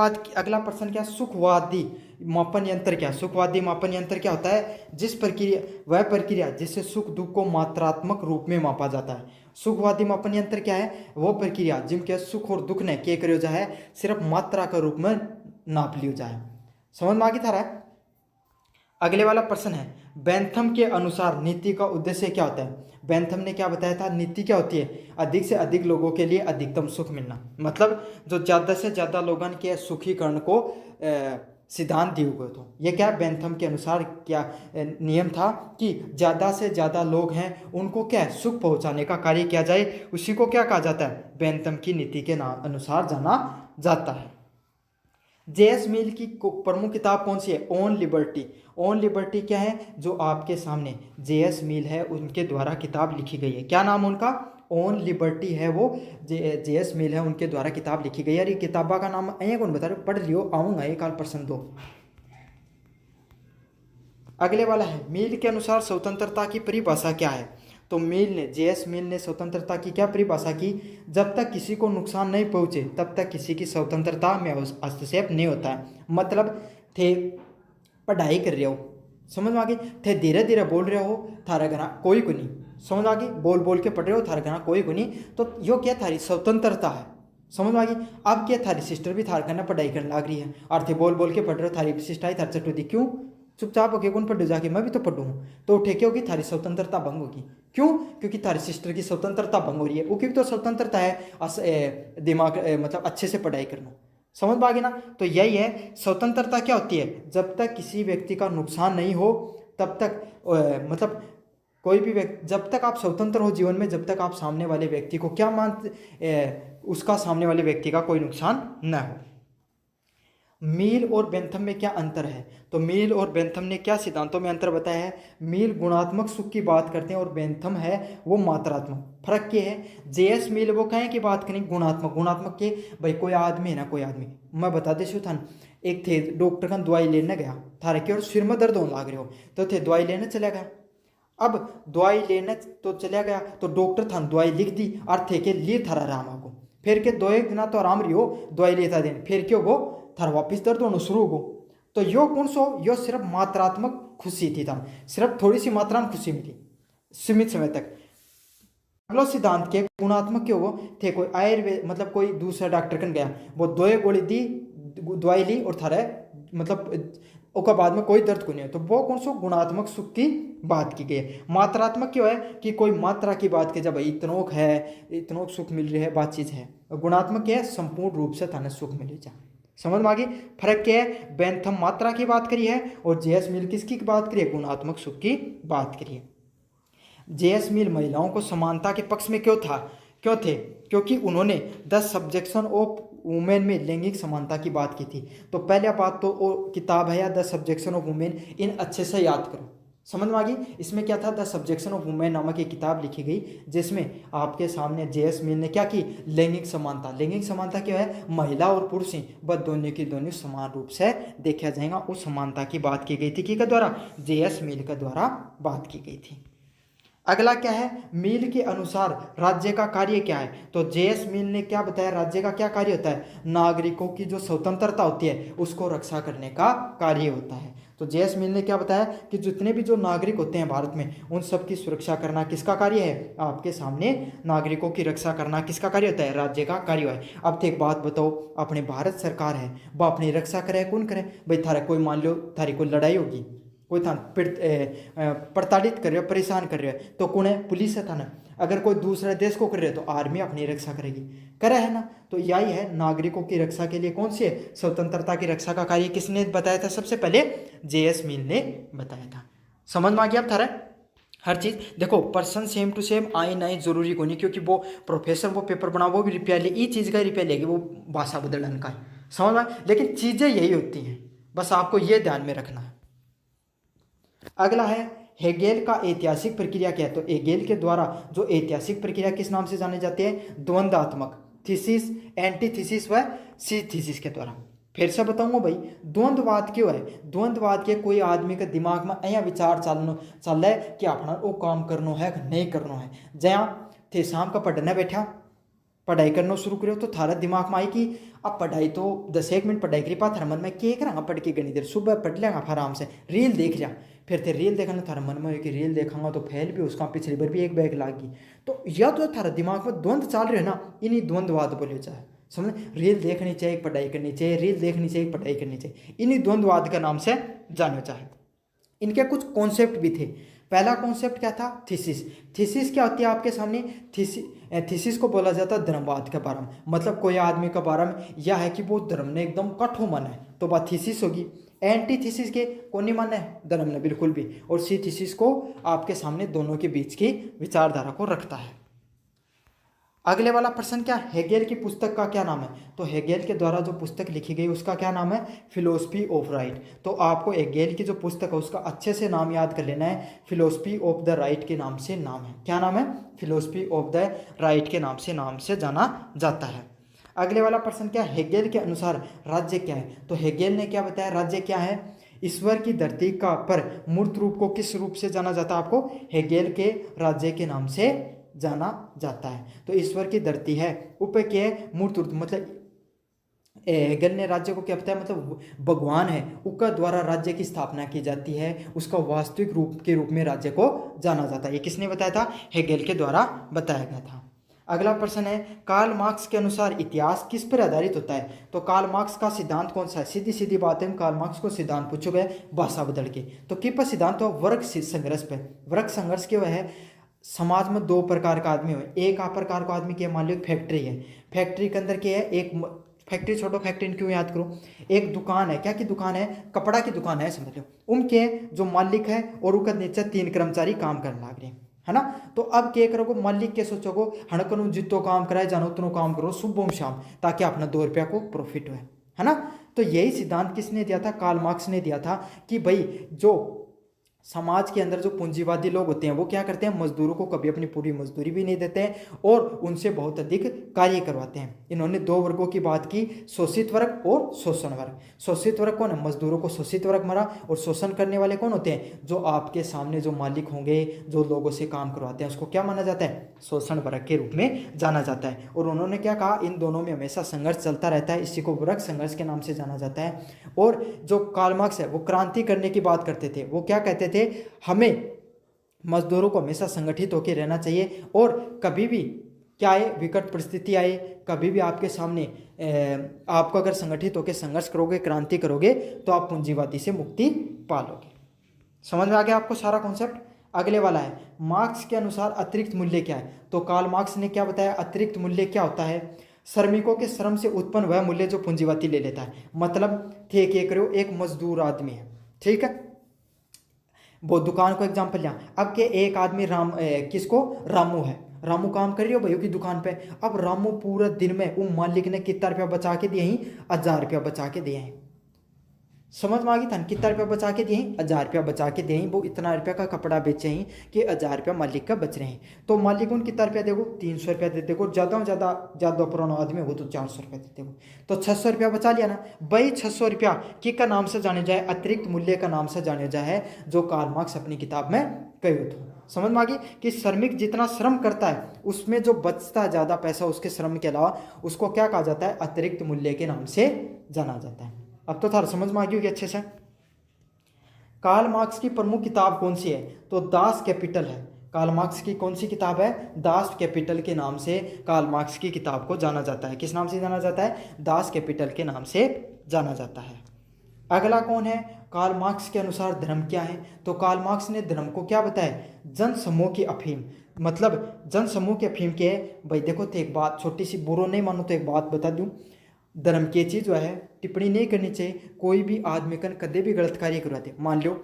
प्रश्न क्या, सुखवादी मापन यंत्र क्या, सुखवादी मापन यंत्र क्या होता है, वह प्रक्रिया जिससे सुख दुख को मात्रात्मक रूप में मापा जाता है। सुखवादी मापन यंत्र क्या है, वो प्रक्रिया जिनके सुख और दुख ने क्या करो जाए सिर्फ मात्रा के रूप में नाप लियो जाए। समझ में आ गई था। अगले वाला प्रश्न है, बेंथम के अनुसार नीति का उद्देश्य क्या होता है। बेंथम ने क्या बताया था, नीति क्या होती है, अधिक से अधिक लोगों के लिए अधिकतम सुख मिलना, मतलब जो ज्यादा से ज्यादा लोगों के सुखीकरण को सिद्धांत दिए हुए। तो ये क्या बेंथम के अनुसार क्या नियम था कि ज्यादा से ज्यादा लोग हैं उनको क्या सुख पहुंचाने का कार्य किया जाए, उसी को क्या कहा जाता है, बेंथम की नीति के अनुसार जाना जाता है। जेएस मिल की प्रमुख किताब कौन सी है, ऑन लिबर्टी। ऑन लिबर्टी क्या है, जो आपके सामने जेएस मिल है उनके द्वारा किताब लिखी गई है, क्या नाम उनका, ऑन लिबर्टी है, वो जेएस मिल है उनके द्वारा किताब लिखी गई है। और ये किताबा का नाम कौन बता रहे, पढ़ लियो, आऊंगा एक आल प्रश्न दो। अगले वाला है, मिल के अनुसार स्वतंत्रता की परिभाषा क्या है। तो जेएस मिल ने स्वतंत्रता की क्या परिभाषा की, जब तक किसी को नुकसान नहीं पहुंचे तब तक किसी की स्वतंत्रता में हस्तक्षेप नहीं होता है। मतलब थे पढ़ाई कर रहे हो, समझ में आ गई, थे धीरे धीरे बोल रहे हो, थारा घना कोई को नहीं, समझ आ गई, बोल के पढ़ रहे हो, थारा घना कोई को नहीं, तो यो क्या थारी स्वतंत्रता है। समझ में आ गई। अब क्या थारी सिस्टर भी थार घना पढ़ाई करने लग रही है, और थे बोल के पढ़ रहे हो, थारी सिस्टर ही थार चटू दी, क्यों, चुपचाप होके कौन पढ़ो जाके, मैं भी तो पढ़ूँ, तो उठे क्या होगी, थारी स्वतंत्रता भंग होगी। क्यों, क्योंकि थारी सिस्टर की स्वतंत्रता भंग हो रही है, वो क्योंकि तो स्वतंत्रता है दिमाग मतलब अच्छे से पढ़ाई करना। समझ पा गए ना। तो यही है स्वतंत्रता क्या होती है, जब तक किसी व्यक्ति का नुकसान नहीं हो तब तक मतलब कोई भी व्यक्ति, जब तक आप स्वतंत्र हो जीवन में, जब तक आप सामने वाले व्यक्ति को क्या मानते उसका सामने वाले व्यक्ति का कोई नुकसान न हो। मील और बेंथम में क्या अंतर है? तो मील और बेंथम ने क्या सिद्धांतों में अंतर बताया है? मील गुणात्मक सुख की बात करते हैं और बेंथम है वो मात्रात्मक। फर्क क्या है? जेएस मील वो कहें कि बात करें गुणात्मक। गुणात्मक के भाई कोई आदमी है ना, कोई आदमी मैं बता देशु था, एक थे डॉक्टर का दवाई लेने गया थारे के और सिर में दर्द होने लग रहे हो तो थे दवाई लेने चला गया। अब दवाई लेने तो चला गया तो डॉक्टर था दवाई लिख दी और थे के लिए थारा आराम आपको, फिर के दो एक दिन तो आराम रही हो दवाई लेता दिन, फिर क्यों गो थारा वापिस दर्द होना शुरू हो। तो यो कौन सो? यो सिर्फ मात्रात्मक खुशी थी था, सिर्फ थोड़ी सी मात्रा में खुशी मिली सीमित समय तक। अगला सिद्धांत के गुणात्मक क्यों वो थे? कोई आयुर्वेद मतलब कोई दूसरा डॉक्टर कन गया, वो दो गोली दी, दवाई ली और थारा मतलब उसके बाद में कोई दर्द को नहीं है, तो वो कौन सो गुणात्मक सुख की बात की गई है। मात्रात्मक क्यों है कि कोई मात्रा की बात की, जब भाई इतनोक है, इतनोक सुख मिल रही है बात चीज है। गुणात्मक क्या है? संपूर्ण रूप से थाने सुख मिले जा। समझ में आ गई? फर्क क्या है? बेंथम मात्रा की बात करी है और जेएस मिल किसकी बात करी है? गुणात्मक सुख की बात करी है। जेएस मिल महिलाओं को समानता के पक्ष में क्यों थे? क्योंकि उन्होंने द सब्जेक्शन ऑफ वुमेन में लैंगिक समानता की बात की थी। तो पहला बात तो वो किताब है या द सब्जेक्शन ऑफ वुमेन, इन अच्छे से याद करो। समझ में आ गई? इसमें क्या था? द सब्जेक्शन ऑफ वुमेन नामक एक किताब लिखी गई जिसमें आपके सामने जेएस मिल ने क्या की? लैंगिक समानता। लैंगिक समानता क्या है? महिला और पुरुष बस दोनों की दोनों समान रूप से देखा जाएगा, उस समानता की बात की गई थी। किसके द्वारा? जेएस मिल के द्वारा बात की गई थी। अगला क्या है? मिल के अनुसार राज्य का कार्य क्या है? तो जेएस मिल ने क्या बताया? राज्य का क्या कार्य होता है? नागरिकों की जो स्वतंत्रता होती है उसको रक्षा करने का कार्य होता है। तो जेएस मिल ने क्या बताया कि जितने भी जो नागरिक होते हैं भारत में उन सब की सुरक्षा करना किसका कार्य है? आपके सामने नागरिकों की रक्षा करना किसका कार्य होता है? राज्य का कार्य है। अब तो एक बात बताओ, अपने भारत सरकार है वह अपनी रक्षा करे, कौन करे भाई? थारा कोई मान लो थारी कोई लड़ाई होगी, कोई था प्रताड़ित कर रहे हो, परेशान कर रहे हो, तो कौन है? पुलिस है था ना। अगर कोई दूसरे देश को कर रहे हो तो आर्मी अपनी रक्षा करेगी, करे है ना। तो यही है नागरिकों की रक्षा के लिए कौन सी है? स्वतंत्रता की रक्षा का कार्य किसने बताया था? सबसे पहले जेएस मिल ने बताया था। समझ में आ गया अब थारा? हर चीज देखो पर्सन सेम टू सेम आई नहीं जरूरी को नहीं, क्योंकि वो प्रोफेसर वो पेपर बना वो भी रिपेयर ले, ये चीज का रिपेयर लेगी, वो भाषा बदलन का है। समझ में? लेकिन चीजें यही होती हैं, बस आपको ये ध्यान में रखना है। अगला है हेगेल का ऐतिहासिक प्रक्रिया क्या है? तो हेगेल के द्वारा जो ऐतिहासिक प्रक्रिया किस नाम से जानी जाती है? द्वंद्वात्मक, थीसिस, एंटीथीसिस व सिंथेसिस के द्वारा। फिर से बताऊंगा भाई, द्वंद्ववाद क्यों है? द्वंद्ववाद के कोई आदमी के दिमाग में ऐसा विचार चल है कि अपना वो काम करना है कि नहीं करना है। जहाँ थे शाम का पढ़ने बैठा, पढ़ाई करना शुरू करो तो थारा दिमाग में आई कि अब पढ़ाई तो 10 मिनट पढ़ाई करी पा, थारा मन में के करा पढ़ के गणी देर सुबह पढ़ लेगा आराम से, रील देख लिया, फिर थे रील देखा ना थारा मन में कि रील देखांगा तो फेल भी उसका पिछली बार भी एक बैग लागी। तो या तो थारा दिमाग में द्वंद्व चल रहे है ना, इन्हीं द्वंद्ववाद बोले चाहे। समझ? रील देखनी चाहिए, पढ़ाई करनी चाहिए, रील देखनी चाहिए, पढ़ाई करनी चाहिए, इन्हीं द्वंद्ववाद के नाम से जाना चाहे। इनके कुछ कॉन्सेप्ट भी थे। पहला कॉन्सेप्ट क्या था? थीसिस। थीसिस क्या होती है आपके सामने? थीसिस को बोला जाता है धर्मवाद के बारे में, मतलब कोई आदमी के बारे में यह है कि वो धर्म ने एकदम कठोर मन है तो बात थीसिस होगी। एंटी थीसिस के कौन नहीं मन है? धर्म ने बिल्कुल भी। और सी थीसिस को आपके सामने दोनों के बीच की विचारधारा को रखता है। अगले वाला प्रश्न क्या? हेगेल की पुस्तक का क्या नाम है? तो हेगेल के द्वारा जो पुस्तक लिखी गई उसका क्या नाम है? Philosophy of right. तो आपको हेगेल की जो पुस्तक है उसका अच्छे से नाम याद कर लेना है, फिलोसफी ऑफ द राइट के नाम से नाम है। क्या नाम है? फिलोसफी ऑफ द राइट के नाम से जाना जाता है। अगले वाला प्रश्न क्या? हेगेल के अनुसार राज्य क्या है? तो हेगेल ने क्या बताया राज्य क्या है? ईश्वर की धरती का पर मूर्त रूप को किस रूप से जाना जाता है? आपको हेगेल के राज्य के नाम से जाना जाता है। तो ईश्वर की धरती है ऊपर के मूर्त रूप, मतलब हेगेल ने राज्य को क्या बताया? मतलब भगवान है उसका द्वारा राज्य की स्थापना की जाती है, उसका वास्तविक रूप के रूप में राज्य को जाना जाता है। ये किसने बताया था? हेगेल के द्वारा बताया गया था। अगला प्रश्न है कार्ल मार्क्स के अनुसार इतिहास किस पर आधारित होता है? तो कार्ल मार्क्स का सिद्धांत कौन सा है? सीधी सीधी बात है, कार्ल मार्क्स को सिद्धांत पूछो गए भाषा बदल के, तो किस पर सिद्धांत हो? वर्ग संघर्ष पे। वर्ग संघर्ष क्यों है? समाज में दो प्रकार का आदमी हुए, एक प्रकार का आदमी क्या? मान लो एक फैक्ट्री है, फैक्ट्री के अंदर क्या है? एक फैक्ट्री छोड़ो, फैक्ट्री क्यों याद करो, एक दुकान है, क्या की दुकान है? कपड़ा की दुकान है समझ लो। उनके जो मालिक है और उनका नीचे 3 कर्मचारी काम करने लग रहे हैं, है ना। तो अब क्या करोगे? मालिक के सोचोगो हड़कन जितो काम कराए जानो उतनो काम करो सुबह शाम, ताकि अपना 2 रुपया को प्रॉफिट हो, है ना। तो यही सिद्धांत किसने दिया था? कार्ल मार्क्स ने दिया था कि भाई जो समाज के अंदर जो पूंजीवादी लोग होते हैं वो क्या करते हैं, मजदूरों को कभी अपनी पूरी मजदूरी भी नहीं देते हैं और उनसे बहुत अधिक कार्य करवाते हैं। इन्होंने दो वर्गों की बात की, शोषित वर्ग और शोषण वर्ग। शोषित वर्ग कौन है? मजदूरों को शोषित वर्ग माना। और शोषण करने वाले कौन होते हैं? जो आपके सामने जो मालिक होंगे, जो लोगों से काम करवाते हैं, उसको क्या माना जाता है? शोषण वर्ग के रूप में जाना जाता है। और उन्होंने क्या कहा, इन दोनों में हमेशा संघर्ष चलता रहता है, इसी को वर्ग संघर्ष के नाम से जाना जाता है। और जो कार्ल मार्क्स है वो क्रांति करने की बात करते थे। वो क्या कहते थे, हमें मजदूरों को हमेशा संगठित होकर रहना चाहिए और कभी भी क्या आए, विकट परिस्थिति आए, कभी भी आपके सामने आपको अगर संगठित होकर संघर्ष करोगे, क्रांति करोगे, तो आप पूंजीवादी से मुक्ति पालोगे। समझ में आ गया आपको सारा कॉन्सेप्ट? अगले वाला है, मार्क्स के अनुसार अतिरिक्त मूल्य क्या है? तो कार्ल मार्क्स ने क्या बताया, अतिरिक्त मूल्य क्या होता है? श्रमिकों के श्रम से उत्पन्न वह मूल्य जो पूंजीवादी ले लेता है। मतलब थे कि करो, एक मजदूर आदमी है, ठीक है, वो दुकान को एग्जाम्पल लिया। अब के एक आदमी किसको, रामू है, रामू काम कर रही हो भैया की दुकान पे। अब रामू पूरा दिन में वो मालिक ने कितना रुपया बचा के दिए हैं? 1000 रुपया बचा के दिए हैं। समझ में आ गई था? कितना रुपया बचा के दिए हैं? 1000 रुपया बचा के दिए हैं। वो इतना रुपया का कपड़ा बेचे हैं कि 1000 रुपया मालिक का बच रहे हैं। तो मालिक उन कितना रुपया देगो? 300 रुपया दे देगो। ज़्यादा पुराना आदमी हो तो 400 रुपया दे देगो। तो 600 रुपया बचा लिया ना भाई। 600 रुपया की का नाम से जाने जाए, अतिरिक्त मूल्य का नाम से जाने जाए, जो कार्ल मार्क्स अपनी किताब में कही थी। समझ में आ गई कि श्रमिक जितना श्रम करता है उसमें जो बचता है ज़्यादा पैसा उसके श्रम के अलावा, उसको क्या कहा जाता है? अतिरिक्त मूल्य के नाम से जाना जाता है। अब तो थारा समझ में आ गई होगी अच्छे से। कार्ल मार्क्स की प्रमुख किताब कौन सी है? तो दास कैपिटल है। कार्ल मार्क्स की कौन सी किताब है? दास कैपिटल के नाम से कार्ल मार्क्स की किताब को जाना जाता है। किस नाम से जाना जाता है? दास कैपिटल के नाम से जाना जाता है। अगला कौन है? कार्ल मार्क्स के अनुसार धर्म क्या है? तो कार्ल मार्क्स ने धर्म को क्या बताया? जन समूह की अफीम। मतलब जन समूह की अफीम के भाई देखो, तो एक बात छोटी सी, बुरो नहीं मानो तो एक बात बता दूं, धर्म की चीज़ जो है टिप्पणी नहीं करनी चाहिए। कोई भी आदमी कन कदे भी गलत कार्य करवाते, मान लो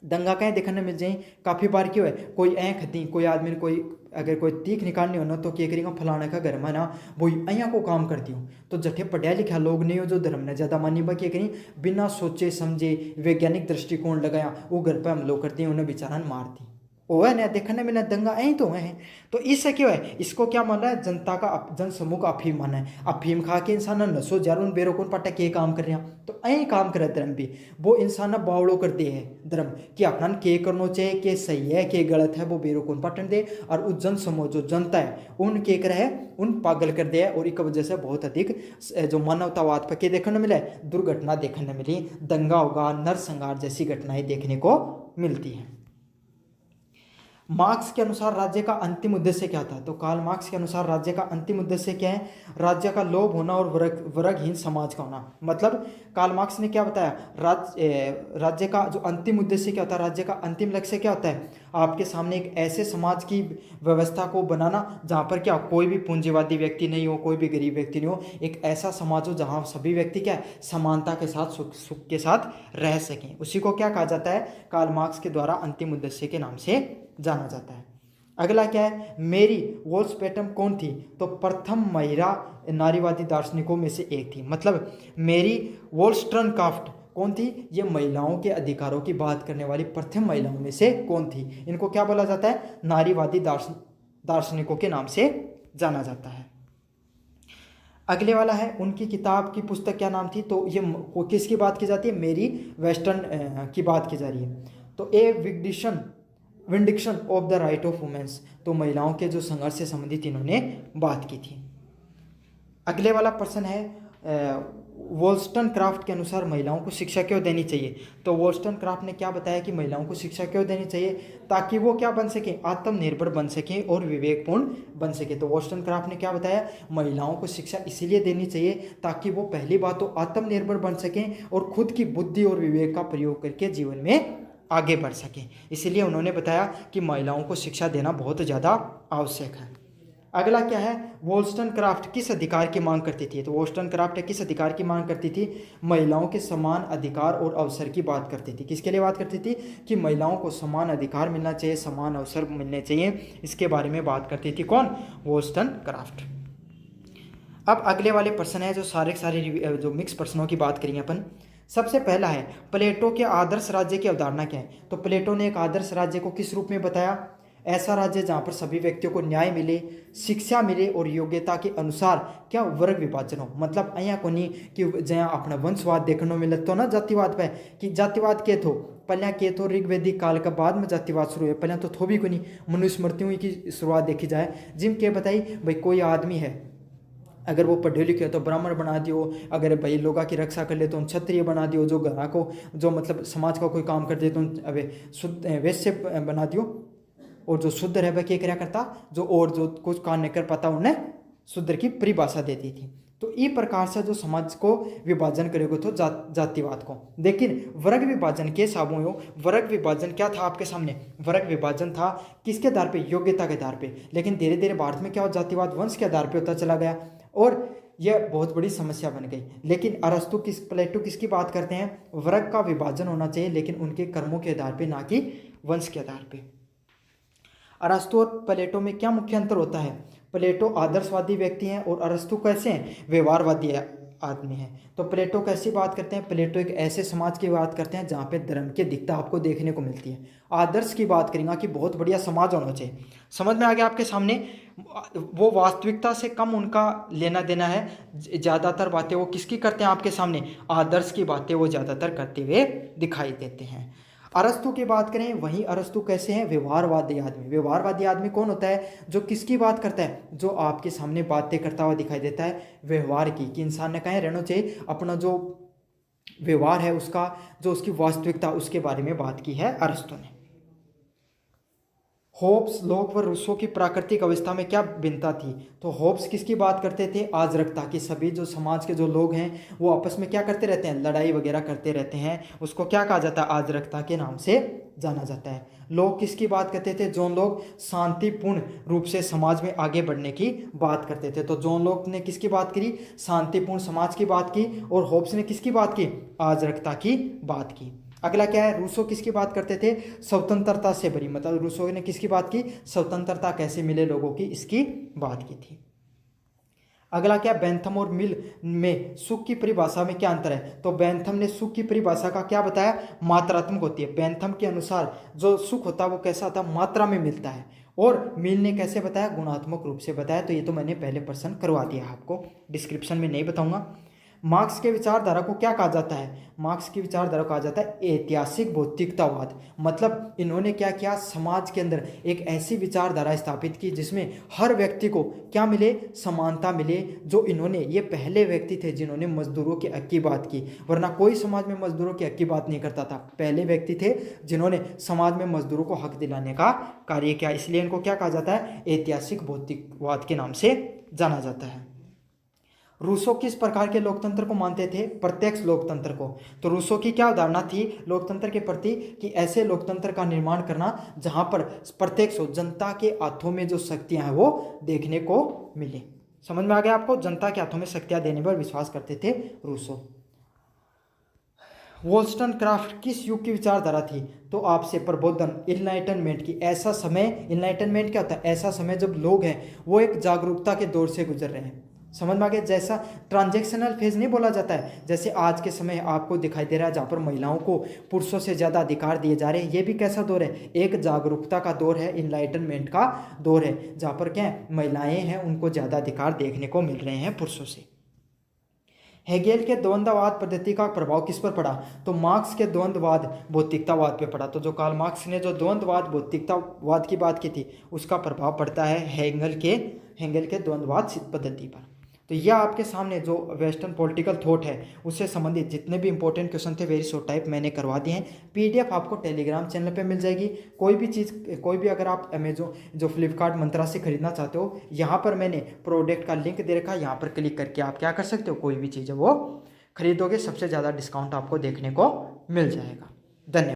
दंगा कहीं देखने मिल जाए, काफ़ी बार क्यों है, कोई ऐ खती, कोई आदमी ने कोई अगर कोई तीख निकालनी हो ना तो क्या करेगा, फलाने का घर में ना वो अया को काम करती हूँ। तो जठे पढ़िया लिखा लोग नहीं हो जो धर्म ने ज़्यादा मानी बा, क्या करी बिना सोचे समझे वैज्ञानिक दृष्टिकोण लगाया वो घर पर हमलो करती हैं, उन्हें बेचारा मारती। वो है ना देखने में ना दंगा ऐ तो है। तो इससे क्यों है, इसको क्या माना है? जनता का जन समूह का अफीम माना है। अफीम खा के इंसान नशो जारून बेरोकून पाटा के काम कर रहे हैं, तो ऐ काम करे धर्म भी। वो इंसान बावड़ो कर दे है धर्म कि अपना के करना चाहिए, के सही है के गलत है, वो बेरोकून पाटन दे। और उस जन समूह जो जनता है उन के कर है, उन पागल कर दे। और एक वजह से बहुत अधिक जो मानवतावाद पर के देखने मिला है, दुर्घटना देखने मिली, दंगा होगा, नरसंहार जैसी घटनाएं देखने को मिलती हैं। मार्क्स के अनुसार राज्य का अंतिम उद्देश्य क्या था? तो कार्ल मार्क्स के अनुसार राज्य का अंतिम उद्देश्य क्या है? राज्य का लोभ होना और वर्गहीन समाज का होना। मतलब कार्ल मार्क्स ने क्या बताया, राज्य का जो अंतिम उद्देश्य क्या होता है, राज्य का अंतिम लक्ष्य क्या होता है? आपके सामने एक ऐसे समाज की व्यवस्था को बनाना जहाँ पर क्या कोई भी पूंजीवादी व्यक्ति नहीं हो, कोई भी गरीब व्यक्ति नहीं हो, एक ऐसा समाज हो जहाँ सभी व्यक्ति क्या है समानता के साथ सुख के साथ रह सकें। उसी को क्या कहा जाता है? कार्ल मार्क्स के द्वारा अंतिम उद्देश्य के नाम से जाना जाता है। अगला क्या है? मेरी वोल्सपेटम कौन थी? तो प्रथम महिला नारीवादी दार्शनिकों में से एक थी। मतलब मेरी वोल्स्ट्रनक्राफ्ट कौन थी? ये महिलाओं के अधिकारों की बात करने वाली प्रथम महिलाओं में से कौन थी? इनको क्या बोला जाता है? नारीवादी दार्शनिकों के नाम से जाना जाता है। अगले वाला है, उनकी किताब की पुस्तक क्या नाम थी? तो ये किसकी बात की जाती है? मेरी वेस्टर्न की बात की जा रही है। तो a vindication of the right of women's, तो महिलाओं के जो संघर्ष से संबंधित इन्होंने बात की थी। अगले वाला प्रश्न है, वोल्स्टनक्राफ्ट के अनुसार महिलाओं को शिक्षा क्यों देनी चाहिए? तो वोल्स्टनक्राफ्ट ने क्या बताया कि महिलाओं को शिक्षा क्यों देनी चाहिए? ताकि वो क्या बन सके, आत्मनिर्भर बन सके और विवेकपूर्ण बन सके। तो वोल्स्टनक्राफ्ट ने क्या बताया, महिलाओं को शिक्षा इसीलिए देनी चाहिए ताकि वो पहली बात तो आत्मनिर्भर बन सकें और खुद की बुद्धि और विवेक का प्रयोग करके जीवन में आगे बढ़ सकें। इसलिए उन्होंने बताया कि महिलाओं को शिक्षा देना बहुत ज़्यादा आवश्यक है। अगला क्या है, वोल्स्टनक्राफ्ट किस अधिकार की मांग करती थी? तो वोल्स्टनक्राफ्ट किस अधिकार की मांग करती थी? महिलाओं के समान अधिकार और अवसर की बात करती थी। किसके लिए बात करती थी? कि महिलाओं को समान अधिकार मिलना चाहिए, समान अवसर मिलने चाहिए, इसके बारे में बात करती थी। कौन? वोल्स्टनक्राफ्ट। अब अगले वाले प्रश्न है जो सारे जो मिक्स प्रश्नों की बात करेंगे अपन। सबसे पहला है प्लेटो के आदर्श राज्य की अवधारणा क्या है। तो प्लेटो ने एक आदर्श राज्य को किस रूप में बताया? ऐसा राज्य जहाँ पर सभी व्यक्तियों को न्याय मिले, शिक्षा मिले और योग्यता के अनुसार क्या वर्ग विभाजन हो। मतलब અહીંયા કોની कि જ્યાં આપણે वंशवाद देखने मिले तो ना जातिवाद पे कि जातिवाद के थो पहले के तो ऋग्वेदिक काल के बाद में जातिवाद शुरू है। पहले तो थो भी कोनी मनुस्मृतियों की शुरुआत देखी जाए जिम के बताई भाई कोई आदमी है अगर वो पढ़े लिखे तो ब्राह्मण बना दियो, अगर भाई लोगों की रक्षा कर ले तो क्षत्रिय बना दियो, जो घरा को जो मतलब समाज का कोई काम कर दे तो अबे शुद्ध वैश्य बना दियो, और जो शुद्ध रह वह क्या क्या करता जो और जो कुछ काम नहीं कर पाता उन्हें शूद्र की परिभाषा दे दी थी। तो इस प्रकार से जो समाज को विभाजन करेगा तो जातिवाद को। लेकिन वर्ग विभाजन के साबुओं वर्ग विभाजन क्या था आपके सामने? वर्ग विभाजन था किसके आधार पे? योग्यता के आधार पे। लेकिन धीरे धीरे भारत में क्या हो जातिवाद वंश के आधार पे होता चला गया और यह बहुत बड़ी समस्या बन गई। लेकिन अरस्तु प्लेटो किसकी बात करते हैं? वर्ग का विभाजन होना चाहिए लेकिन उनके कर्मों के आधार पे, ना कि वंश के आधार पे। अरस्तु और प्लेटो में क्या मुख्य अंतर होता है? प्लेटो आदर्शवादी व्यक्ति हैं और अरस्तु कैसे हैं? व्यवहारवादी आदमी हैं। तो प्लेटो कैसी बात करते हैं? प्लेटो एक ऐसे समाज की बात करते हैं जहाँ पे धर्म की दिखता आपको देखने को मिलती है। आदर्श की बात करेंगे कि बहुत बढ़िया समाज होना चाहिए। समझ में आ गया आपके सामने? वो वास्तविकता से कम उनका लेना देना है। ज़्यादातर बातें वो किसकी करते हैं आपके सामने? आदर्श की बातें वो ज़्यादातर करते हुए दिखाई देते हैं। अरस्तु की बात करें, वहीं अरस्तु कैसे हैं? व्यवहारवादी आदमी। व्यवहारवादी आदमी कौन होता है? जो किसकी बात करता है? जो आपके सामने बातें करता हुआ दिखाई देता है व्यवहार की, कि इंसान ने कहीं रहना चाहिए, अपना जो व्यवहार है उसका जो उसकी वास्तविकता उसके बारे में बात की है अरस्तु ने। होब्स, लॉक व रूसो की प्राकृतिक अवस्था में क्या भिन्नता थी? तो होब्स किसकी बात करते थे? आजरकता की। सभी जो समाज के जो लोग हैं वो आपस में क्या करते रहते हैं? लड़ाई वगैरह करते रहते हैं। उसको क्या कहा जाता है? आजरकता के नाम से जाना जाता है। लोग किसकी बात करते थे? जो लोग शांतिपूर्ण रूप से समाज में आगे बढ़ने की बात करते थे। तो जो लोग ने किसकी बात करी? शांतिपूर्ण समाज की बात की। और होब्स ने किसकी बात की? आजरकता की बात की। अगला क्या है? रूसो किसकी बात करते थे? स्वतंत्रता से भरी। मतलब रूसो ने किसकी बात की? स्वतंत्रता कैसे मिले लोगों की, इसकी बात की थी। अगला क्या? बेंथम और मिल में सुख की परिभाषा में क्या अंतर है? तो बेंथम ने सुख की परिभाषा का क्या बताया? मात्रात्मक होती है। बेंथम के अनुसार जो सुख होता है वो कैसा होता है? मात्रा में मिलता है। और मिल ने कैसे बताया? गुणात्मक रूप से बताया। तो ये तो मैंने पहले प्रश्न करवा दिया आपको, डिस्क्रिप्शन में नहीं बताऊंगा। मार्क्स के विचारधारा को क्या कहा जाता है? मार्क्स की विचारधारा को कहा जाता है ऐतिहासिक भौतिकतावाद। मतलब इन्होंने क्या किया? समाज के अंदर एक ऐसी विचारधारा स्थापित की जिसमें हर व्यक्ति को क्या मिले? समानता मिले। जो इन्होंने, ये पहले व्यक्ति थे जिन्होंने मजदूरों के हक की बात की, वरना कोई समाज में मजदूरों के हक की बात नहीं करता था। पहले व्यक्ति थे जिन्होंने समाज में मजदूरों को हक दिलाने का कार्य किया। इसलिए इनको क्या कहा जाता है? ऐतिहासिक भौतिकवाद के नाम से जाना जाता है। रूसो किस प्रकार के लोकतंत्र को मानते थे? प्रत्यक्ष लोकतंत्र को। तो रूसो की क्या धारणा थी लोकतंत्र के प्रति? कि ऐसे लोकतंत्र का निर्माण करना जहां पर प्रत्यक्ष हो, जनता के हाथों में जो शक्तियां हैं वो देखने को मिले। समझ में आ गया आपको? जनता के हाथों में शक्तियां देने पर विश्वास करते थे रूसो। वोल्स्टनक्राफ्ट किस युग की विचारधारा थी? तो आपसे प्रबोधन, इनलाइटनमेंट की। ऐसा समय, इनलाइटनमेंट क्या होता है? ऐसा समय जब लोग हैं वो एक जागरूकता के दौर से गुजर रहे हैं। समझ में आ गया? जैसा ट्रांजैक्शनल फेज नहीं बोला जाता है, जैसे आज के समय आपको दिखाई दे रहा है जहाँ पर महिलाओं को पुरुषों से ज़्यादा अधिकार दिए जा रहे हैं। ये भी कैसा दौर है? एक जागरूकता का दौर है, इनलाइटनमेंट का दौर है, जहाँ पर क्या है? महिलाएं हैं उनको ज़्यादा अधिकार देखने को मिल रहे हैं पुरुषों से। हेगेल के द्वंद्ववाद पद्धति का प्रभाव किस पर पड़ा? तो मार्क्स के द्वंद्ववाद भौतिकतावाद पे पड़ा। तो जो कार्ल मार्क्स ने जो द्वंद्ववाद भौतिकतावाद की बात की थी उसका प्रभाव पड़ता है हेगेल के द्वंद्ववाद पद्धति पर। तो यह आपके सामने जो वेस्टर्न पॉलिटिकल थॉट है उससे संबंधित जितने भी इंपॉर्टेंट क्वेश्चन थे वेरी शॉर्ट टाइप मैंने करवा दिए हैं। पीडीएफ आपको टेलीग्राम चैनल पे मिल जाएगी। कोई भी चीज़, कोई भी अगर आप अमेजोन जो फ्लिपकार्ट मंत्रा से खरीदना चाहते हो, यहाँ पर मैंने प्रोडक्ट का लिंक दे रखा है, यहाँ पर क्लिक करके आप क्या कर सकते हो? कोई भी चीज़ है वो खरीदोगे, सबसे ज़्यादा डिस्काउंट आपको देखने को मिल जाएगा। धन्यवाद।